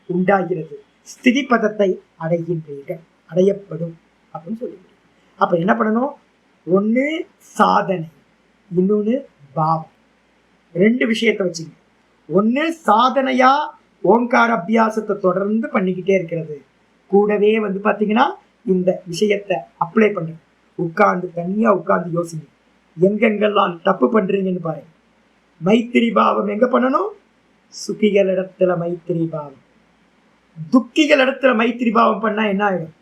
உண்டாகிறது. ஸ்திதி பதத்தை அடைகின்றீர்கள், அடையப்படும் அப்படின்னு சொல்லி. அப்ப என்ன பண்ணணும்? ஒண்ணு சாதனை, இன்னொன்னு பாவம். ரெண்டு விஷயத்தை வச்சுங்க. ஒண்ணு சாதனையா ஓங்கார அபியாசத்தை தொடர்ந்து பண்ணிக்கிட்டே இருக்கிறது, கூடவே வந்து பாத்தீங்கன்னா இந்த விஷயத்தை அப்ளை பண்றது. உட்கார்ந்து தனியா உட்கார்ந்து யோசிங்க, எங்கெங்கெல்லாம் தப்பு பண்றீங்கன்னு பாருங்க. மைத்திரி பாவம் எங்க பண்ணணும்? சுகிகள் இடத்துல மைத்திரி பாவம். துக்கிகள் இடத்துல மைத்திரி பாவம் பண்ணா என்ன ஆயிடும்?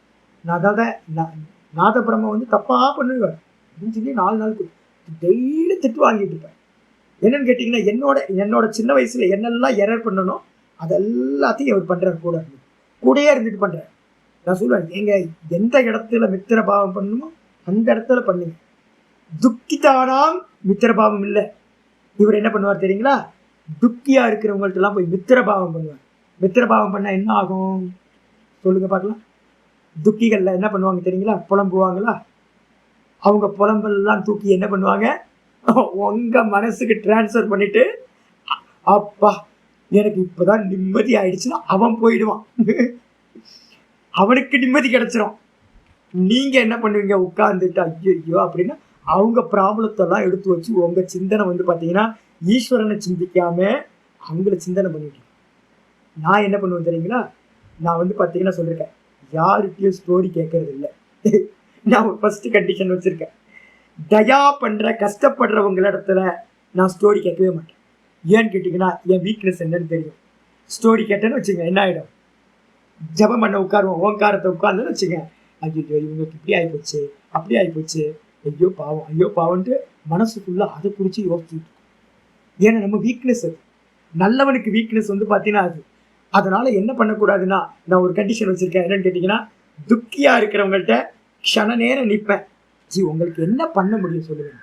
நாதபிரம்ம வந்து தப்பா பண்ணுவார் அப்படின்னு சொல்லி 4 நாளுக்கு டெய்லி திட்டு வாங்கிட்டு இருப்பேன். என்னன்னு கேட்டீங்கன்னா என்னோட சின்ன வயசுல என்னெல்லாம் எரர் பண்ணணும் அதெல்லாத்தையும் அவர் பண்றாரு. கூடயே இருந்துட்டு பண்றாரு. நான் சொல்லுவேன், எங்க எந்த இடத்துல மித்திர பாவம் பண்ணணுமோ அந்த இடத்துல பண்ணுங்க. துக்கிதானாம் மித்திர பாவம் இல்லை. இவர் என்ன பண்ணுவார் தெரியுங்களா? துக்கியா இருக்கிறவங்கள்ட்ட எல்லாம் போய் மித்திர பாவம் பண்ணுவார். மித்திர பாவம் பண்ணா என்ன ஆகும் சொல்லுங்க பார்க்கலாம். துக்கிகள்ல என்ன பண்ணுவாங்க தெரியுங்களா? புலம்புவாங்களா? அவங்க புலம்பெல்லாம் தூக்கி என்ன பண்ணுவாங்க? உங்க மனசுக்கு டிரான்ஸ்ஃபர் பண்ணிட்டு, அப்பா எனக்கு இப்பதான் நிம்மதி ஆயிடுச்சுன்னா அவன் போயிடுவான், அவனுக்கு நிம்மதி கிடைச்சிடும். நீங்க என்ன பண்ணுவீங்க? உட்கார்ந்துட்டு ஐயோ அப்படின்னா அவங்க ப்ராப்ளத்தெல்லாம் எடுத்து வச்சு உங்க சிந்தனை வந்து பாத்தீங்கன்னா ஈஸ்வரனை சிந்திக்காம அவங்கள சிந்தனை பண்ணிட்டு. நான் என்ன பண்ணுவேன் தெரியுங்களா? நான் வந்து பாத்தீங்கன்னா சொல்லிருக்கேன், யாருக்கையும் ஸ்டோரி கேட்கறது இல்லை. நான் ஒரு ஃபர்ஸ்ட் கண்டிஷன் வச்சிருக்கேன், தயா பண்ற கஷ்டப்படுறவங்க இடத்துல நான் ஸ்டோரி கேட்கவே மாட்டேன். ஏன்னு கேட்டீங்கன்னா என் வீக்னஸ் என்னன்னு தெரியும். ஸ்டோரி கேட்டேன்னு வச்சுங்க என்ன ஆயிடும்? ஜபம் பண்ண உட்காருவோம், ஓங்காரத்தை உட்கார்ந்துன்னு வச்சுங்க, ஐயோ இவங்களுக்கு இப்படி ஆகிப்போச்சு அப்படி ஆகிப்போச்சு, ஐயோ பாவம் ஐயோ பாவம்ட்டு மனசுக்குள்ள அதை குறிச்சு யோசிச்சுட்டு. ஏன்னா நம்ம வீக்னஸ் அது, நல்லவனுக்கு வீக்னஸ் வந்து பார்த்தீங்கன்னா அது. அதனால என்ன பண்ணக்கூடாதுன்னா, நான் ஒரு கண்டிஷன் வச்சிருக்கேன். என்னன்னு கேட்டீங்கன்னா, துக்கியா இருக்கிறவங்கள்ட்ட க்ஷண நேரம் நிற்பேன். ஜி உங்களுக்கு என்ன பண்ண முடியும் சொல்லுங்க,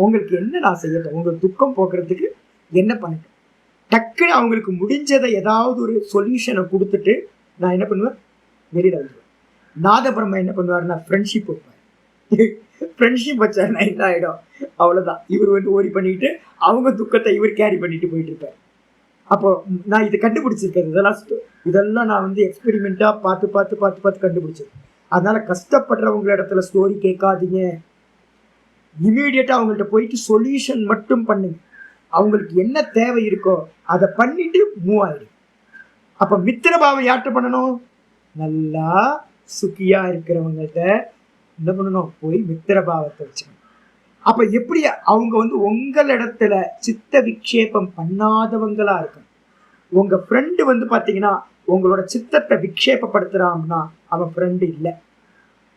உங்களுக்கு என்ன நான் செய்யட்டும், உங்களுக்கு துக்கம் போக்குறதுக்கு என்ன பண்ணட்டும். டக்குன்னு அவங்களுக்கு முடிஞ்சதை ஏதாவது ஒரு சொல்யூஷனை கொடுத்துட்டு நான் என்ன பண்ணுவேன், வெளியில வந்துடுவேன். நாதபிரம்மா என்ன பண்ணுவாருன்னா ஃப்ரெண்ட்ஷிப் வைப்பார். ஃப்ரெண்ட்ஷிப் வச்சாருன்னா என்ன ஆகிடும், அவ்வளோதான். இவர் வந்து ஓடி பண்ணிட்டு அவங்க துக்கத்தை இவர் கேரி பண்ணிட்டு போயிட்டு இருப்பார். அப்போ நான் இதை கண்டுபிடிச்சிருக்கேன். இதெல்லாம் நான் வந்து எக்ஸ்பெரிமெண்ட்டாக பார்த்து கண்டுபிடிச்சேன். அதனால கஷ்டப்படுறவங்க இடத்துல ஸ்டோரி கேட்காதீங்க. இமீடியட்டாக அவங்கள்ட்ட போயிட்டு சொல்யூஷன் மட்டும் பண்ணுங்க. அவங்களுக்கு என்ன தேவை இருக்கோ அதை பண்ணிட்டு மூவ் ஆயிடும். அப்போ மித்திரபாவம் யார்கிட்ட பண்ணணும், நல்லா சுக்கியா இருக்கிறவங்கள்ட்ட என்ன பண்ணணும், போய் மித்திரபாவத்தை வச்சுக்கணும். அப்ப எப்படி அவங்க வந்து உங்களிடத்துல சித்த விக்ஷேபம் பண்ணாதவங்களா இருக்கணும். உங்க ஃப்ரெண்டு வந்து பாத்தீங்கன்னா உங்களோட சித்தத்தை விக்ஷேபப்படுத்துறான்னா அவன் ஃப்ரெண்டு இல்லை.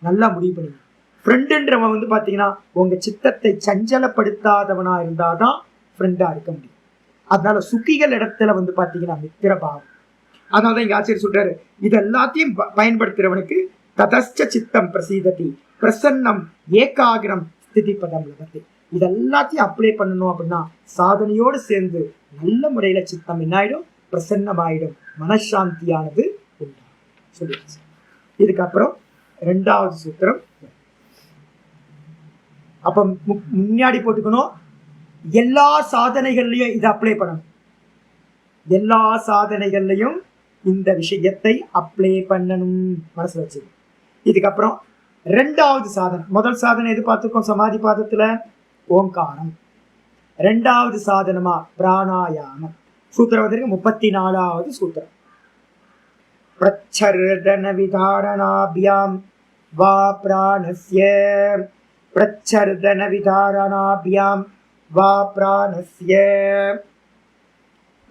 நல்லா முடிவு பண்ணுங்க. ஃப்ரெண்டுன்றவன் வந்து பாத்தீங்கன்னா உங்க சித்தத்தை சஞ்சலப்படுத்தாதவனா இருந்தாதான் ஃப்ரெண்டா இருக்க முடியும். அதனால சுக்கிகள் இடத்துல வந்து பாத்தீங்கன்னா மித்திரபாவம். அதனாலதான் இங்க ஆச்சரிய சொல்றாரு, இது எல்லாத்தையும் பயன்படுத்துறவனுக்கு ததஸ்ச சித்தம் பிரசீததி பிரசன்னம் ஏகாகிரம் ஸ்திதி பதம் லபதி. இதெல்லாத்தையும் அப்ளை பண்ணணும் அப்படின்னா சாதனையோடு சேர்ந்து நல்ல முறையில சித்தம் என்ன ஆயிடும், பிரசன்னமாயிடும், மனசாந்தியானது உண்டாகும் சொல்லிடுச்சு. இதுக்கப்புறம் 2வது சூத்திரம். அப்ப முன்னாடி போட்டுக்கணும், எல்லா சாதனைகள்லையும் இதை அப்ளை பண்ணணும். எல்லா சாதனைகள்லையும் இந்த விஷயத்தை அப்ளை பண்ணணும், மனசுல வச்சு. இதுக்கப்புறம் 2வது சாதனை. முதல் சாதனை எது பார்த்துக்கோம், சமாதி பாதத்துல ஓங்காரம். 2வது சாதனமா பிராணாயாமம். சூத்திரம் வந்து 34வது சூத்திரம். பிரச்சர்தன விதாரணாபியாம் வா பிராணஸ்ய, பிரச்சர்தன விதாரணாபியாம் வா பிராணஸ்ய,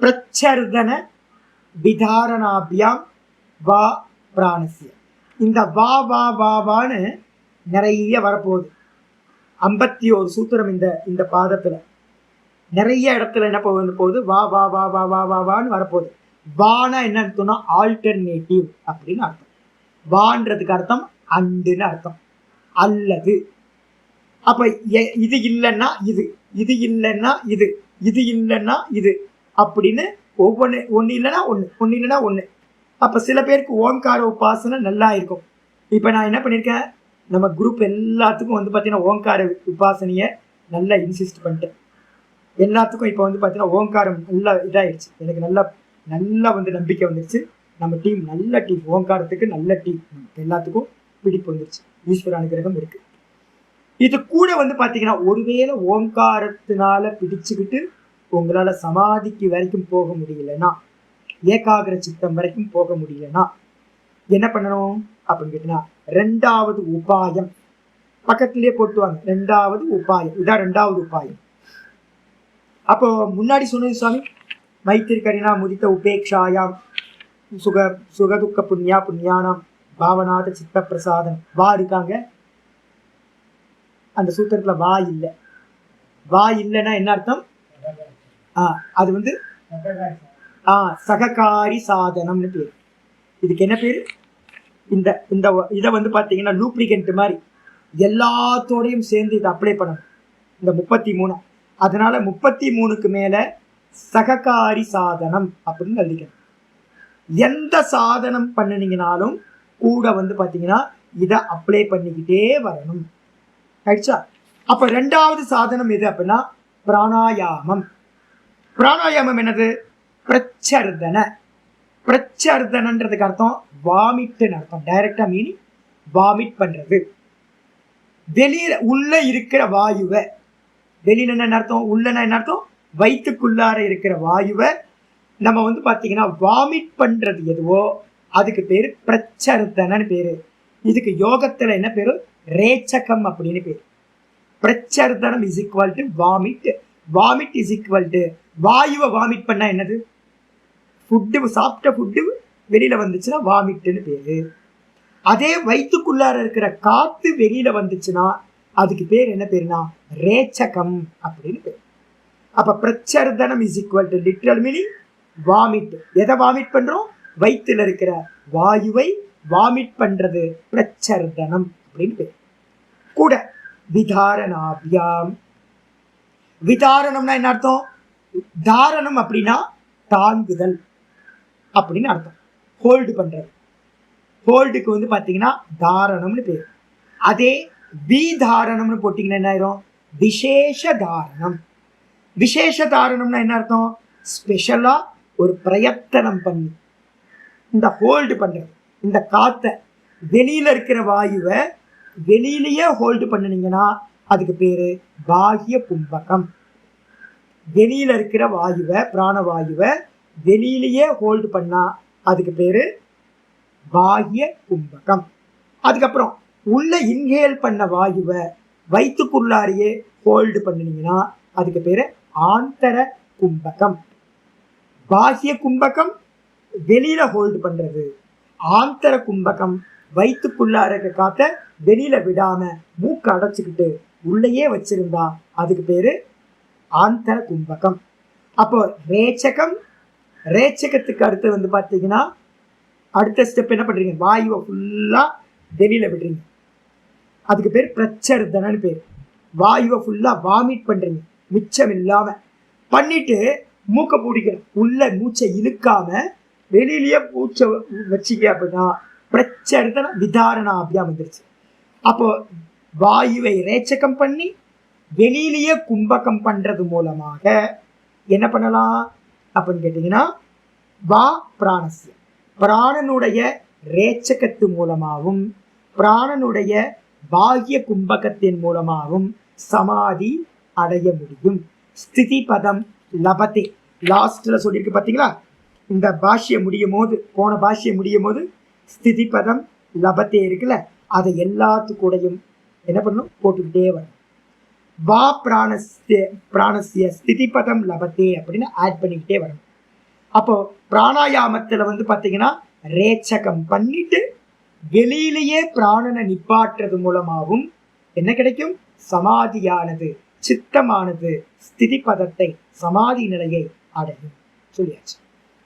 பிரச்சர்தன விதாரணாபியாம் வா பிராணஸ்ய. இந்த வா வா வா வான்னு நிறைய வரப்போகுது. 51 சூத்திரம் இந்த பாதத்துல நிறைய இடத்துல என்ன போகுது, வா வா வா வா வா வா வான்னு வரப்போகுது. வானா என்ன அர்த்தம்னா ஆல்டர்னேட்டிவ் அப்படின்னு அர்த்தம். வான்றதுக்கு அர்த்தம் அண்டுன்னு அர்த்தம், அல்லது. அப்ப இது இல்லைன்னா இது, இது இல்லைன்னா இது, இது இல்லைன்னா இது அப்படின்னு ஒன்று இல்லைன்னா ஒன்று இல்லைன்னா ஒன்று. அப்போ சில பேருக்கு ஓங்கார உபாசனை நல்லா இருக்கும். இப்போ நான் என்ன பண்ணியிருக்கேன், நம்ம குரூப் எல்லாத்துக்கும் வந்து பார்த்தீங்கன்னா ஓங்கார உபாசனையை நல்லா இன்சிஸ்ட் பண்ணிட்டேன். எல்லாத்துக்கும் இப்போ வந்து பார்த்தீங்கன்னா ஓங்காரம் நல்லா இதாகிடுச்சு. எனக்கு நல்லா வந்து நம்பிக்கை வந்துடுச்சு. நம்ம டீம் நல்ல டீம், ஓங்காரத்துக்கு நல்ல டீம், எல்லாத்துக்கும் பிடிப்பு வந்துடுச்சு. ஈஸ்வர அனுகிரகம் இருக்கு. இது கூட வந்து பார்த்தீங்கன்னா ஒருவேளை ஓங்காரத்தினால பிடிச்சுக்கிட்டு உங்களால் சமாதிக்கு வரைக்கும் போக முடியலன்னா, ஏகாகிர சித்தம் வரைக்கும் போக முடியலன்னா என்ன பண்ணணும் அப்படின்னு கேட்டீங்கன்னா 2வது உபாயம் பக்கத்திலேயே போட்டுவாங்க. 2வது உபாயம், இதான் 2வது உபாயம். அப்போ முன்னாடி சொன்னது சுவாமி, மைத்திரி கரினா முதித்த உபேக்ஷாயாம் சுகதுக்க புண்ணியானாம் பாவநாத சித்த பிரசாதம். வா இருக்காங்க அந்த சூத்திரத்துல, வா இல்லை. வா இல்லைன்னா என்ன அர்த்தம், அது வந்து சககாரி சாதனம்னு பேர். இதுக்கு என்ன பேரு, இந்த இதை வந்து பார்த்தீங்கன்னா லூப்ரிகன்ட் மாதிரி எல்லாத்தோடையும் சேர்ந்து இதை அப்ளை பண்ணணும், இந்த 33. அதனால 33க்கு மேல சககாரி சாதனம் அப்படின்னு எழுதிக்கணும். எந்த சாதனம் பண்ணினீங்கனாலும் கூட வந்து பார்த்தீங்கன்னா இதை அப்ளை பண்ணிக்கிட்டே வரணும். ஆயிடுச்சா? அப்ப 2வது சாதனம் எது அப்படின்னா பிராணாயாமம். பிராணாயாமம் என்னது, பிரச்சர்தன. பிரச்சர்தனன்றதுக்கு அர்த்தம் வாமிட்னு அர்த்தம். டைரக்டா மீனிங் வாமிட் பண்றது. வெளியில உள்ள இருக்கிற வாயுவை, வெளியில என்ன அர்த்தம், உள்ளனா என்ன அர்த்தம், வயிற்றுக்குள்ளார இருக்கிற வாயுவை நம்ம வந்து பாத்தீங்கன்னா வாமிட் பண்றது எதுவோ அதுக்கு பேரு பிரச்சர்தனன்னு பேரு. இதுக்கு யோகத்துல என்ன பேரு, ரேச்சகம் அப்படின்னு பேரு. பிரச்சர்தனம் is equal to vomit. Vomit is equal to வாயுவை வாமிட் பண்ணா என்னது, ஃபுட்டு, சாப்பிட்ட ஃபுட்டு வெளியில வந்துச்சுன்னா வாமிட்னு பேரு. அதே வயிற்றுக்குள்ளார இருக்கிற காத்து வெளியில வந்துச்சுன்னா அதுக்கு பேர் என்ன பேருனா ரேச்சகம் அப்படின்னு பேர். அப்ப பிரச்சர்தனம் is equal to literal meaning vomit. எதை வாமிட் பண்றோம்? வயிற்றுல இருக்கிற வாயுவை வாமிட் பண்றது பிரச்சர்தனம் அப்படின்னு பேர். கூட விதாரணாபியாம். விதாரணம்னா என்ன அர்த்தம்? தாரணம் அப்படின்னா தாங்குதல் அப்படின்னு அர்த்தம். ஹோல்டு பண்றது. ஹோல்டுக்கு வந்து பாத்தீங்கன்னா தாரணம்னு பேர். அதே விதாரணம்னு போட்டீங்கன்னா என்ன ஆயிரும்? விசேஷ தாரணம். விசேஷ தாரணம்னா என்ன அர்த்தம்? ஸ்பெஷலா ஒரு பிரயத்தனம் பண்ணி இந்த ஹோல்டு பண்றது. இந்த காத்தை வெளியில இருக்கிற வாயுவை வெளியிலேயே ஹோல்டு பண்ணினீங்கன்னா அதுக்கு பேரு பாஹ்ய கும்பகம். வெளியில இருக்கிற வாயுவை பிராணவாயுவை வெளியிலேயே ஹோல்டு பண்ணா அதுக்கு பேரு பாஹ்ய கும்பகம். அதுக்கப்புறம் உள்ள இன்ஹேல் பண்ண வாயுவை வயிற்றுக்குள்ளாரியே ஹோல்டு பண்ணினீங்கன்னா அதுக்கு பேரு ஆந்தர கும்பகம். பாஹ்ய கும்பகம் வெளியில ஹோல்டு பண்றது. ஆந்தர கும்பகம் வயிற்றுக்குள்ளார இருக்க காத்த வெளியில விடாம மூக்கு அடைச்சுக்கிட்டு உள்ளேயே வச்சிருந்தா அதுக்கு பேரு ஆந்தர கும்பகம். அப்போ ரேச்சகம். ரேச்சகத்துக்கு அடுத்து வந்து பாத்தீங்கன்னா அடுத்த ஸ்டெப் என்ன பண்றீங்க? வாயுவை ஃபுல்லா வெளியில விடுறீங்க. அதுக்கு பேர் பிரச்சர்தனன்னு பேர். வாயுவை ஃபுல்லா வாமிட் பண்றீங்க மிச்சம் இல்லாம பண்ணிட்டு மூக்கை பிடிக்கிற உள்ள மூச்சை இழுக்காம வெளியிலேயே மூச்சை வச்சிக்க அப்படின்னா பிரச்சர்தன விதாரணாபியாம் வந்துருச்சு. அப்போ வாயுவை ரேச்சகம் பண்ணி வெளியிலேயே கும்பகம் பண்றது மூலமாக என்ன பண்ணலாம் அப்படின்னு கேட்டீங்கன்னா வா பிராணஸ்ய பிராணனுடைய ரேச்சகத்து மூலமாகவும் பிராணனுடைய பாஹ்ய கும்பகத்தின் மூலமாகவும் சமாதி அடைய முடியும். ஸ்திதி பதம் லபத்தே. லாஸ்ட்ல சொல்லியிருக்கு பார்த்தீங்களா? இந்த பாஷ்யம் முடியும் போது போன பாஷ்யம் முடியும் போது ஸ்திதி பதம் லபத்தே இருக்குல்ல, அதை எல்லாத்துக்கூடையும் என்ன பண்ணணும்? போட்டுக்கிட்டே வரணும். வா பிராணஸ்ய ஸ்திதி பதம் லபத்தே அப்படின்னு ஆட் பண்ணிக்கிட்டே வரணும். அப்போ பிராணாயாமத்துல வந்து பாத்தீங்கன்னா ரேச்சகம் பண்ணிட்டு வெளியிலேயே பிராணனை நிப்பாட்டுறது மூலமாகவும் என்ன கிடைக்கும்? சமாதியானது சித்தமானது ஸ்திதி பதத்தை சமாதி நிலையை அடையும் சொல்லியாச்சு.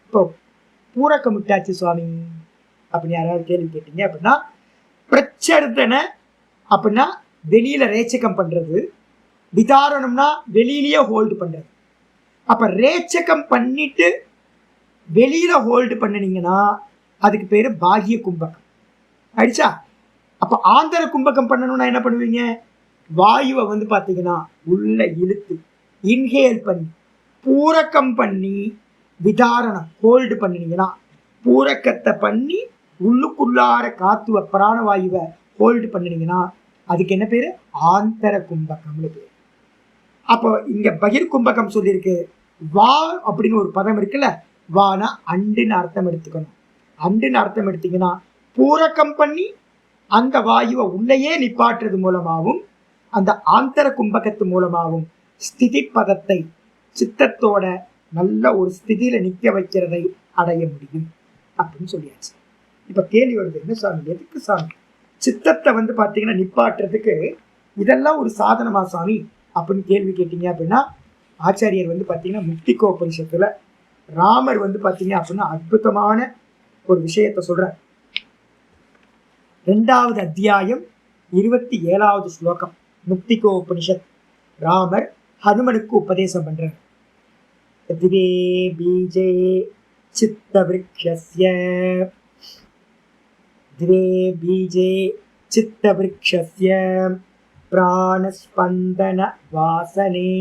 இப்போ பூரக்கம் விட்டாச்சு சுவாமி அப்படின்னு யாராவது கேள்வி கேட்டீங்க அப்படின்னா பிரச்சர்தனை அப்படின்னா வெளியில ரேச்சகம் பண்றது, விதாரணம்னா வெளியிலேயே ஹோல்டு பண்றது. அப்ப ரேச்சகம் பண்ணிட்டு வெளியில ஹோல்டு பண்ணினீங்கன்னா அதுக்கு பேரு பாஹ்ய கும்பகம் ஆயிடுச்சா? அப்ப ஆந்தர கும்பகம் பண்ணணும்னா என்ன பண்ணுவீங்க? வாயுவை வந்து பாத்தீங்கன்னா உள்ள இழுத்து இன்ஹேல் பண்ணி பூரக்கம் பண்ணி விதாரணம் ஹோல்டு பண்ணினீங்கன்னா பூரக்கத்தை பண்ணி உள்ளுக்குள்ளார காத்துவ பிராணவாயுவை ஹோல்டு பண்ணினீங்கன்னா அதுக்கு என்ன பேரு? ஆந்தர கும்பகம்னு பேரு. அப்போ இங்க பகிர் கும்பகம் சொல்லியிருக்கு. வா அப்படின்னு ஒரு பதம் இருக்குல்ல, வானா அண்டுன்னு அர்த்தம் எடுத்துக்கணும். அண்டுன்னு அர்த்தம் எடுத்தீங்கன்னா பூரக்கம் பண்ணி அந்த வாயுவை உள்ளேயே நிப்பாட்டுறது மூலமாகவும் அந்த ஆந்தர கும்பகத்து மூலமாகவும் ஸ்திதி பதத்தை சித்தத்தோட நல்ல ஒரு ஸ்திதியில நிக்க வைக்கிறதை அடைய முடியும் அப்படின்னு சொல்லியாச்சு. இப்ப கேள்வி வருது, என்ன சாமி, எதுக்கு சாமி சித்தத்தை வந்து பாத்தீங்கன்னா நிப்பாட்டுறதுக்கு இதெல்லாம் ஒரு சாதனமா சாமி அப்படின்னு கேள்வி கேட்டீங்க அப்படின்னா ஆச்சாரியர் வந்து பாத்தீங்கன்னா முக்திகோபனிஷத்துல ராமர் வந்து பாத்தீங்க அப்படின்னா அற்புதமான ஒரு விஷயத்த சொல்ற. 2வது அத்தியாயம் 27வது ஸ்லோகம் முக்திகோபனிஷத். ராமர் ஹனுமனுக்கு உபதேசம் பண்றார். திவே பீஜே சித்த விருக்ஷஸ்ய திவே பீஜே சித்த விருக்ஷஸ்ய பிராணஸ்பந்தன வாசனே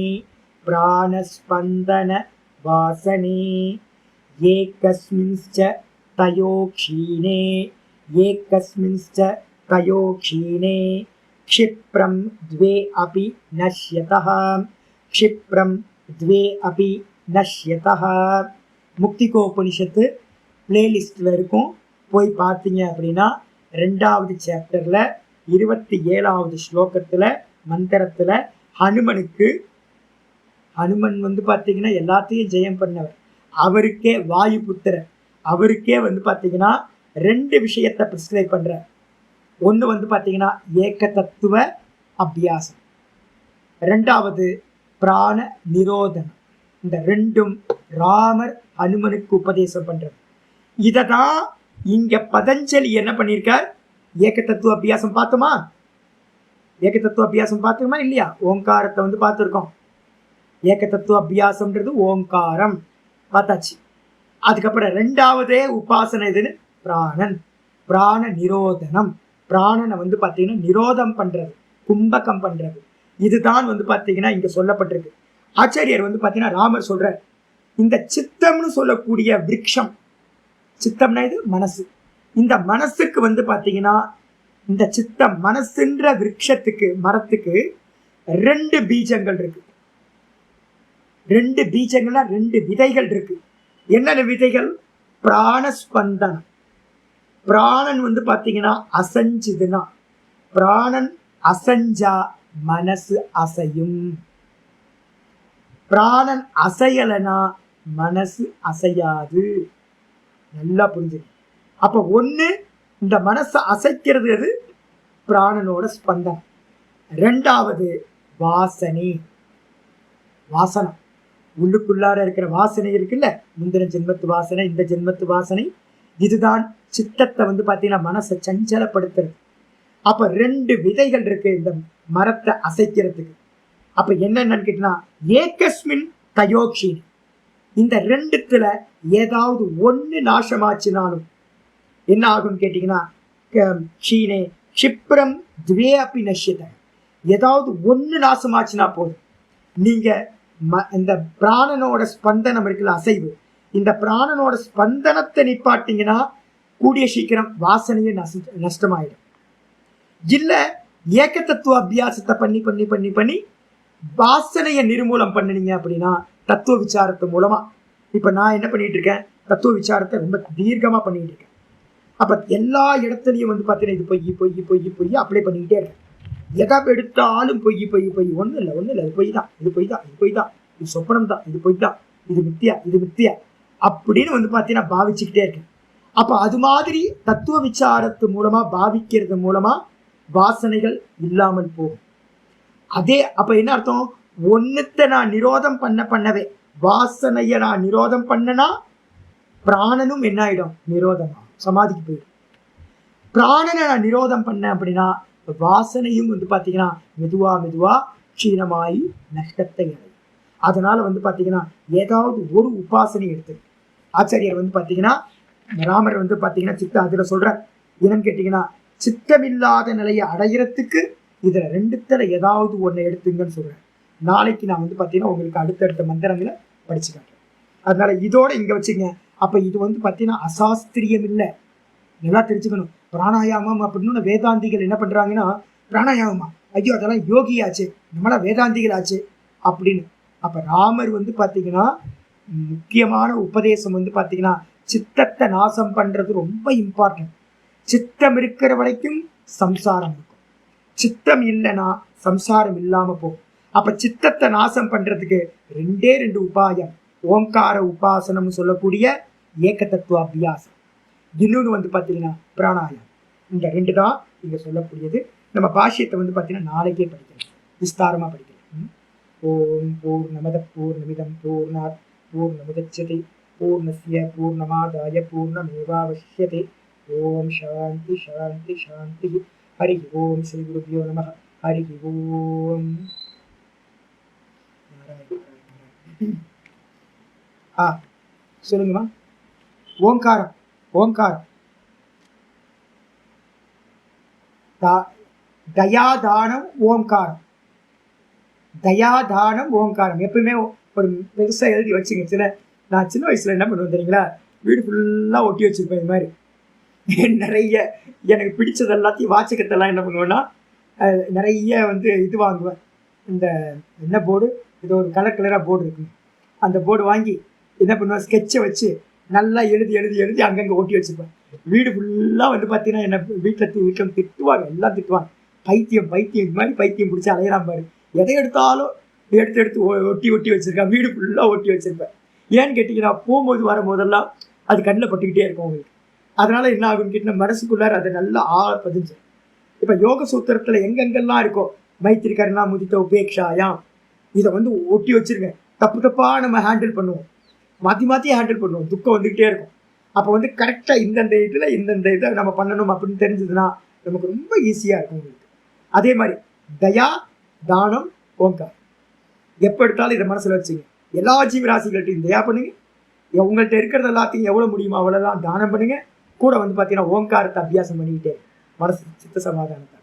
பிராணஸ்பந்தன வாசனே ஏகஸ்மின்ச்ச தயோக்ஷீனே ஏகஸ்மின்ச்ச தயோக்ஷீனே க்ஷிப்ரம் द्वे अपि नश्यतः க்ஷிப்ரம் द्वे अपि नश्यतः. முக்திகோபனிஷத்து பிளேலிஸ்ட்ல இருக்கும், போய் பார்த்தீங்க அப்படின்னா 2வது சாப்டர்ல 27வது ஸ்லோகத்துல மந்திரத்துல ஹனுமன் வந்து பார்த்தீங்கன்னா எல்லாத்தையும் ஜெயம் பண்ணவர். அவருக்கே வாயு புத்திரர். அவருக்கே வந்து பார்த்தீங்கன்னா 2 விஷயத்தை பிரிஸ்கிரைப் பண்ற. ஒன்று வந்து பார்த்தீங்கன்னா ஏக தத்துவ அபியாசம். இரண்டாவது பிராண நிரோதனம். இந்த ரெண்டும் ராமர் ஹனுமனுக்கு உபதேசம் பண்றது. இததான் இங்க பதஞ்சலி என்ன பண்ணியிருக்கார்? ஏக தத்துவ அபியாசம் பார்த்தோமா? ஏக தத்துவ அபியாசம் பார்த்துக்கோமா இல்லையா? ஓங்காரத்தை வந்து பார்த்துருக்கோம். ஏக தத்துவ அபியாசம்ன்றது ஓங்காரம் பார்த்தாச்சு. அதுக்கப்புறம் ரெண்டாவதே உபாசனை எதுன்னு? பிராணன். பிராண நிரோதனம். பிராணனை வந்து பார்த்தீங்கன்னா நிரோதம் பண்றது, கும்பகம் பண்றது. இதுதான் வந்து பார்த்தீங்கன்னா இங்க சொல்லப்பட்டிருக்கு. ஆச்சாரியர் வந்து பார்த்தீங்கன்னா ராமர் சொல்ற இந்த சித்தம்னு சொல்லக்கூடிய விருட்சம், சித்தம்னா இது மனசு. இந்த மனசுக்கு வந்து பார்த்தீங்கன்னா இந்த சித்தம் மனசுன்ற விருட்சத்துக்கு, மரத்துக்கு 2 பீஜங்கள் இருக்கு. 2 பீஜங்கள்னா 2 விதைகள் இருக்கு. என்னென்ன விதைகள்? பிராணஸ்பந்தனம். பிராணன் வந்து பார்த்தீங்கன்னா அசைஞ்சுதுன்னா, பிராணன் அசைஞ்சா மனசு அசையும். பிராணன் அசையலைனா மனசு அசையாது. நல்லா புரிஞ்சுது. அப்ப ஒண்ணு இந்த மனசை அசைக்கிறது எது? பிராணனோட ஸ்பந்தனம். ரெண்டாவது வாசனை. வாசனம் உள்ளுக்குள்ளார இருக்கிற வாசனை இருக்குல்ல, முந்தின ஜென்மத்து வாசனை, இந்த ஜென்மத்து வாசனை. இதுதான் சித்தத்தை வந்து பார்த்தீங்கன்னா மனசை சஞ்சலப்படுத்துறது. அப்ப 2 விதைகள் இருக்கு இந்த மரத்தை அசைக்கிறதுக்கு. அப்ப என்னன்னு கேட்டீங்கன்னா ஏகஸ்மின் தயோக்ஷி, இந்த 2த்துல ஏதாவது ஒண்ணு நாசமாச்சுனாலும் என்ன ஆகும்னு கேட்டீங்கன்னா க்ஷீணே க்ஷிப்ரம் துவே அப்பி நஷ்யத. ஏதாவது ஒண்ணு நாசமாச்சுன்னா போதும். நீங்க இந்த பிராணனோட ஸ்பந்தனம் இருக்குல்ல, அசைவு, இந்த பிராணனோட ஸ்பந்தனத்தை நிப்பாட்டிங்கன்னா கூடிய சீக்கிரம் வாசனையே நஷ்டமாயிடும். இல்ல ஏக தத்துவ அபியாசத்தை பண்ணி பண்ணி பண்ணி பண்ணி வாசனையை நிர்மூலம் பண்ணினீங்க அப்படின்னா தத்துவ விசாரத்து மூலமா. இப்ப நான் என்ன பண்ணிட்டு இருக்கேன்? தத்துவ விசாரத்தை ரொம்ப தீர்க்கமா பண்ணிட்டு இருக்கேன். அப்ப எல்லா இடத்துலயும் வந்து பார்த்தீங்கன்னா இது பொய் பொய் பொய் பொய் அப்ளை பண்ணிக்கிட்டே இருக்கேன். எதை எடுத்தாலும் பொய் பொய் பொய். ஒன்றும் இல்லை இது பொய் தான், இது பொய் தான், இது பொய் தான், இது சொப்பனம் தான், இது பொய் தான், இது மித்தியா, இது மித்தியா அப்படின்னு வந்து பார்த்தீங்கன்னா பாவிச்சுக்கிட்டே இருக்கேன். அப்ப அது மாதிரி தத்துவ விசாரத்து மூலமா பாவிக்கிறது மூலமா வாசனைகள் இல்லாமல் போகும். அதே அப்ப என்ன அர்த்தம்? ஒன்னுத்தை நான் நிரோதம் பண்ணவே வாசனைய நான் நிரோதம் பண்ணனா பிராணனும் என்ன ஆயிடும்? நிரோதமா சமாதிக்கு போயிடும். பிராணனை நான் நிரோதம் பண்ண அப்படின்னா வாசனையும் வந்து பார்த்தீங்கன்னா மெதுவா மெதுவா க்ஷீணமாயி நஷ்டத்தை அடையும். அதனால வந்து பார்த்தீங்கன்னா ஏதாவது ஒரு உபாசனை எடுத்து ஆச்சாரியர் வந்து பார்த்தீங்கன்னா ராமர் வந்து பார்த்தீங்கன்னா சித்த அதுல சொல்ற என்னன்னு கேட்டீங்கன்னா சித்தமில்லாத நிலையை அடைகிறதுக்கு இதுல 2த்துல ஏதாவது ஒண்ணு எடுத்துங்கன்னு சொல்றேன். நாளைக்கு நான் வந்து பார்த்தீங்கன்னா உங்களுக்கு அடுத்தடுத்த மந்திரங்களை படிச்சு காட்டுறேன். அதனால இதோட இங்க வச்சுங்க. அப்ப இது வந்து பார்த்தீங்கன்னா அசாஸ்திரியம் இல்லை, நல்லா தெரிஞ்சுக்கணும். பிராணாயாமம் அப்படின்னு வேதாந்திகள் என்ன பண்றாங்கன்னா பிராணாயாமமா, ஐயோ அதெல்லாம் யோகியாச்சு, நம்மளா வேதாந்திகள் ஆச்சு அப்படின்னு. அப்ப ராமர் வந்து பார்த்தீங்கன்னா முக்கியமான உபதேசம் வந்து பார்த்தீங்கன்னா சித்தத்தை நாசம் பண்றது ரொம்ப இம்பார்ட்டன்ட். சித்தம் இருக்கிற வரைக்கும் சம்சாரம் இருக்கும், சித்தம் இல்லைன்னா சம்சாரம் இல்லாம போகும். அப்ப சித்தத்தை நாசம் பண்றதுக்கு 2 உபாயம். ஓங்கார உபாசனம் சொல்லக்கூடிய ஏக தத்துவ அபியாசம், இன்னொன்று வந்து பார்த்தீங்கன்னா பிராணாயாமம். இந்த 2 தான் இங்க சொல்லக்கூடியது. நம்ம பாஷ்யத்தை வந்து பார்த்தீங்கன்னா நாளைக்கே படிக்கிறோம், விஸ்தாரமா படிக்கிறோம். ஓம் பூர்ணமத பூர்ணமிதம் பூர்ணாத் பூர்ணமுதச்யதே பூர்ணஸ்ய பூர்ணமாதாய பூர்ணமேவாவசிஷ்யதே. ஓம் சாந்தி சாந்தி சாந்தி. ஹரி ஓம் ஸ்ரீ குருபியோ நமः. ஹரி ஓம். சொல்லுங்கம்மா. ஓங்காரம். ஓங்காரம் தயாதானம் ஓங்காரம். தயாதானம் ஓங்காரம் எப்பவுமே ஒரு பெருசா எழுதி வச்சுங்க. நான் சின்ன வயசுல என்ன பண்ணுவேன் தெரியுங்களா? வீடு ஃபுல்லா ஒட்டி வச்சிருப்பேன். இது மாதிரி நிறைய எனக்கு பிடிச்சது எல்லாத்தையும் வாச்சகத்தெல்லாம் என்ன பண்ணுவேன்னா நிறைய வந்து இது வாங்குவேன். இந்த என்ன போர்டு, இது ஒரு கலராக போர்டு இருக்குங்க, அந்த போர்டு வாங்கி என்ன பண்ணுவேன், ஸ்கெட்சை வச்சு நல்லா எழுதி எழுதி எழுதி அங்கங்கே ஒட்டி வச்சுருப்பேன். வீடு ஃபுல்லாக வந்து பார்த்தீங்கன்னா என்ன வீட்டில் திட்டுவாங்க, எல்லாம் திட்டுவாங்க. பைத்தியம் பைத்தியம் இது மாதிரி பைத்தியம் பிடிச்சி அலையிறான் பாரு, எதை எடுத்தாலும் எடுத்து எடுத்து ஒட்டி ஒட்டி வச்சுருக்கேன். வீடு ஃபுல்லாக ஒட்டி வச்சுருப்பேன். ஏன்னு கேட்டிங்கன்னா போகும்போது வரும்போதெல்லாம் அது கண்ணில் பட்டுக்கிட்டே இருக்கும் உங்களுக்கு. அதனால் என்ன ஆகும்னு கேட்டிங்கன்னா மனசுக்குள்ளார அதை நல்லா பதிஞ்சு. இப்போ யோக சூத்திரத்தில் எங்கெங்கெல்லாம் இருக்கோ மைத்திரி கருணா முதித்த உபேக்ஷாயாம். இதை வந்து ஒட்டி வச்சிருங்க. தப்பு தப்பா நம்ம ஹேண்டில் பண்ணுவோம், மாற்றி ஹேண்டில் பண்ணுவோம், துக்கம் வந்துக்கிட்டே இருக்கும். அப்போ வந்து கரெக்டாக இந்தந்த இதை நம்ம பண்ணணும் அப்படின்னு தெரிஞ்சதுன்னா நமக்கு ரொம்ப ஈஸியாக இருக்கும் உங்களுக்கு. அதே மாதிரி தயா, தானம், ஓங்கார் எப்போ எடுத்தாலும் இதை மனசில் வச்சுங்க. எல்லா ஜீவராசிகள்கிட்டையும் தயா பண்ணுங்க. உங்கள்கிட்ட இருக்கிறது எல்லாத்தையும் எவ்வளோ முடியுமோ அவ்வளோதான் தானம் பண்ணுங்க. கூட வந்து பார்த்தீங்கன்னா ஓங்காரத்தை அபியாசம் பண்ணிக்கிட்டே மனசு சித்த சமாதானத்தை